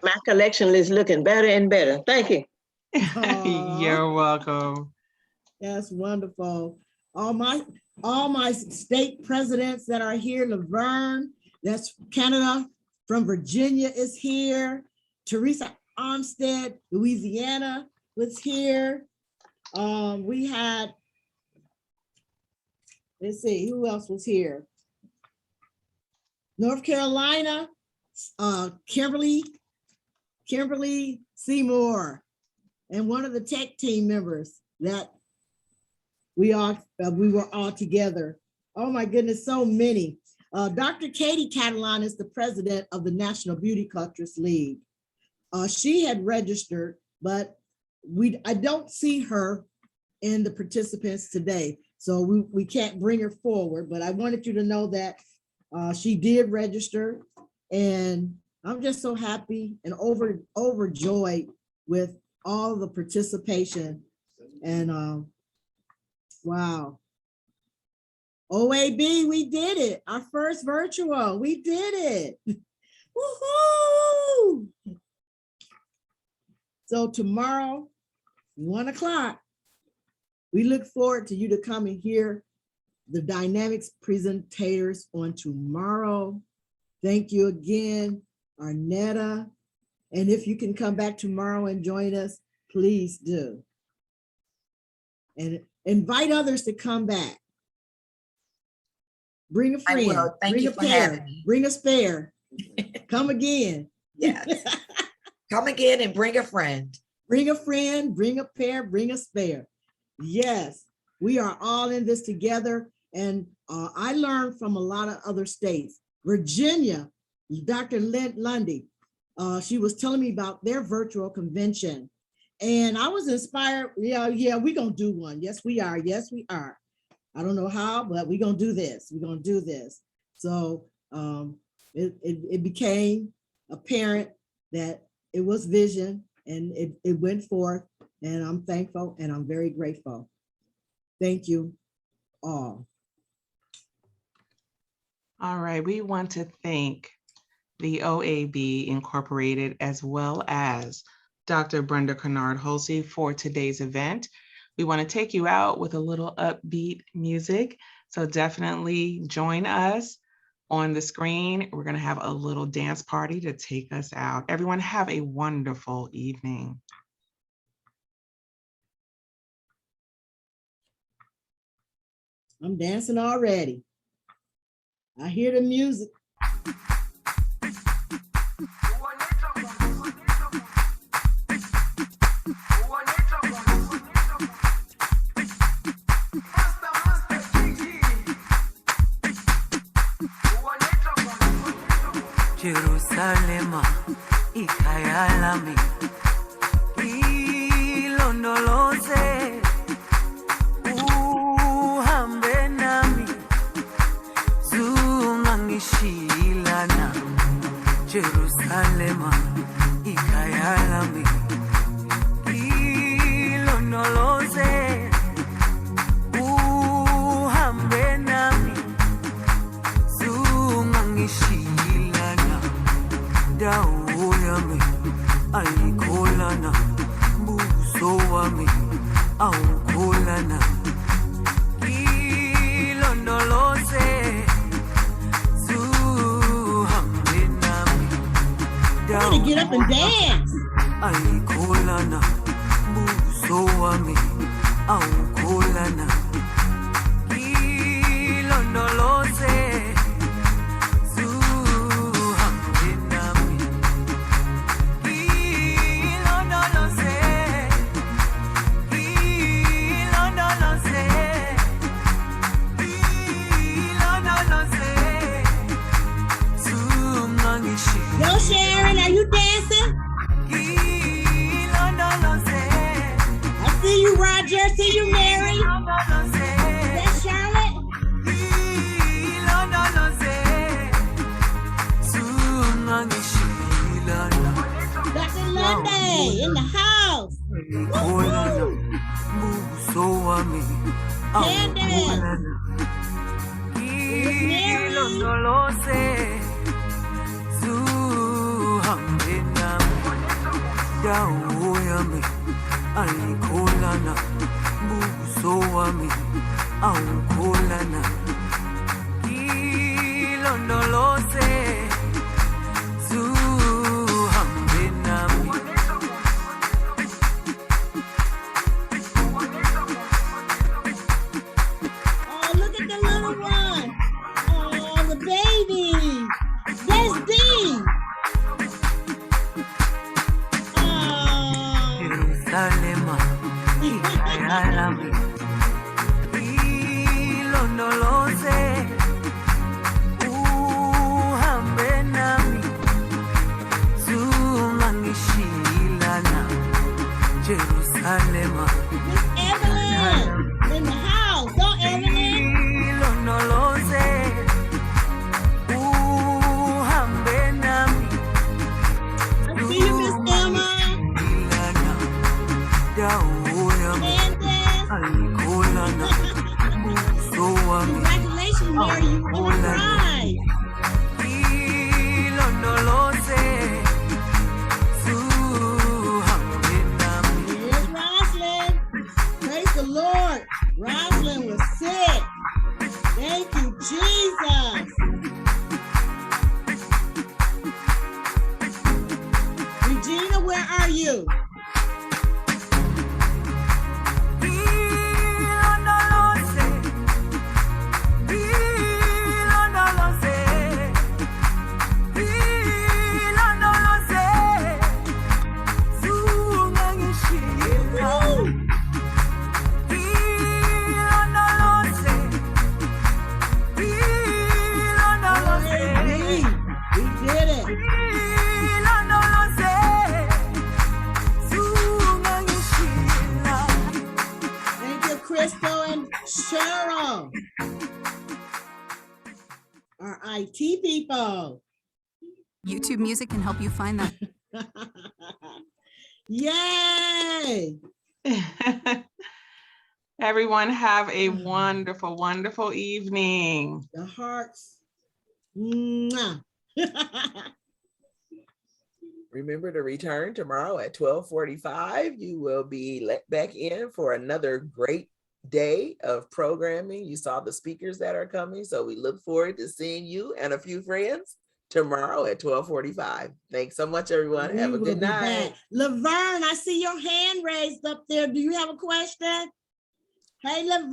My collection is looking better and better. Thank you. You're welcome. That's wonderful. All my state presidents that are here, Laverne, that's Canada, from Virginia is here. Teresa Armstead, Louisiana was here. We had, let's see, who else was here? North Carolina, Kimberly Seymour, and one of the tech team members that we were all together. Oh my goodness, so many. Dr. Katie Catalan is the president of the National Beauty Cultures League. She had registered, but I don't see her in the participants today. So we can't bring her forward, but I wanted you to know that she did register, and I'm just so happy and overjoyed with all of the participation. And wow. OAB, we did it. Our first virtual, we did it. Woohoo! So tomorrow, 1 o'clock, we look forward to you to come and hear the dynamics presentators on tomorrow. Thank you again, Arnetta. And if you can come back tomorrow and join us, please do. And invite others to come back. Bring a friend, bring a pair, bring a spare. Come again. Yes. Come again and bring a friend. Bring a friend, bring a pair, bring a spare. Yes, we are all in this together. And I learned from a lot of other states. Virginia, Dr. Lundy, she was telling me about their virtual convention. And I was inspired. Yeah, we're going to do one. Yes, we are. Yes, we are. I don't know how, but we're going to do this. We're going to do this. So it became apparent that it was vision and it went forth, and I'm thankful and I'm very grateful. Thank you all. All right, we want to thank the OAB Incorporated as well as Dr. Brenda Kynard Holsey for today's event. We want to take you out with a little upbeat music, so definitely join us on the screen. We're going to have a little dance party to take us out. Everyone have a wonderful evening. I'm dancing already. I hear the music. Jerusalema, ikhaya lami, ilondoloze, uhambe nami, zungangishilana. Jerusalema, ikhaya lami, ilondoloze, uhambe nami, zungangishilana. Dawo yami ayikholana, buso wami awukholana. Ilondoloze, zuhambe nami. Dawo get up and dance. Ayikholana, buso wami awukholana. Ilondoloze. Yo, Sharon, are you dancing? I see you, Roger. See you, Mary. Is that Charlotte? Dr. Lunday in the house. Candace. Dawo yami ayikholana, buso wami awukholana. Ilondoloze, zuhambe nami. Oh, look at the little one. Oh, the baby. That's Dee. Jerusalema, ikhaya lami, ilondoloze, uhambe nami, zungangishilana. Jerusalema, Miss Evelyn in the house. Go, Evelyn. ilondoloze, uhambe nami. I see you, Miss Emma. Congratulations, Mary, you won a prize. Here's Roslyn. Praise the Lord. Roslyn was sick. Thank you, Jesus. Regina, where are you? We did it. Thank you, Crystal and Cheryl, our IT people. YouTube Music can help you find that. Yay! Everyone have a wonderful, wonderful evening. The hearts. Mwah. Remember to return tomorrow at 12:45. You will be let back in for another great day of programming. You saw the speakers that are coming, so we look forward to seeing you and a few friends tomorrow at 12:45. Thanks so much, everyone. Have a We will good be night. back. Laverne, I see your hand raised up there. Do you have a question? Hey, Laverne.